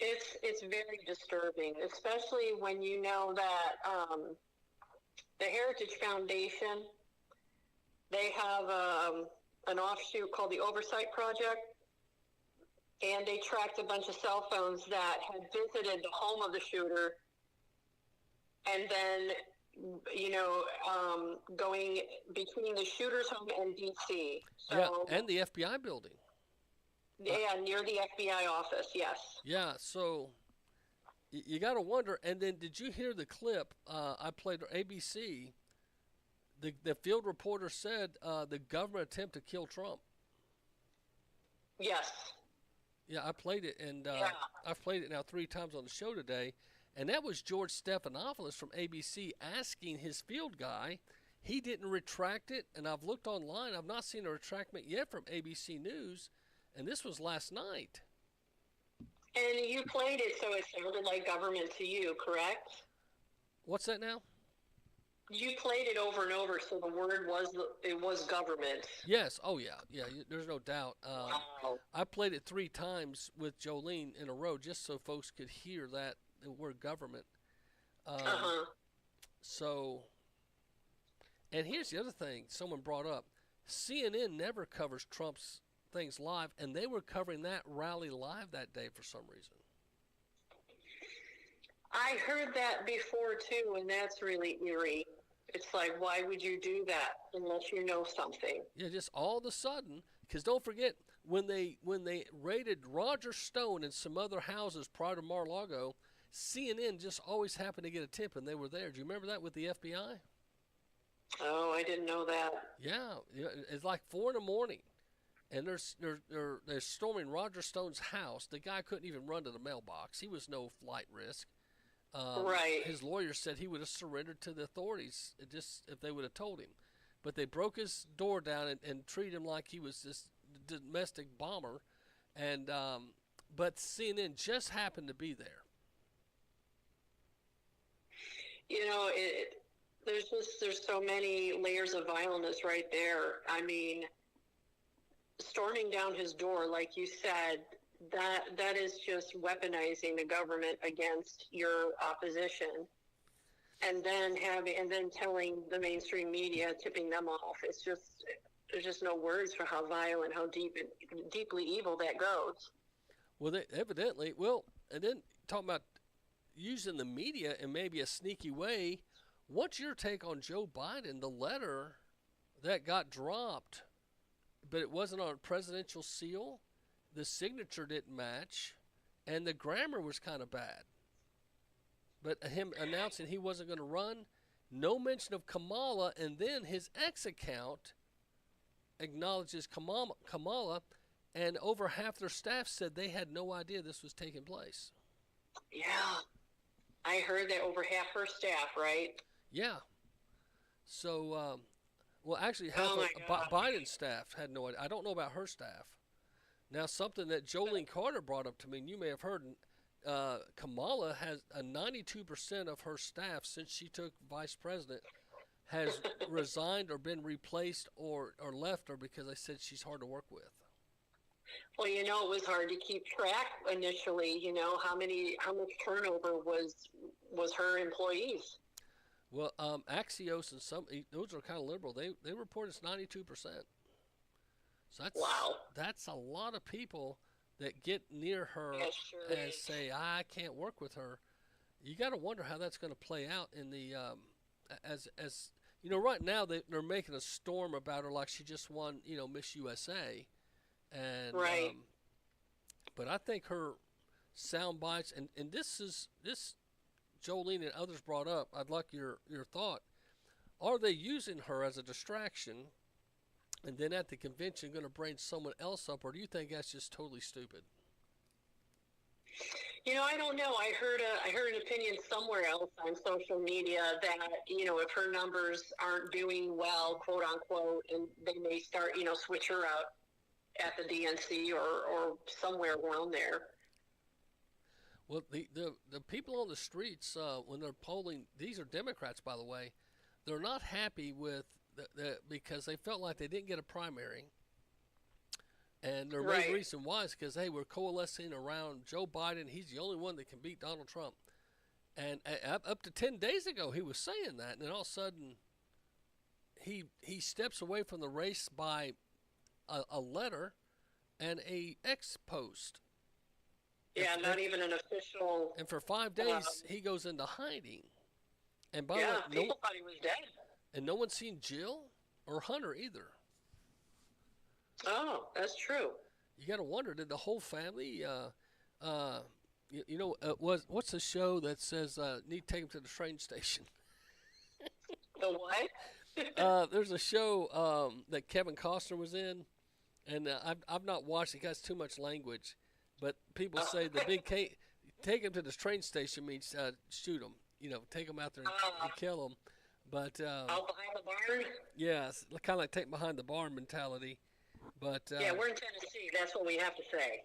It's very disturbing, especially when you know that the Heritage Foundation, they have an offshoot called the Oversight Project, and they tracked a bunch of cell phones that had visited the home of the shooter, and then going between the shooter's home and D.C. So, and the FBI building. Yeah, near the FBI office, yes. Yeah, so you got to wonder. And then did you hear the clip I played on ABC? The field reporter said the government attempt to kill Trump. Yes. Yeah, I played it, and I've played it now 3 times on the show today. And that was George Stephanopoulos from ABC asking his field guy. He didn't retract it, and I've looked online. I've not seen a retractment yet from ABC News, and this was last night. And you played it so it sounded like government to you, correct? What's that now? You played it over and over, so the word was government. Yes. Oh, yeah. There's no doubt. I played it 3 times with Jolene in a row just so folks could hear that. The word government. So, and here's the other thing someone brought up. CNN never covers Trump's things live, and they were covering that rally live that day for some reason. I heard that before, too, and that's really eerie. It's like, why would you do that unless you know something? Yeah, just all of a sudden, because don't forget, when they raided Roger Stone and some other houses prior to Mar-a-Lago, CNN just always happened to get a tip, and they were there. Do you remember that with the FBI? Oh, I didn't know that. Yeah, it's like 4 a.m, and they're storming Roger Stone's house. The guy couldn't even run to the mailbox. He was no flight risk. Right. His lawyer said he would have surrendered to the authorities just if they would have told him. But they broke his door down and treated him like he was this domestic bomber. And but CNN just happened to be there. There's so many layers of violence right there. I mean, storming down his door, like you said, that is just weaponizing the government against your opposition. and then telling the mainstream media, tipping them off. It's just, there's just no words for how violent, how deeply evil that goes. Well, they evidently, well, and then talking about using the media in maybe a sneaky way. What's your take on Joe Biden, the letter that got dropped, but it wasn't on a presidential seal? The signature didn't match, and the grammar was kind of bad. But him announcing he wasn't going to run, no mention of Kamala, and then his X account acknowledges Kamala, and over half their staff said they had no idea this was taking place. Yeah. I heard that over half her staff, right? Yeah. So, well, actually, half of Biden's staff had no idea. I don't know about her staff. Now, something that Jolene Carter brought up to me, and you may have heard, Kamala has 92% of her staff since she took vice president has resigned or been replaced or left her because they said she's hard to work with. Well, it was hard to keep track initially, how much turnover was her employees. Well, Axios and those are kind of liberal. They report it's 92%. So that's a lot of people that get near her and say, I can't work with her. You got to wonder how that's going to play out in the as right now they're making a storm about her like she just won, Miss USA. And right. But I think her sound bites and this Jolene and others brought up, I'd like your thought. Are they using her as a distraction and then at the convention going to bring someone else up, or do you think that's just totally stupid? I don't know. I heard an opinion somewhere else on social media that, if her numbers aren't doing well, quote unquote, and they may start, switch her out at the DNC or somewhere around there. Well, the people on the streets, when they're polling, these are Democrats, by the way, they're not happy with because they felt like they didn't get a primary. And their main reason why is because, hey, we're coalescing around Joe Biden. He's the only one that can beat Donald Trump. And up to 10 days ago, he was saying that. And then all of a sudden, he steps away from the race by a letter and a X post. Yeah, not even an official. And for 5 days, he goes into hiding. And by the way, people thought he was dead. And no one's seen Jill or Hunter either. Oh, that's true. You got to wonder, did the whole family, what's the show that says need to take him to the train station? The what? There's a show that Kevin Costner was in, and I've not watched it. It has too much language, but people say the big take him to the train station means shoot him. Take him out there and kill him. But out behind the barn. Yeah, it's kind of like take behind the barn mentality. But yeah, we're in Tennessee. That's what we have to say.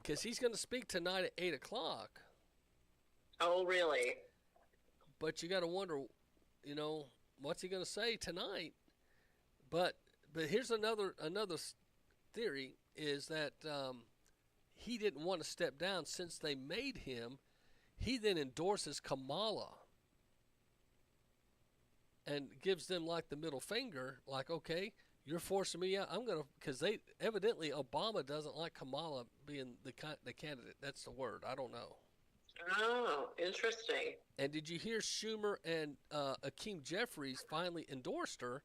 Because he's going to speak tonight at 8:00. Oh, really? But you got to wonder, what's he going to say tonight? But here's another theory is that he didn't want to step down since they made him. He then endorses Kamala and gives them like the middle finger, like, okay, you're forcing me out. I'm gonna, because they evidently Obama doesn't like Kamala being the candidate. That's the word. I don't know. Oh, interesting. And did you hear Schumer and Hakeem Jeffries finally endorsed her?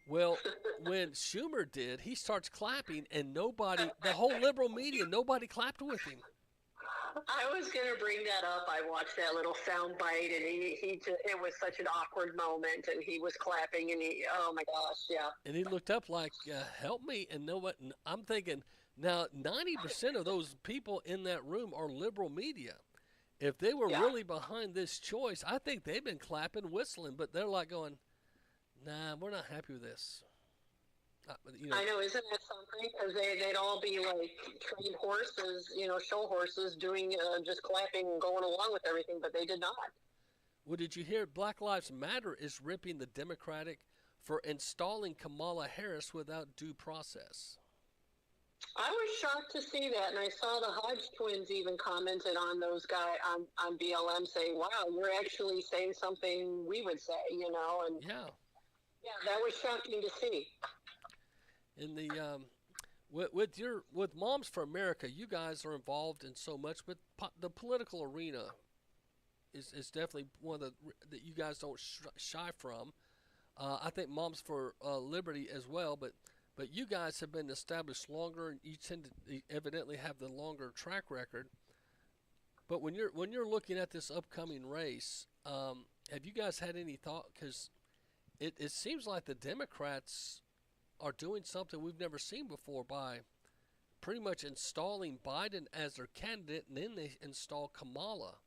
Well, when Schumer did, he starts clapping, and nobody, the whole liberal media, nobody clapped with him. I was going to bring that up. I watched that little sound bite, and he just, it was such an awkward moment, and he was clapping, and oh my gosh, yeah. And he looked up like, help me, and know what, I'm thinking, now 90% of those people in that room are liberal media. If they were really behind this choice, I think they've been clapping, whistling, but they're like going, nah, we're not happy with this. I know, isn't that something? Because they'd all be like trained horses, show horses doing just clapping and going along with everything, but they did not. Well, did you hear Black Lives Matter is ripping the Democratic for installing Kamala Harris without due process? I was shocked to see that, and I saw the Hodge twins even commented on those guys on BLM, saying, "Wow, you're actually saying something we would say," and Yeah. that was shocking to see. In the with Moms for America, you guys are involved in so much, but the political arena is definitely one of that you guys don't shy from. I think Moms for Liberty as well, but you guys have been established longer, and you tend to evidently have the longer track record. But when you're looking at this upcoming race, have you guys had any thought? Because it seems like the Democrats are doing something we've never seen before by pretty much installing Biden as their candidate, and then they install Kamala.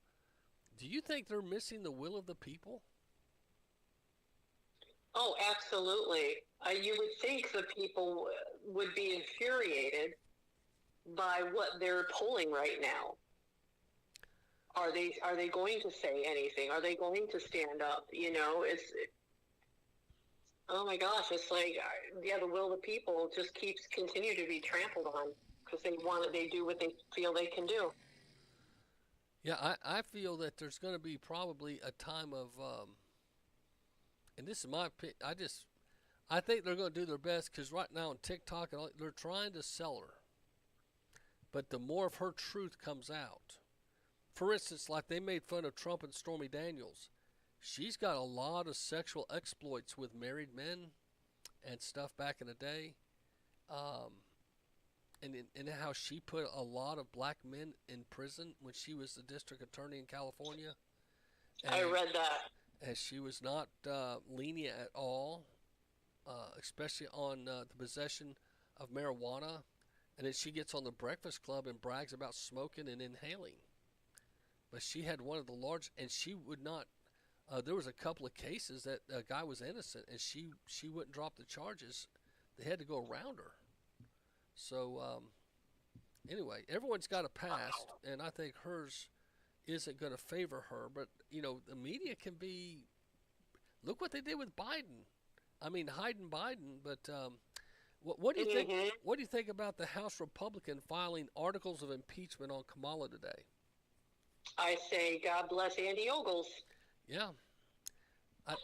Do you think they're missing the will of the people? Oh, absolutely. You would think the people would be infuriated by what they're polling right now. Are they going to say anything? Are they going to stand up? Oh my gosh, it's like, the will of the people just continue to be trampled on because they do what they feel they can do. Yeah, I feel that there's going to be probably a time of, and this is my opinion, I think they're going to do their best, because right now on TikTok, they're trying to sell her. But the more of her truth comes out, for instance, like they made fun of Trump and Stormy Daniels. She's got a lot of sexual exploits with married men and stuff back in the day. And how she put a lot of black men in prison when she was the district attorney in California. I read that. And she was not lenient at all, especially on the possession of marijuana. And then she gets on the Breakfast Club and brags about smoking and inhaling. But she had one of the large, and she would not. There was a couple of cases that a guy was innocent, and she wouldn't drop the charges. They had to go around her. So anyway, everyone's got a past, and I think hers isn't going to favor her. But the media can be. Look what they did with Biden. I mean, hiding Biden. But what do you think? What do you think about the House Republican filing articles of impeachment on Kamala today? I say, God bless Andy Ogles. Yeah,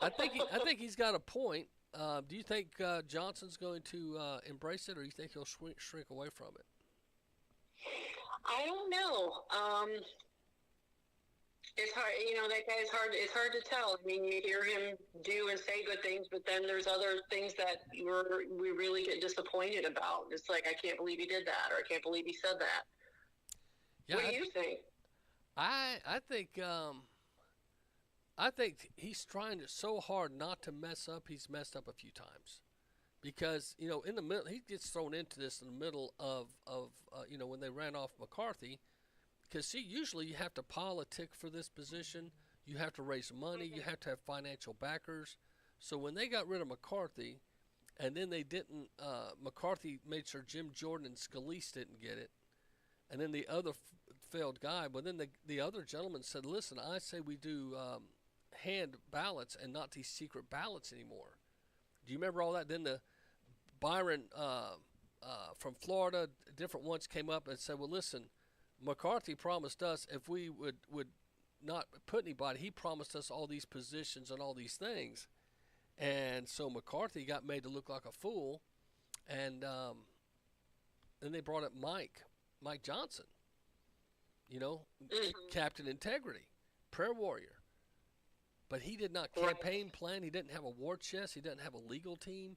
I think he's got a point. Do you think Johnson's going to embrace it, or do you think he'll shrink away from it? I don't know. It's hard, that guy's hard. It's hard to tell. I mean, you hear him do and say good things, but then there's other things that we really get disappointed about. It's like, I can't believe he did that, or I can't believe he said that. Yeah, what do you think? I think he's trying so hard not to mess up. He's messed up a few times, because in the middle, he gets thrown into this in the middle of when they ran off McCarthy, because usually you have to politic for this position, you have to raise money, you have to have financial backers. So when they got rid of McCarthy, and then they didn't, McCarthy made sure Jim Jordan and Scalise didn't get it, and then the other failed guy. But then the other gentleman said, "Listen, I say we do hand ballots and not these secret ballots anymore." Do you remember all that? Then the Byron from Florida, different ones came up and said, "Well, listen, McCarthy promised us if we would not put anybody, he promised us all these positions and all these things." And so McCarthy got made to look like a fool, and then they brought up Mike Johnson, Captain Integrity, prayer warrior. But he did not campaign plan. He didn't have a war chest. He doesn't have a legal team.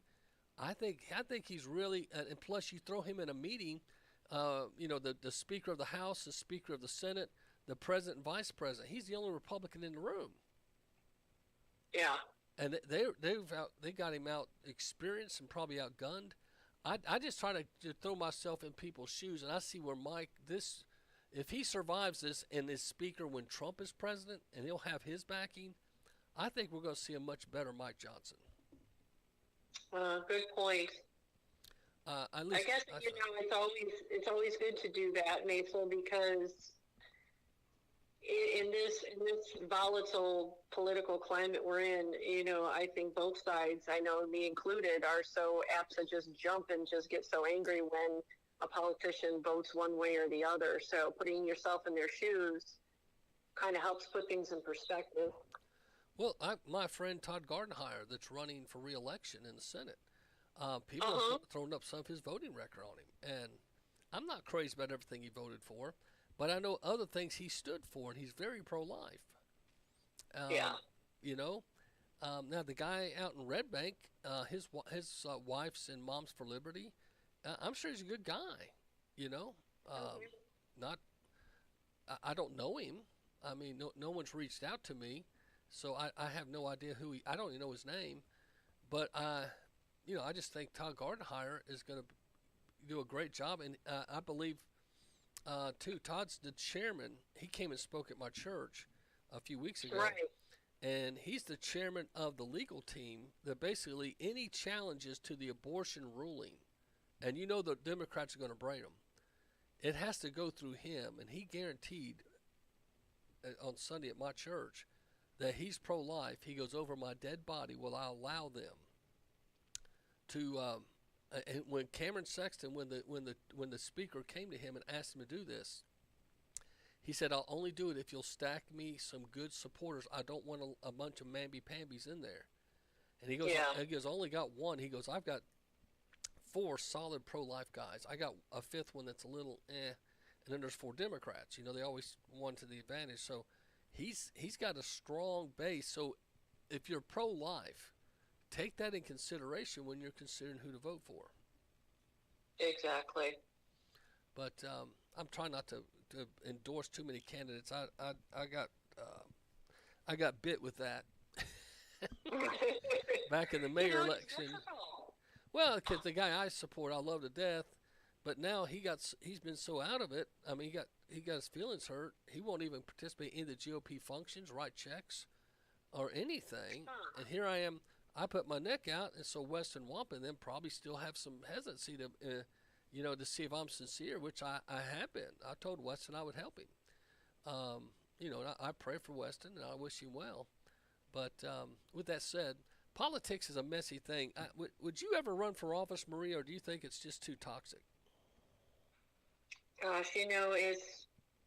I think he's really, and plus you throw him in a meeting, the Speaker of the House, the Speaker of the Senate, the President and Vice President. He's the only Republican in the room. Yeah. And they got him out experienced and probably outgunned. I just try to throw myself in people's shoes, and I see where Mike, if he survives this and is Speaker when Trump is president, and he'll have his backing, I think we're going to see a much better Mike Johnson. Good point. At least, I guess it's always good to do that, Macil, because in this volatile political climate we're in, I think both sides, I know me included, are so apt to just jump and just get so angry when a politician votes one way or the other. So putting yourself in their shoes kind of helps put things in perspective. Well, my friend Todd Gardenhire, that's running for re-election in the Senate, people have thrown up some of his voting record on him, and I'm not crazy about everything he voted for, but I know other things he stood for, and he's very pro-life. You know, now the guy out in Red Bank, his wife's in Moms for Liberty. I'm sure he's a good guy. You know, I don't know him. I mean, no one's reached out to me, so I have no idea who I don't even know his name, but I just think Todd Gardenhire is going to do a great job, and I believe too. Todd's the chairman. He came and spoke at my church a few weeks ago, and he's the chairman of the legal team that basically any challenges to the abortion ruling, and the Democrats are going to bring them. It has to go through him, and he guaranteed on Sunday at my church that he's pro-life. He goes, over my dead body will I allow them to. And when Cameron Sexton, when the speaker came to him and asked him to do this, he said, "I'll only do it if you'll stack me some good supporters. I don't want a bunch of mamby-pambies in there." And he goes, he goes, "I only got one." He goes, "I've got 4 solid pro-life guys. I got a 5th one that's a little and then there's 4 Democrats. They always won to the advantage. So he's got a strong base. So if you're pro-life, take that in consideration when you're considering who to vote for." Exactly. But I'm trying not to endorse too many candidates. I got bit with that back in the mayor election. Well, because the guy I support, I love to death, but now he's been so out of it. I mean, he got his feelings hurt. He won't even participate in the GOP functions, write checks, or anything. And here I am. I put my neck out, and so Weston Wamp and them probably still have some hesitancy to, to see if I'm sincere, which I have been. I told Weston I would help him. I pray for Weston, and I wish him well. But with that said, politics is a messy thing. Would you ever run for office, Maria, or do you think it's just too toxic? Gosh, it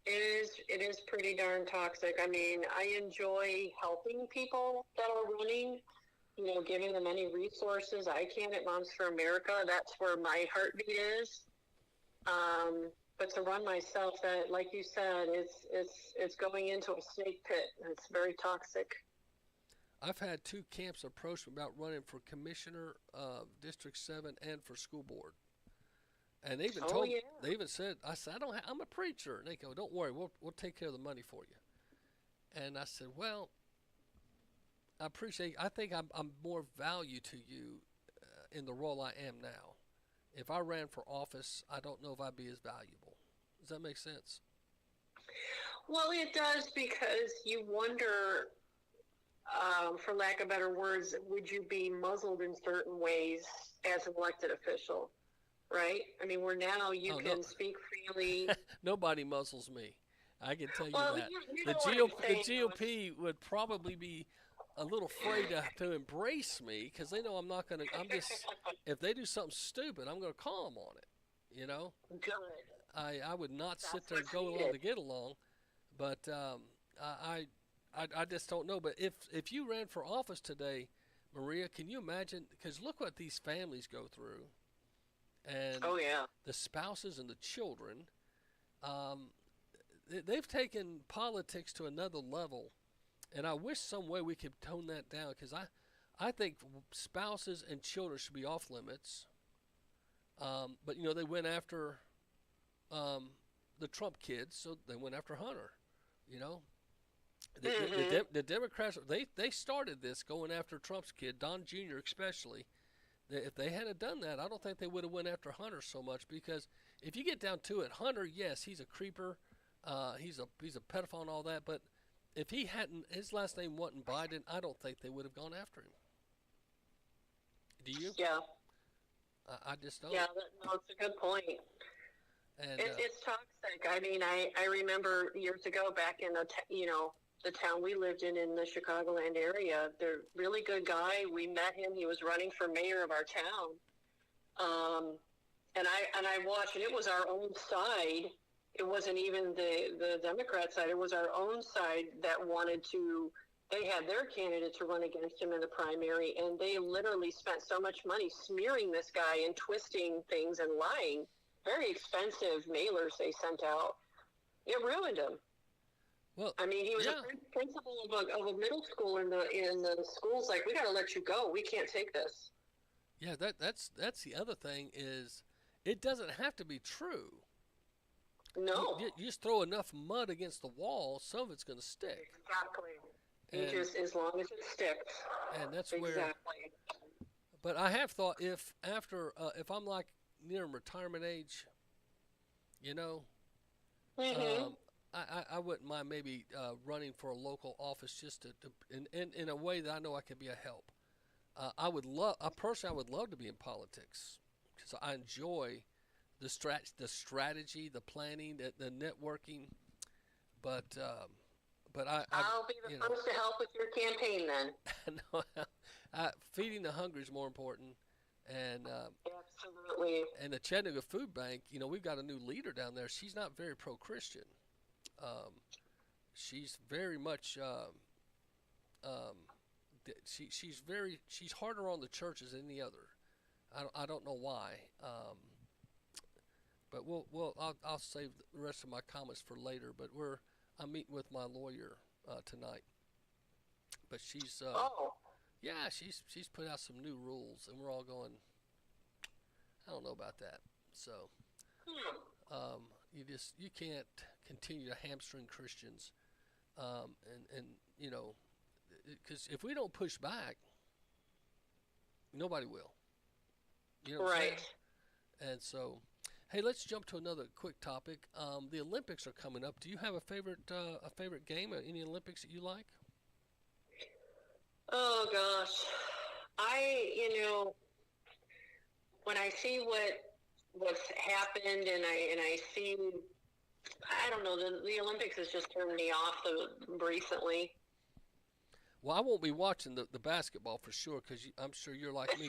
is pretty darn toxic. I mean, I enjoy helping people that are running, giving them any resources I can at Moms for America. That's where my heartbeat is. But to run myself, that, like you said, it's going into a snake pit. It's very toxic. I've had 2 camps approach me about running for commissioner of District 7 and for school board. And they even they even said, I said, I'm a preacher. And they go, "Don't worry, we'll take care of the money for you." And I said, well, I think I'm more value to you in the role I am now. If I ran for office, I don't know if I'd be as valuable. Does that make sense? Well, it does, because you wonder, for lack of better words, would you be muzzled in certain ways as an elected official, right? I mean, where now you can speak freely. Nobody muzzles me. I can tell you that. The GOP would probably be a little afraid to embrace me, because they know I'm not going to. If they do something stupid, I'm going to call them on it. Good. I would not sit there and go along to get along, but I just don't know. But if you ran for office today, Maria, can you imagine? Because look what these families go through, and the spouses and the children. They've taken politics to another level, and I wish some way we could tone that down, because I think spouses and children should be off limits. But they went after the Trump kids, so they went after Hunter. The Democrats, they started this going after Trump's kid, Don Jr. especially. If they hadn't done that, I don't think they would have went after Hunter so much, because if you get down to it, Hunter, yes, he's a creeper. He's a pedophile and all that, but if he hadn't, his last name wasn't Biden, I don't think they would have gone after him. Do you? Yeah. I just don't. Yeah, it's a good point. And it's toxic. I mean, I remember years ago back in the town we lived in the Chicagoland area. The really good guy. We met him. He was running for mayor of our town. I watched, and it was our own side. It wasn't even the Democrat side. It was our own side that wanted to. They had their candidate to run against him in the primary, and they literally spent so much money smearing this guy and twisting things and lying. Very expensive mailers they sent out. It ruined him. Well, I mean, he was a principal of a middle school, in the school's like, we got to let you go. We can't take this. Yeah, that's the other thing is, it doesn't have to be true. No. You just throw enough mud against the wall, some of it's going to stick. Exactly. And, just as long as it sticks. And that's exactly. where. But I have thought if I'm like near retirement age, you know, I wouldn't mind maybe running for a local office just to in a way that I know I could be a help. I would love to be in politics because I enjoy the strategy, the planning, the networking. But I'll be the first to help with your campaign then. No, feeding the hungry is more important. And absolutely. And the Chattanooga Food Bank, you know, we've got a new leader down there. She's not very pro-Christian. She's very much. She's harder on the churches than any other. I don't know why. But I'll save the rest of my comments for later. But I'm meeting with my lawyer tonight. But she's she's put out some new rules, and we're all going, I don't know about that. So you can't continue to hamstring Christians, and you know, because if we don't push back, nobody will. You know what I'm saying? And so, hey, let's jump to another quick topic. The Olympics are coming up. Do you have a favorite game or any Olympics that you like? Oh gosh, when I see what's happened, and I see, I don't know, the Olympics has just turned me off recently. Well, I won't be watching the basketball for sure because I'm sure you're like me.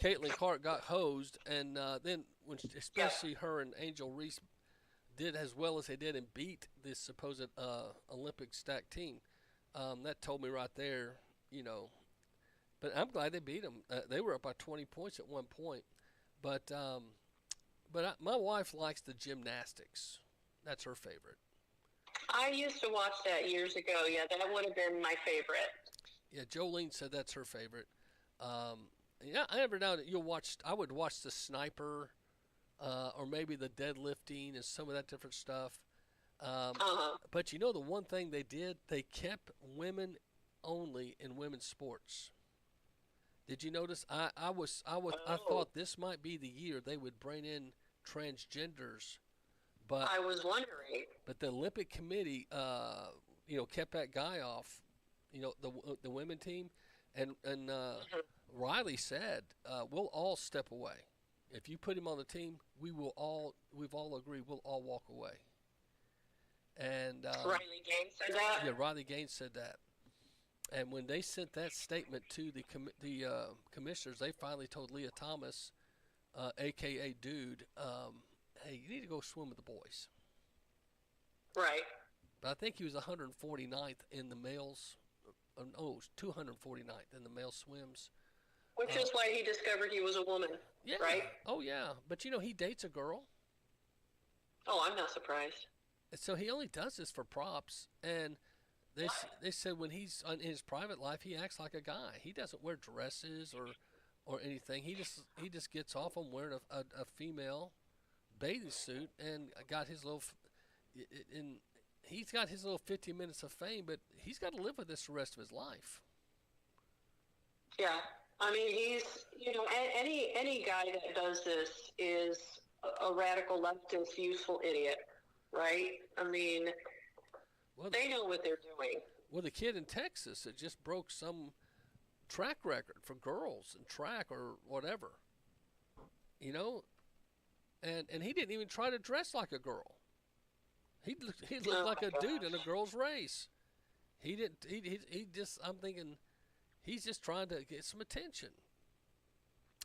Caitlin Clark got hosed, and then especially her and Angel Reese did as well as they did and beat this supposed Olympic stacked team. That told me right there, you know. But I'm glad they beat them. They were up by 20 points at one point. But my wife likes the gymnastics. That's her favorite. I used to watch that years ago. Yeah, that would have been my favorite. Yeah, Jolene said that's her favorite. Yeah, every now and then I would watch the sniper, or maybe the deadlifting and some of that different stuff. But you know the one thing they did, they kept women only in women's sports. Did you notice? I thought this might be the year they would bring in transgenders, but I was wondering. But the Olympic Committee, kept that guy off. You know, the women team, and Riley said, we'll all step away. If you put him on the team, we've all agreed we'll all walk away. And Riley Gaines said that? Yeah, Riley Gaines said that. And when they sent that statement to the commissioners, they finally told Leah Thomas, a.k.a. Dude, hey, you need to go swim with the boys. Right. But I think he was 149th in the males. 249th in the male swims. Which is why he discovered he was a woman, yeah. Right? Oh, yeah. But, he dates a girl. Oh, I'm not surprised. So he only does this for props. And they said when he's in his private life, he acts like a guy. He doesn't wear dresses or anything. He just gets off on wearing a female bathing suit and got his little he's got his little 15 minutes of fame, but he's got to live with this the rest of his life. Yeah. I mean, he's, any guy that does this is a radical leftist, useful idiot, right? I mean, they know what they're doing. Well, the kid in Texas that just broke some track record for girls in track or whatever, and he didn't even try to dress like a girl. He looked like a dude in a girl's race. He didn't. He just. I'm thinking, he's just trying to get some attention.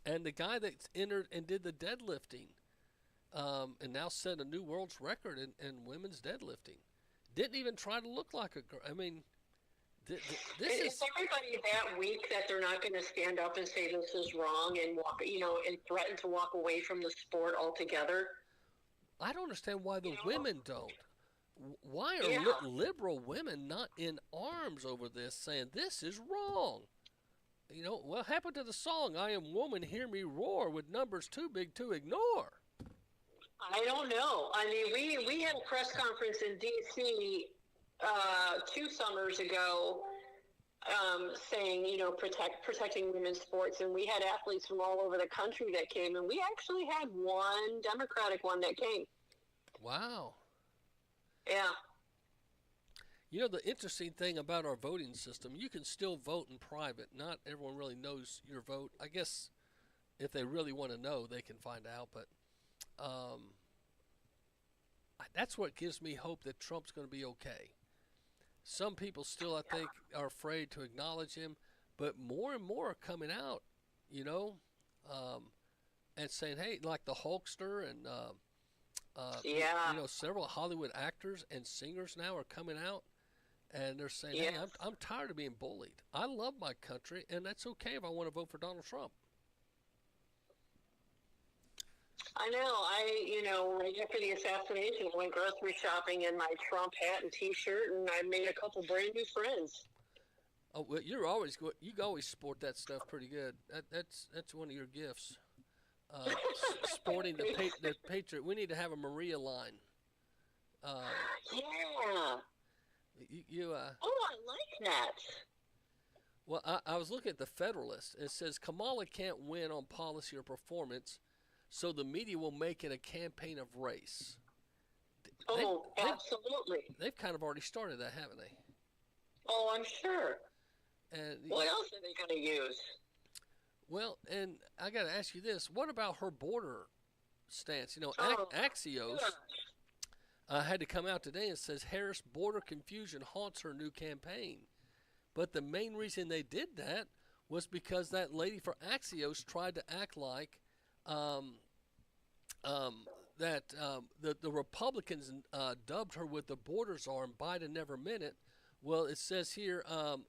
And the guy that's entered and did the deadlifting, and now set a new world's record in women's deadlifting, didn't even try to look like a girl. I mean, this is everybody that weak that they're not going to stand up and say this is wrong and walk, and threaten to walk away from the sport altogether? I don't understand why the women don't. Why are liberal women not in arms over this, saying this is wrong? What happened to the song, I Am Woman, Hear Me Roar, with numbers too big to ignore? I don't know. I mean, we had a press conference in D.C. 2 summers ago saying, protecting women's sports, and we had athletes from all over the country that came, and we actually had one Democratic one that came. Wow. Yeah. The interesting thing about our voting system, you can still vote in private. Not everyone really knows your vote. I guess if they really want to know, they can find out. But that's what gives me hope that Trump's going to be okay. Some people still, I think, are afraid to acknowledge him. But more and more are coming out, and saying, hey, like the Hulkster and, several Hollywood actors and singers now are coming out. And they're saying, hey, I'm tired of being bullied. I love my country, and that's okay if I want to vote for Donald Trump. I know. Right after the assassination, I went grocery shopping in my Trump hat and T-shirt, and I made a couple brand new friends. Oh, well, you always sport that stuff pretty good. That's one of your gifts. Sporting the Patriot. We need to have a Maria line. Yeah. I like that. Well, I was looking at the Federalist. It says Kamala can't win on policy or performance, so the media will make it a campaign of race. Absolutely. They've kind of already started that, haven't they? Oh, I'm sure. And what else are they going to use? Well, and I got to ask you this. What about her border stance? Axios had to come out today and says Harris border confusion haunts her new campaign. But the main reason they did that was because that lady for Axios tried to act like that the Republicans dubbed her with the border czar and Biden never meant it. Well, it says here,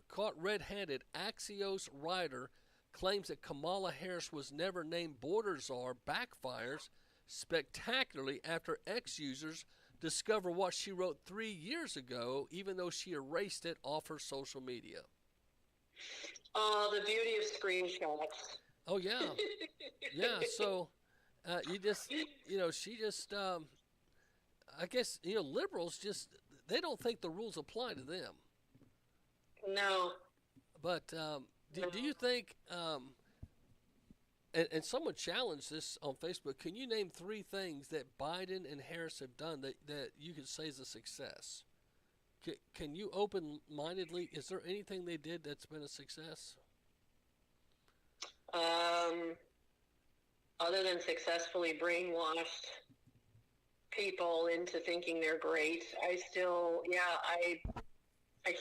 caught red-handed, Axios writer claims that Kamala Harris was never named border czar backfires spectacularly after X-users discover what she wrote 3 years ago, even though she erased it off her social media. Oh, the beauty of screenshots. Oh, yeah. Yeah, so she just, I guess, liberals just, they don't think the rules apply to them. No. But do you think, and someone challenged this on Facebook, can you name 3 things that Biden and Harris have done that you could say is a success? Can you open-mindedly, is there anything they did that's been a success? Other than successfully brainwashed people into thinking they're great, I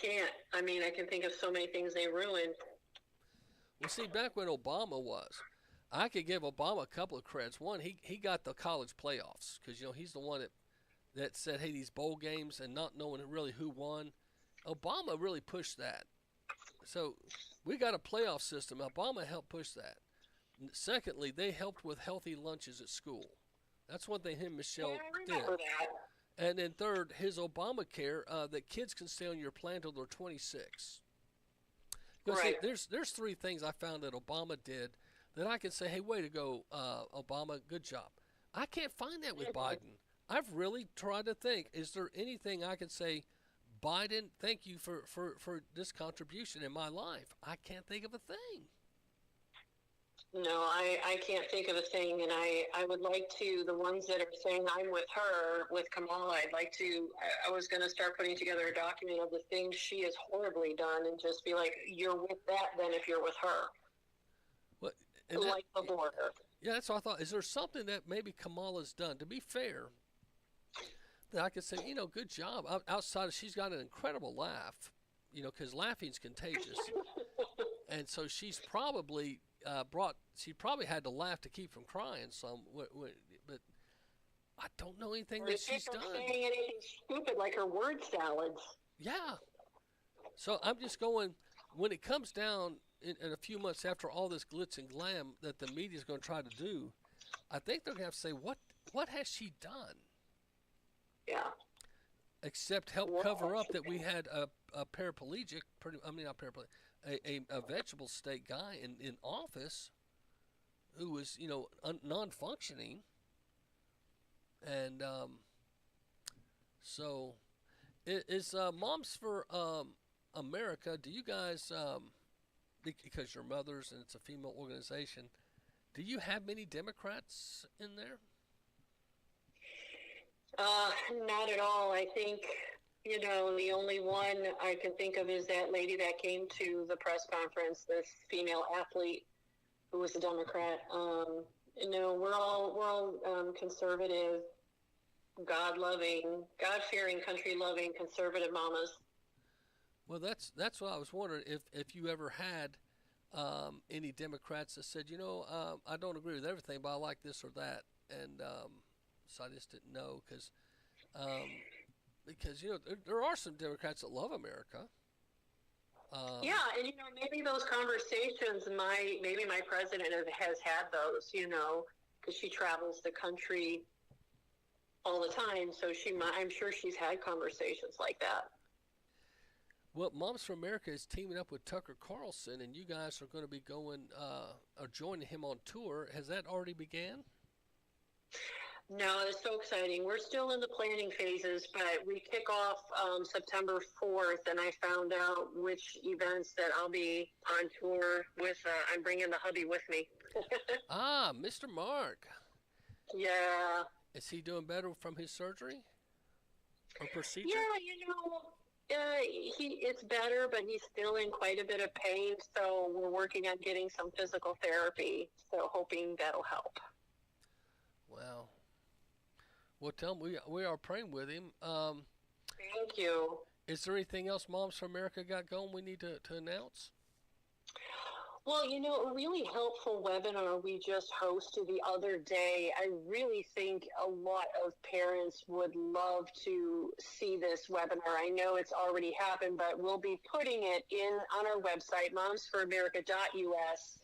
can't. I mean, I can think of so many things they ruined. Well, see, back when Obama was, I could give Obama a couple of credits. One, he got the college playoffs because, he's the one that said, hey, these bowl games and not knowing really who won. Obama really pushed that. So we got a playoff system. Obama helped push that. Secondly, they helped with healthy lunches at school. That's one thing him and Michelle did. That. And then third, his Obamacare, that kids can stay on your plan till they're 26. Right. See, there's 3 things I found that Obama did that I can say, hey, way to go, Obama, good job. I can't find that with Biden. I've really tried to think, is there anything I can say, Biden, thank you for this contribution in my life? I can't think of a thing. No, I can't think of a thing, and I would like to, the ones that are saying I'm with her, with Kamala, I was going to start putting together a document of the things she has horribly done and just be like, you're with that then if you're with her. What? Like the border. Yeah, that's what I thought. Is there something that maybe Kamala's done, to be fair, that I could say, good job. Outside, she's got an incredible laugh, because laughing's contagious. And so she's probably she probably had to laugh to keep from crying some, but I don't know anything that she's done. Saying anything stupid like her word salads. Yeah. So I'm just going, when it comes down in a few months after all this glitz and glam that the media's going to try to do, I think they're going to have to say, what has she done? Yeah. Except help cover up that we had a paraplegic, not paraplegic, a vegetable state guy in office who was, non-functioning. And so is Moms for America, do you guys, because you're mothers and it's a female organization, do you have many Democrats in there? Not at all. I think, the only one I can think of is that lady that came to the press conference, this female athlete who was a Democrat. We're all conservative, God-loving, God-fearing, country-loving, conservative mamas. Well, that's what I was wondering, if you ever had any Democrats that said, I don't agree with everything, but I like this or that, and so I just didn't know because there are some Democrats that love America. Yeah, and maybe those conversations, maybe my president has had those, because she travels the country all the time, so I'm sure she's had conversations like that. Well, Moms for America is teaming up with Tucker Carlson, and you guys are going to be going or joining him on tour. Has that already began? No, it's so exciting. We're still in the planning phases, but we kick off September 4th, and I found out which events that I'll be on tour with. I'm bringing the hubby with me. Mr. Mark. Yeah. Is he doing better from his surgery or procedure? Yeah, it's better, but he's still in quite a bit of pain, so we're working on getting some physical therapy, so hoping that'll help. Wow. Well, tell him we are praying with him. Thank you. Is there anything else Moms for America got going we need to announce? Well, a really helpful webinar we just hosted the other day. I really think a lot of parents would love to see this webinar. I know it's already happened, but we'll be putting it on our website, momsforamerica.us.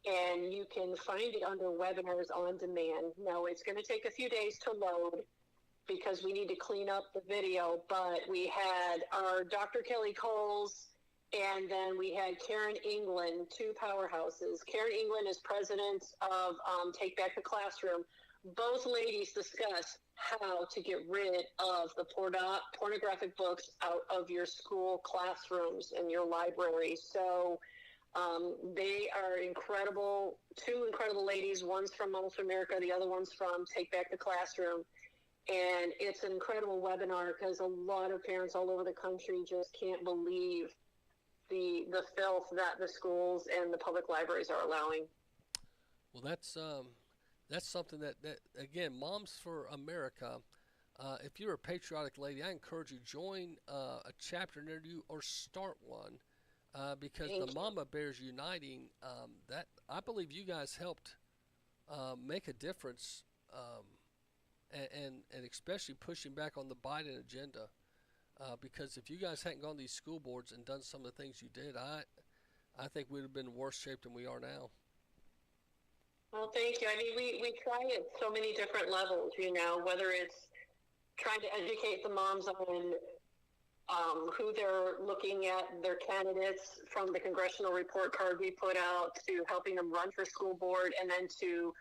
And you can find it under webinars on demand. Now, it's going to take a few days to load because we need to clean up the video, but we had our Dr. Kelly Coles, and then we had Karen England, two powerhouses. Karen England is president of Take Back the Classroom. Both ladies discuss how to get rid of the pornographic books out of your school classrooms and your libraries. So they are incredible, two incredible ladies. One's from Moms for America, the other one's from Take Back the Classroom. And it's an incredible webinar because a lot of parents all over the country just can't believe the filth that the schools and the public libraries are allowing. Well, that's something that again, Moms for America, if you're a patriotic lady, I encourage you, join a chapter near you or start one. Because the Mama Bears Uniting, that I believe you guys helped make a difference, and especially pushing back on the Biden agenda. Because if you guys hadn't gone to these school boards and done some of the things you did, I think we'd have been in worse shape than we are now. Well, thank you. I mean, we try at so many different levels, whether it's trying to educate the moms on who they're looking at, their candidates, from the congressional report card we put out, to helping them run for school board, and then to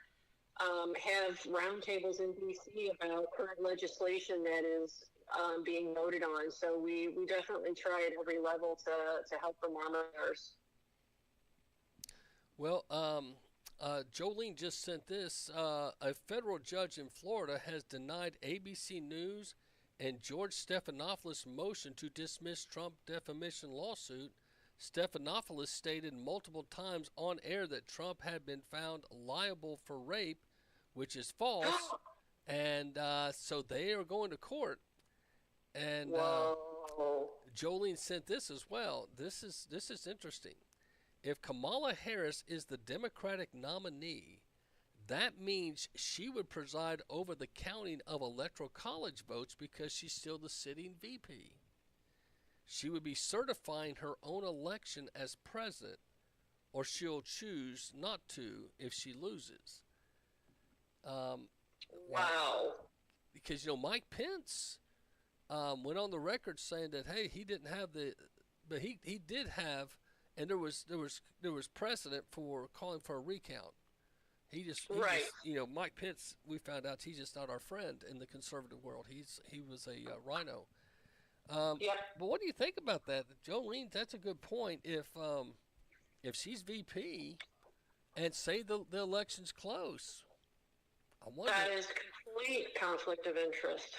have roundtables in D.C. about current legislation that is being voted on. So we definitely try at every level to help the mothers. Well, Jolene just sent this. A federal judge in Florida has denied ABC News and George Stephanopoulos' motion to dismiss Trump defamation lawsuit. Stephanopoulos stated multiple times on air that Trump had been found liable for rape, which is false, and so they are going to court. And Jolene sent this as well. This is interesting. If Kamala Harris is the Democratic nominee, that means she would preside over the counting of electoral college votes because she's still the sitting VP. She would be certifying her own election as president, or she'll choose not to if she loses. Wow. Because, Mike Pence went on the record saying that, hey, he didn't have but he did have, and there was precedent for calling for a recount. He just, Mike Pence, we found out he's just not our friend in the conservative world. He was a rhino. But what do you think about that, Jolene? That's a good point. If she's VP, and say the election's close, I wonder. That is complete conflict of interest.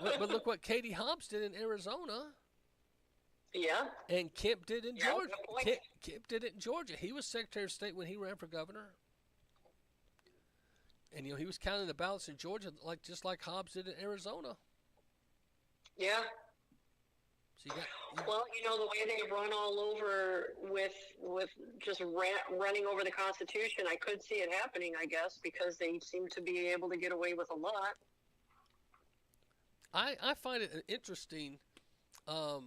but look what Katie Hobbs did in Arizona. Yeah. And Kemp did in Georgia. Kemp did it in Georgia. He was Secretary of State when he ran for governor. And he was counting the ballots in Georgia just like Hobbs did in Arizona. Yeah. So well, the way they run all over with just running over the Constitution, I could see it happening, I guess, because they seem to be able to get away with a lot. I find it interesting how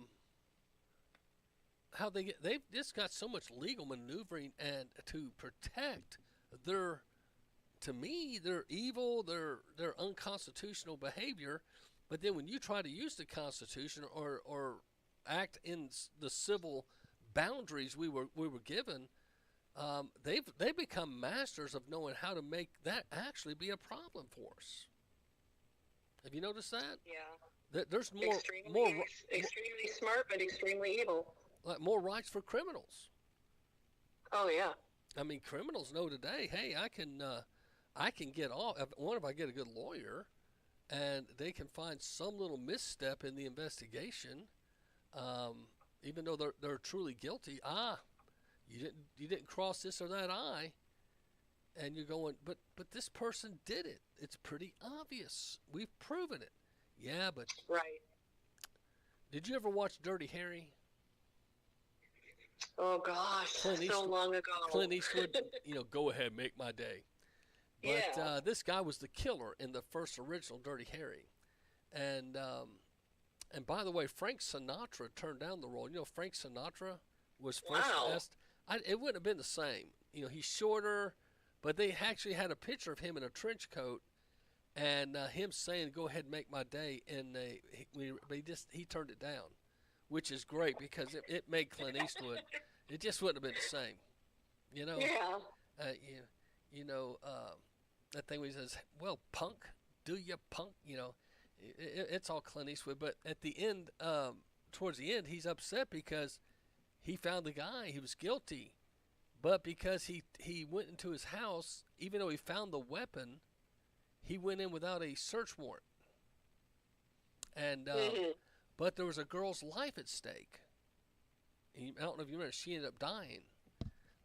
they've just got so much legal maneuvering and to protect their evil, their unconstitutional behavior. But then when you try to use the Constitution or act in the civil boundaries we were given, they've become masters of knowing how to make that actually be a problem for us. Have you noticed that? Yeah. There's extremely smart, but extremely evil. Like more rights for criminals. Oh yeah. I mean, criminals know today. Hey, I can get off. If I get a good lawyer, and they can find some little misstep in the investigation, even though they're truly guilty. You didn't cross this or that I, and you're going, but this person did it. It's pretty obvious. We've proven it. Yeah, but right. Did you ever watch Dirty Harry? Oh gosh, so long ago. Clint Eastwood, go ahead, make my day. But this guy was the killer in the first original Dirty Harry, and by the way, Frank Sinatra turned down the role. Frank Sinatra was first asked. It wouldn't have been the same. He's shorter, but they actually had a picture of him in a trench coat, and him saying, "Go ahead, make my day," and he turned it down, which is great because it made Clint Eastwood. It just wouldn't have been the same, Yeah. That thing where he says, "Well, punk, do you punk?" It's all Clint Eastwood. But at the end, towards the end, he's upset because he found the guy. He was guilty, but because he went into his house, even though he found the weapon, he went in without a search warrant. And but there was a girl's life at stake. And I don't know if you remember, she ended up dying.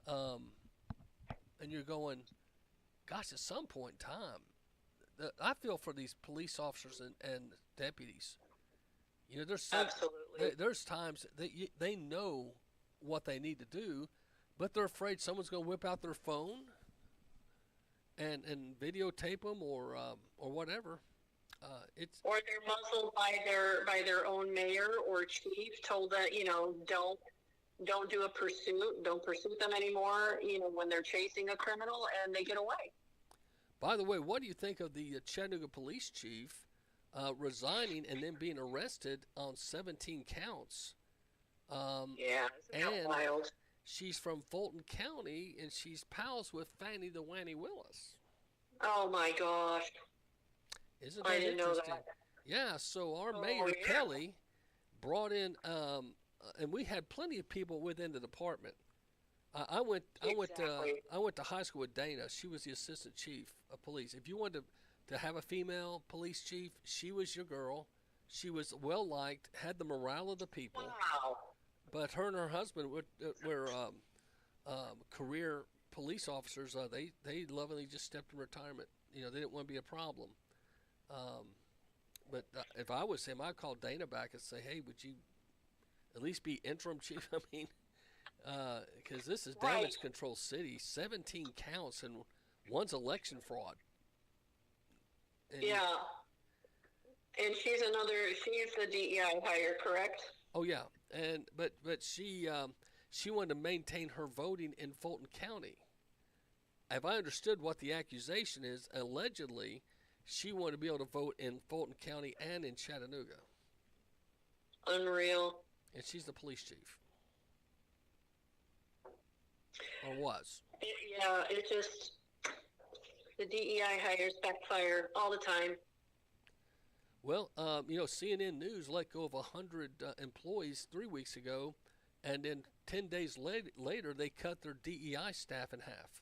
And you're going, gosh, at some point in time, I feel for these police officers and deputies. There's times that they know what they need to do, but they're afraid someone's going to whip out their phone and videotape them or whatever. Or they're muzzled by their own mayor or chief, told that don't do a pursuit, don't pursue them anymore. When they're chasing a criminal and they get away. By the way, what do you think of the Chattanooga police chief resigning and then being arrested on 17 counts? Isn't that wild? She's from Fulton County, and she's pals with Fannie the Wanny Willis. Oh, my gosh. Isn't that interesting? Know that. Yeah, so our mayor, Kelly, brought in, and we had plenty of people within the department. I went to high school with Dana. She was the assistant chief of police. If you wanted to have a female police chief, she was your girl. She was well liked, had the morale of the people. Wow. But her and her husband were career police officers. They lovingly just stepped in retirement. They didn't want to be a problem. But if I was him, I'd call Dana back and say, "Hey, would you at least be interim chief?" I mean, Because this is Right. damage control city, 17 counts, and one's election fraud. And Yeah. And she's the DEI hire, correct? Oh yeah, and but she wanted to maintain her voting in Fulton County. If I understood what the accusation is, allegedly, she wanted to be able to vote in Fulton County and in Chattanooga. Unreal. And she's the police chief. Or was. It just, the DEI hires backfire all the time. Well, CNN News let go of 100 employees 3 weeks ago, and then 10 days later, they cut their DEI staff in half.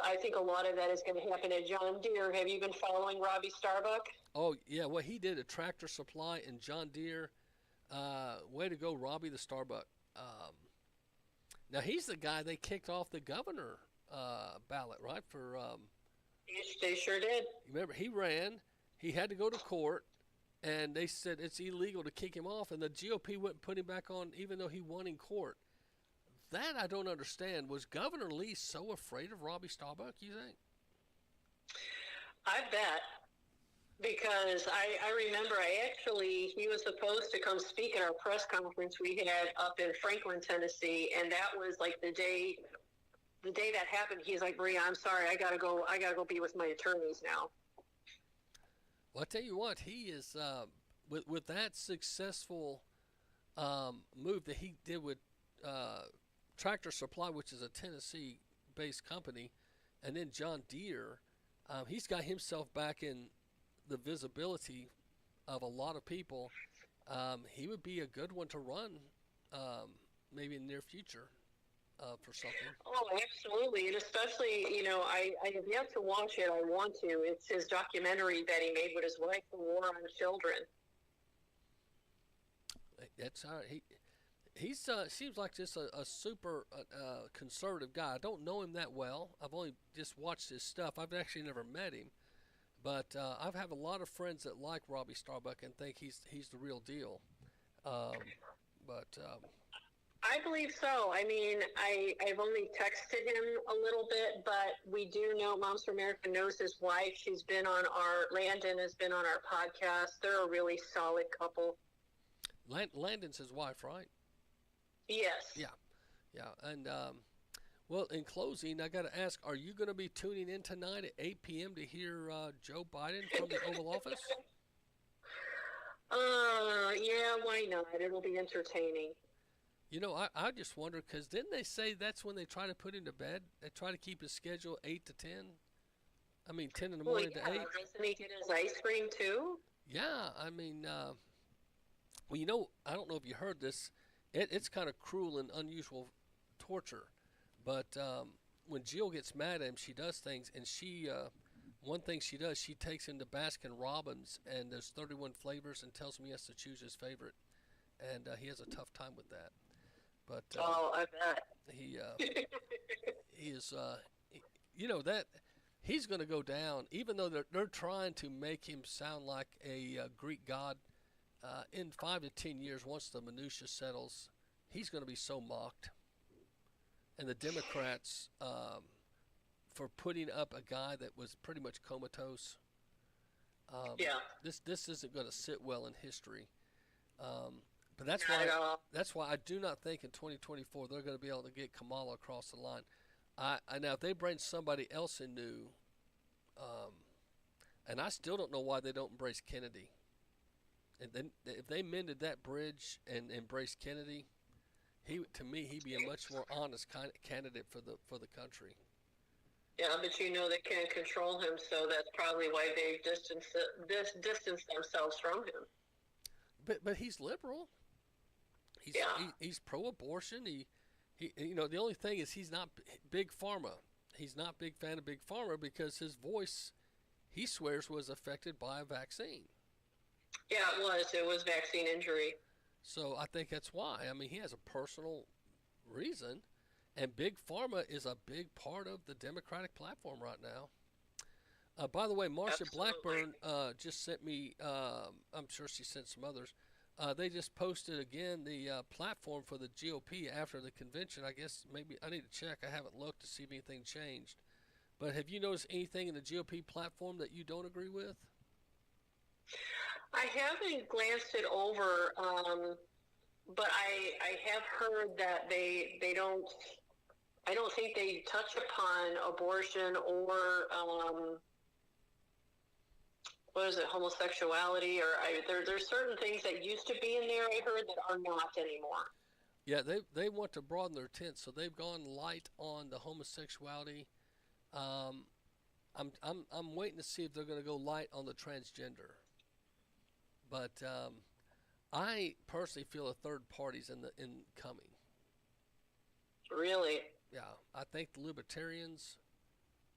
I think a lot of that is going to happen at John Deere. Have you been following Robbie Starbuck? Oh, yeah, well, he did a Tractor Supply and John Deere. Way to go, Robbie the Starbuck. Now, he's the guy they kicked off the governor ballot, right? For They sure did. Remember, he ran. He had to go to court, and they said it's illegal to kick him off, and the GOP wouldn't put him back on even though he won in court. That I don't understand. Was Governor Lee so afraid of Robbie Starbuck, you think? I bet. Because I remember he was supposed to come speak at our press conference we had up in Franklin, Tennessee, and that was like the day that happened. He's like, Maria, I'm sorry, I gotta go be with my attorneys now. Well, I tell you what, he is with that successful move that he did with Tractor Supply, which is a Tennessee-based company, and then John Deere. He's got himself back in the visibility of a lot of people. He would be a good one to run, maybe in the near future. For something. Oh, absolutely. And especially, I have yet to watch it. I want to. It's his documentary that he made with his wife, The War on Children. That's he seems like just a super conservative guy. I don't know him that well. I've only just watched his stuff. I've actually never met him. But I've had a lot of friends that like Robbie Starbuck and think he's the real deal. I believe so. I mean, I've only texted him a little bit, but we do know Moms for America knows his wife. Landon has been on our podcast. They're a really solid couple. Landon's his wife, right? Yes. Yeah. And, well, in closing, I got to ask, are you going to be tuning in tonight at 8 p.m. to hear Joe Biden from the Oval Office? Yeah, why not? It'll be entertaining. I just wonder, because didn't they say that's when they try to put him to bed? They try to keep his schedule 8 to 10? I mean, 10 in the morning to 8? Doesn't he get his ice cream too? Yeah, I mean, well, I don't know if you heard this. It's kind of cruel and unusual torture. But when Jill gets mad at him, she does things. And one thing she does, she takes him to Baskin Robbins, and there's 31 flavors, and tells him he has to choose his favorite. And he has a tough time with that. But I bet he is that he's going to go down, even though they're trying to make him sound like a Greek god. In 5 to 10 years, once the minutia settles, he's going to be so mocked. And the Democrats, for putting up a guy that was pretty much comatose. This isn't going to sit well in history. But that's why I do not think in 2024 they're going to be able to get Kamala across the line. Now if they bring somebody else in new, and I still don't know why they don't embrace Kennedy. And then if they mended that bridge and embraced Kennedy, he'd be a much more honest candidate for the country. Yeah, but they can't control him, so that's probably why they've distanced themselves from him. But he's liberal. He's pro-abortion. He the only thing is he's not big pharma. He's not big fan of big pharma because his voice, he swears, was affected by a vaccine. Yeah, it was vaccine injury. So I think that's why. I mean, he has a personal reason, and big pharma is a big part of the Democratic platform right now. By the way, Marsha Blackburn just sent me, I'm sure she sent some others, They just posted again the platform for the GOP after the convention. I guess maybe I need to check. I haven't looked to see if anything changed. But have you noticed anything in the GOP platform that you don't agree with? I haven't glanced it over, but I have heard that they don't. I don't think they touch upon abortion or what is it, homosexuality, or there's certain things that used to be in there, I heard, that are not anymore. Yeah, they want to broaden their tent, so they've gone light on the homosexuality. I'm waiting to see if they're going to go light on the transgender. But I personally feel a third party's in coming. Really? Yeah, I think the libertarians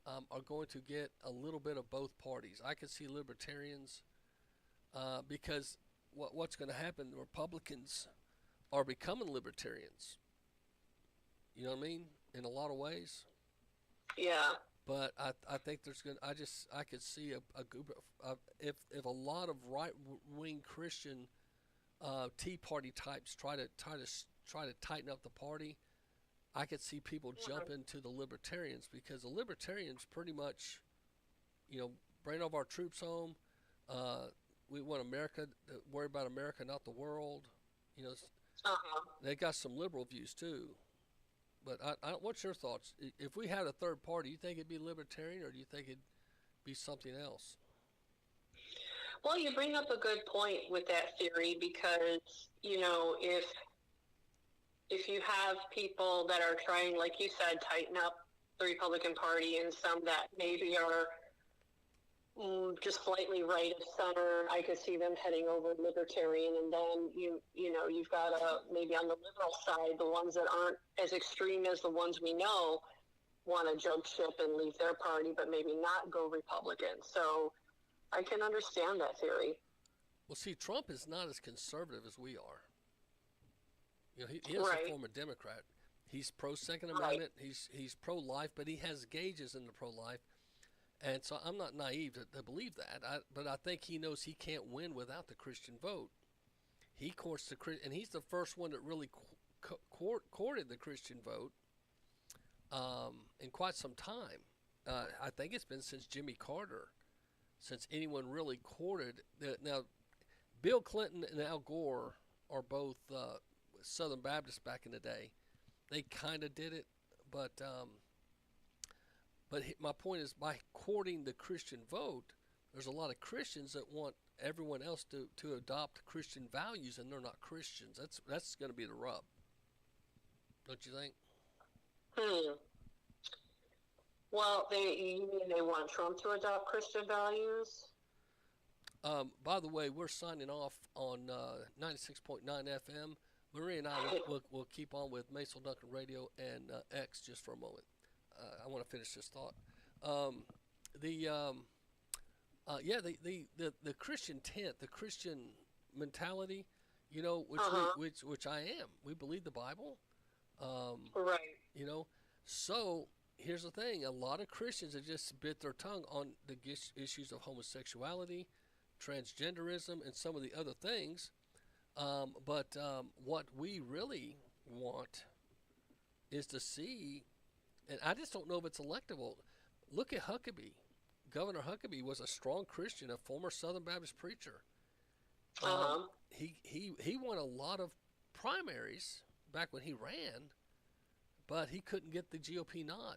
are going to get a little bit of both parties. I can see libertarians because what's going to happen, the Republicans are becoming libertarians. You know what I mean? In a lot of ways. Yeah. But I think there's going to, I could see a group of, if a lot of right-wing Christian Tea Party types try to tighten up the party, I could see people jump into the libertarians, because the libertarians pretty much, bring all of our troops home. We want America to worry about America, not the world. They got some liberal views too. But what's your thoughts? If we had a third party, do you think it'd be libertarian, or do you think it'd be something else? Well, you bring up a good point with that theory, because, if you have people that are trying, like you said, tighten up the Republican Party, and some that maybe are just slightly right of center, I could see them heading over libertarian, and then you've got maybe on the liberal side, the ones that aren't as extreme as the ones we know want to jump ship and leave their party, but maybe not go Republican. So I can understand that theory. Well, see, Trump is not as conservative as we are. He is a former Democrat. He's pro-Second Amendment. He's pro-life, but he has gauges in the pro-life. And so I'm not naive to believe that. But I think he knows he can't win without the Christian vote. He courts and he's the first one that really courted the Christian vote in quite some time. I think it's been since Jimmy Carter, since anyone really courted. Now, Bill Clinton and Al Gore are both Southern Baptists back in the day. They kind of did it, but my point is, by courting the Christian vote, there's a lot of Christians that want everyone else to adopt Christian values, and they're not Christians. That's going to be the rub, don't you think? Well, you mean they want Trump to adopt Christian values? By the way, we're signing off on 96.9 FM. Marie and I will keep on with Macil Duncan Radio and X just for a moment. I want to finish this thought. The Christian tent, the Christian mentality, which I am. We believe the Bible. Right. So here's the thing: a lot of Christians have just bit their tongue on the issues of homosexuality, transgenderism, and some of the other things. But what we really want is to see, and I just don't know if it's electable. Look at Huckabee. Governor Huckabee was a strong Christian, a former Southern Baptist preacher. He won a lot of primaries back when he ran, but he couldn't get the GOP nod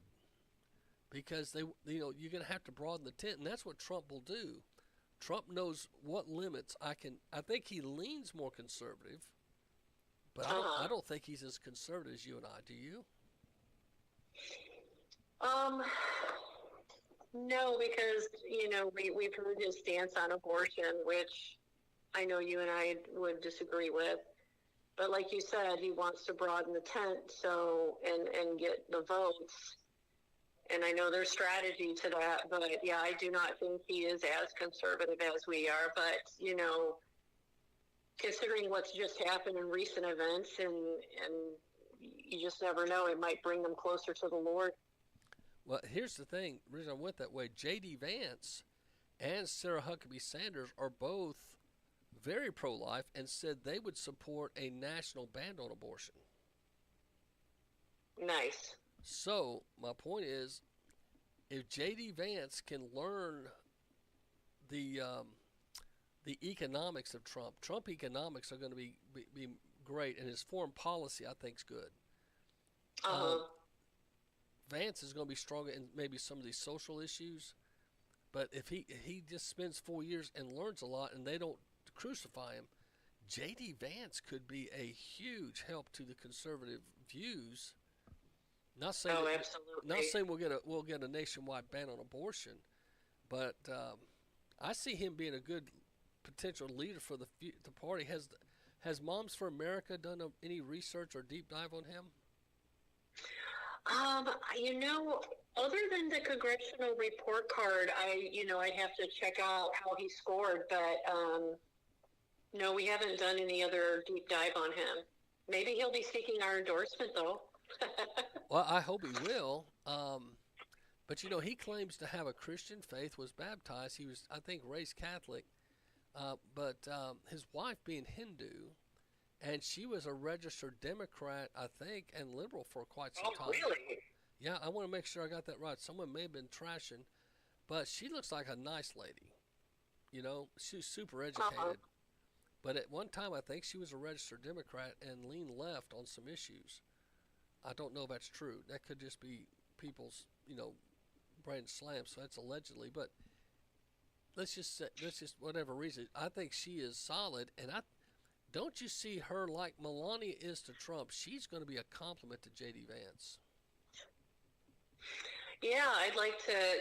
because you're going to have to broaden the tent, and that's what Trump will do. Trump knows what limits I think he leans more conservative, but I don't think he's as conservative as you and I. Do you? No, because, we've heard his stance on abortion, which I know you and I would disagree with. But like you said, he wants to broaden the tent and get the votes. And I know there's strategy to that, but yeah, I do not think he is as conservative as we are. But, considering what's just happened in recent events, and you just never know, it might bring them closer to the Lord. Well, here's the thing. The reason I went that way, J.D. Vance and Sarah Huckabee Sanders are both very pro-life, and said they would support a national ban on abortion. Nice. So my point is, if J.D. Vance can learn the economics of Trump economics are going to be great, and his foreign policy I think is good. Vance is going to be stronger in maybe some of these social issues, but if he just spends 4 years and learns a lot, and they don't crucify him, J.D. Vance could be a huge help to the conservative views. Not saying absolutely. Not saying we'll get a nationwide ban on abortion, but I see him being a good potential leader for the party. Has Moms for America done any research or deep dive on him? Other than the congressional report card, I'd have to check out how he scored, but no, we haven't done any other deep dive on him. Maybe he'll be seeking our endorsement, though. Well, I hope he will. But he claims to have a Christian faith, was baptized. He was, I think, raised Catholic. But his wife being Hindu, and she was a registered Democrat, I think, and liberal for quite some time. Really? Yeah, I want to make sure I got that right. Someone may have been trashing, but she looks like a nice lady. She's super educated. But at one time, I think she was a registered Democrat and leaned left on some issues. I don't know if that's true. That could just be people's, brain slam. So that's allegedly. But let's just whatever reason, I think she is solid. And don't you see her like Melania is to Trump? She's going to be a compliment to J.D. Vance. Yeah, I'd like to,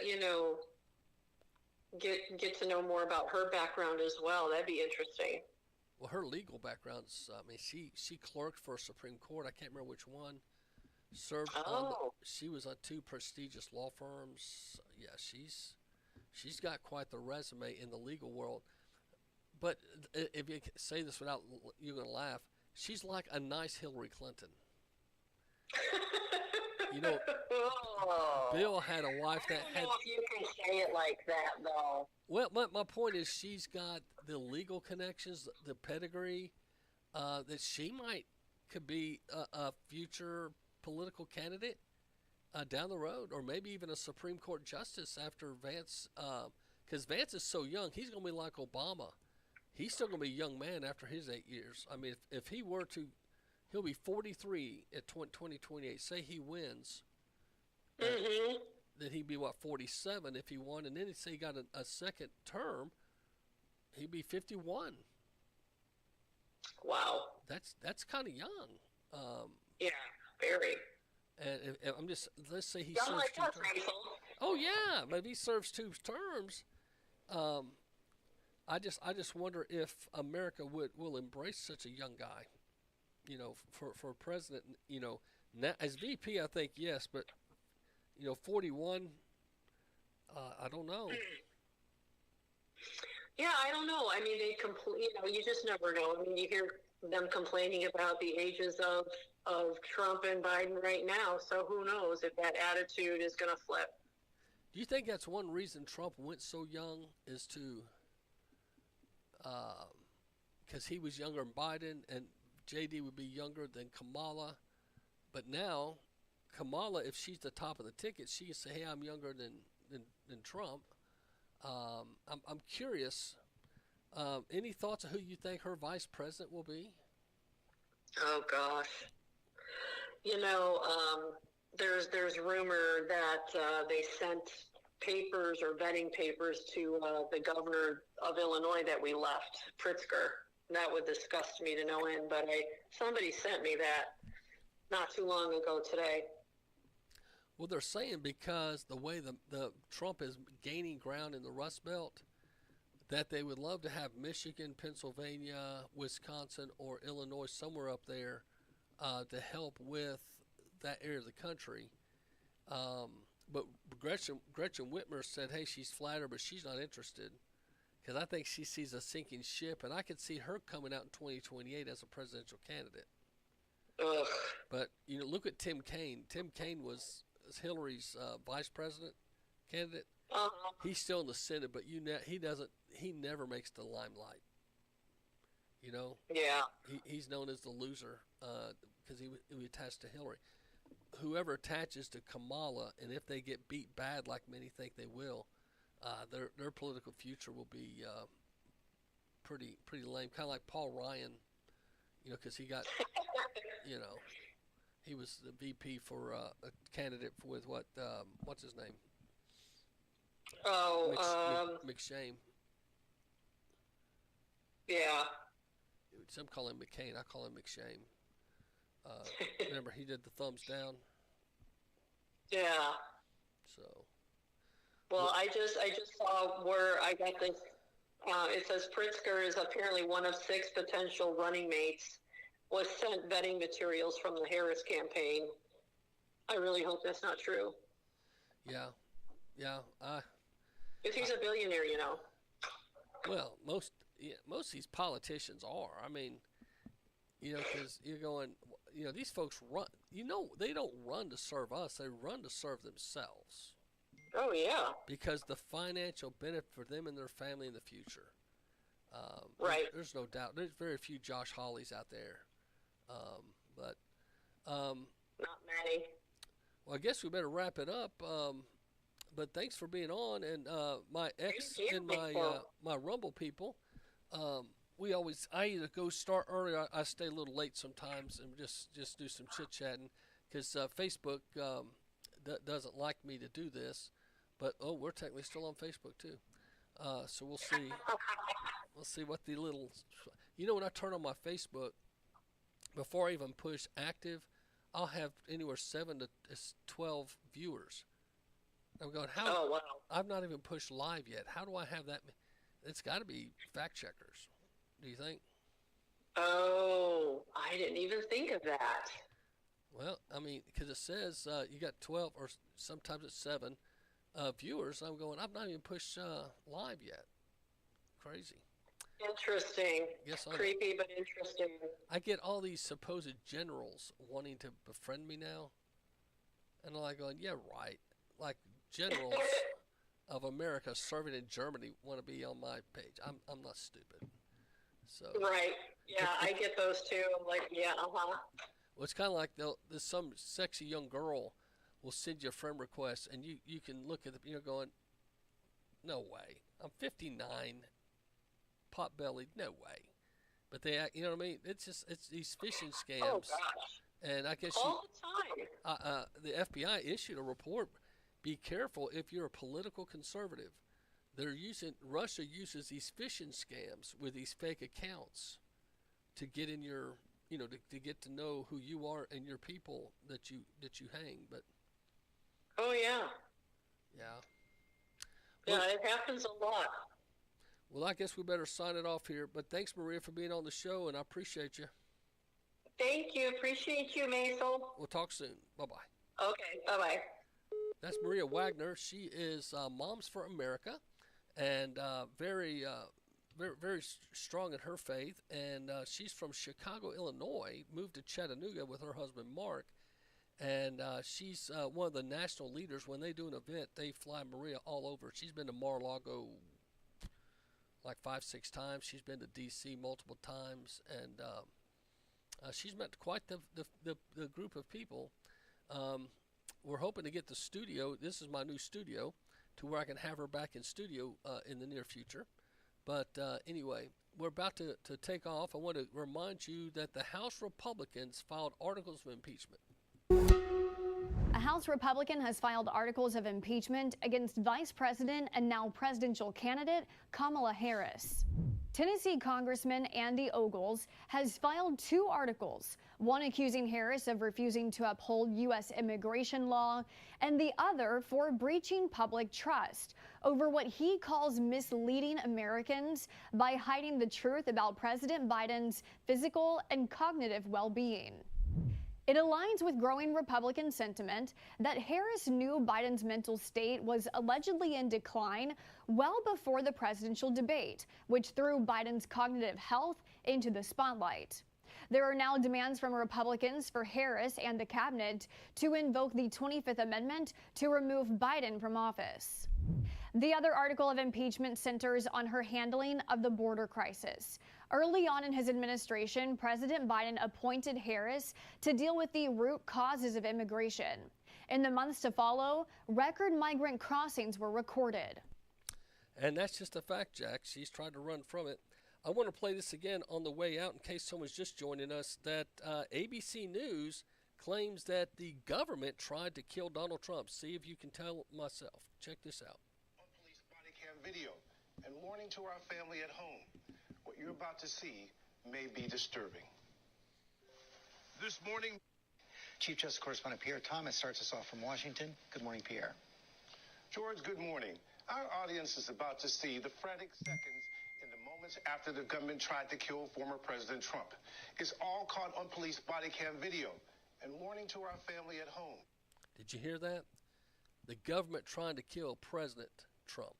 get to know more about her background as well. That'd be interesting. Well, her legal background's, she clerked for a Supreme Court. I can't remember which one. Served she was on 2 prestigious law firms. Yeah, she's got quite the resume in the legal world. But if you say this without, you're going to laugh, she's like a nice Hillary Clinton. Bill had a wife that had... I don't know if you can say it like that, though. Well, my point is she's got the legal connections, the pedigree, that she could be a future political candidate down the road, or maybe even a Supreme Court justice after Vance, because Vance is so young. He's going to be like Obama. He's still going to be a young man after his 8 years. I mean, if he were to, he'll be 43 at 2028. Say he wins, then he'd be, 47 if he won, and then say he got a second term, he'd be 51. Wow. That's kind of young. Yeah, very. And let's say he young serves like 2 us, terms. Rachel. Oh yeah, but if he serves 2 terms, I just wonder if America will embrace such a young guy, for president. Now, as VP, I think yes, but 41, I don't know. Yeah, I don't know. I mean, you just never know. I mean, you hear them complaining about the ages of Trump and Biden right now, so who knows if that attitude is going to flip. Do you think that's one reason Trump went so young, is to because he was younger than Biden, and JD would be younger than Kamala, but now Kamala, if she's the top of the ticket, she can say, hey, I'm younger than Trump. I'm curious, any thoughts of who you think her vice president will be? Oh gosh, there's rumor that they sent papers or vetting papers to the governor of Illinois that we left, Pritzker. That would disgust me to no end, but somebody sent me that not too long ago today. Well, they're saying because the way the Trump is gaining ground in the Rust Belt, that they would love to have Michigan, Pennsylvania, Wisconsin, or Illinois, somewhere up there, to help with that area of the country. But Gretchen Whitmer said, hey, she's flattered, but she's not interested, because I think she sees a sinking ship, and I could see her coming out in 2028 as a presidential candidate. Ugh. But, look at Tim Kaine. Tim Kaine was Hillary's vice president candidate. He's still in the Senate, but he never makes the limelight. You know? Yeah. He's known as the loser because he attached to Hillary. Whoever attaches to Kamala, and if they get beat bad like many think they will, their political future will be pretty lame. Kind of like Paul Ryan, you know, because he got, you know, he was the VP for a candidate with what's his name? McShane. Yeah. Some call him McCain. I call him McShane. Remember, he did the thumbs down. Yeah. So. Well, I just saw where I got this. It says Pritzker is apparently one of 6 potential running mates. Was sent vetting materials from the Harris campaign. I really hope that's not true. Yeah. If he's a billionaire, you know. Well, most of these politicians are. I mean, you know, because you're going, you know, these folks run. You know, they don't run to serve us; they run to serve themselves. Oh yeah. Because the financial benefit for them and their family in the future. Right. There's no doubt. There's very few Josh Hawleys out there, but not many. Well, I guess we better wrap it up. But thanks for being on, and my ex and my Rumble people. I either go start early, or I stay a little late sometimes, and just do some chit chatting, because Facebook doesn't like me to do this. But we're technically still on Facebook too, so we'll see. We'll see what the little, you know, when I turn on my Facebook, before I even push active, I'll have anywhere 7 to 12 viewers. I'm going, how? Oh, wow. I've not even pushed live yet. How do I have that? It's got to be fact checkers. Do you think? Oh, I didn't even think of that. Well, I mean, because it says you got 12, or sometimes it's 7 viewers. I'm going, I've not even pushed live yet. Crazy. Interesting. Yes, creepy, but interesting. I get all these supposed generals wanting to befriend me now, and I'm like going, yeah, right. Like generals of America serving in Germany want to be on my page. I'm not stupid. So. Right. Yeah, I get those too. I'm like, yeah, Well, it's kind of like there's some sexy young girl will send you a friend request, and you can look at the, going, no way. I'm 59. Pot-bellied, no way. But they, you know what I mean? It's these phishing scams. Oh gosh! And I guess all the time. The FBI issued a report. Be careful if you're a political conservative. Russia uses these phishing scams with these fake accounts to get in your, to get to know who you are and your people that you hang. But oh yeah. Well, yeah, it happens a lot. Well, I guess we better sign it off here. But thanks, Maria, for being on the show, and I appreciate you. Thank you. Appreciate you, Macil. We'll talk soon. Bye-bye. Okay, bye-bye. That's Maria Wagner. She is Moms for America, and very strong in her faith. And she's from Chicago, Illinois, moved to Chattanooga with her husband, Mark. And she's one of the national leaders. When they do an event, they fly Maria all over. She's been to Mar-a-Lago like 5-6 times. She's been to D.C. multiple times, and she's met quite the group of people. We're hoping to get the studio. This is my new studio, to where I can have her back in studio in the near future. But anyway, we're about to take off. I want to remind you that the House Republicans filed articles of impeachment. A House Republican has filed articles of impeachment against Vice President and now presidential candidate Kamala Harris. Tennessee Congressman Andy Ogles has filed 2 articles, one accusing Harris of refusing to uphold U.S. immigration law, and the other for breaching public trust over what he calls misleading Americans by hiding the truth about President Biden's physical and cognitive well-being. It aligns with growing Republican sentiment that Harris knew Biden's mental state was allegedly in decline well before the presidential debate, which threw Biden's cognitive health into the spotlight. There are now demands from Republicans for Harris and the cabinet to invoke the 25th Amendment to remove Biden from office. The other article of impeachment centers on her handling of the border crisis. Early on in his administration, President Biden appointed Harris to deal with the root causes of immigration. In the months to follow, record migrant crossings were recorded. And that's just a fact, Jack. She's tried to run from it. I want to play this again on the way out in case someone's just joining us, that ABC News claims that the government tried to kill Donald Trump. See if you can tell myself. Check this out. Police body cam video and warning to our family at home. What you're about to see may be disturbing. This morning, Chief Justice Correspondent Pierre Thomas starts us off from Washington. Good morning, Pierre. George, good morning. Our audience is about to see the frantic seconds in the moments after the government tried to kill former President Trump. It's all caught on police body cam video and warning to our family at home. Did you hear that? The government trying to kill President Trump.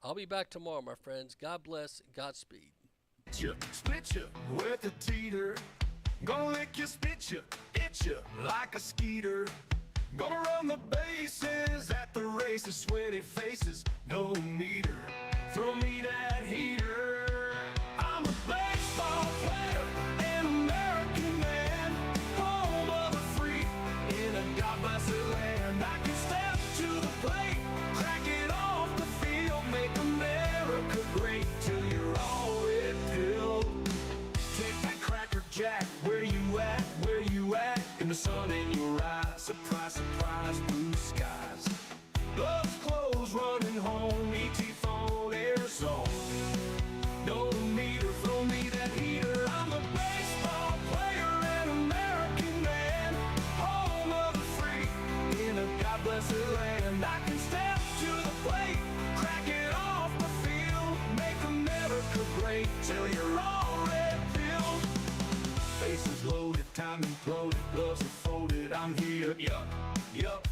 I'll be back tomorrow, my friends. God bless. Godspeed. Split you with a teeter. Gonna lick you, spit you, itch you like a skeeter. Gonna run the bases at the races, sweaty faces, no meter. Throw me that heater. I'm a baseball player, an American man, home of the free, in a God blessed land. I can step to the plate, crack it off the field, make America great till you're all red pilled. Take that Cracker Jack, where you at, where you at? In the sun in your eyes, surprise, surprise, blue skies. Gloves closed, running home, ET phone, air zone. No meter, throw me that heater. I'm a baseball player, an American man, home of the free, in a God blessed land. I can step to the plate, crack it off the field, make America great till you're all red pilled. Faces loaded, time imploded, gloves are folded, I'm here, yup, yup.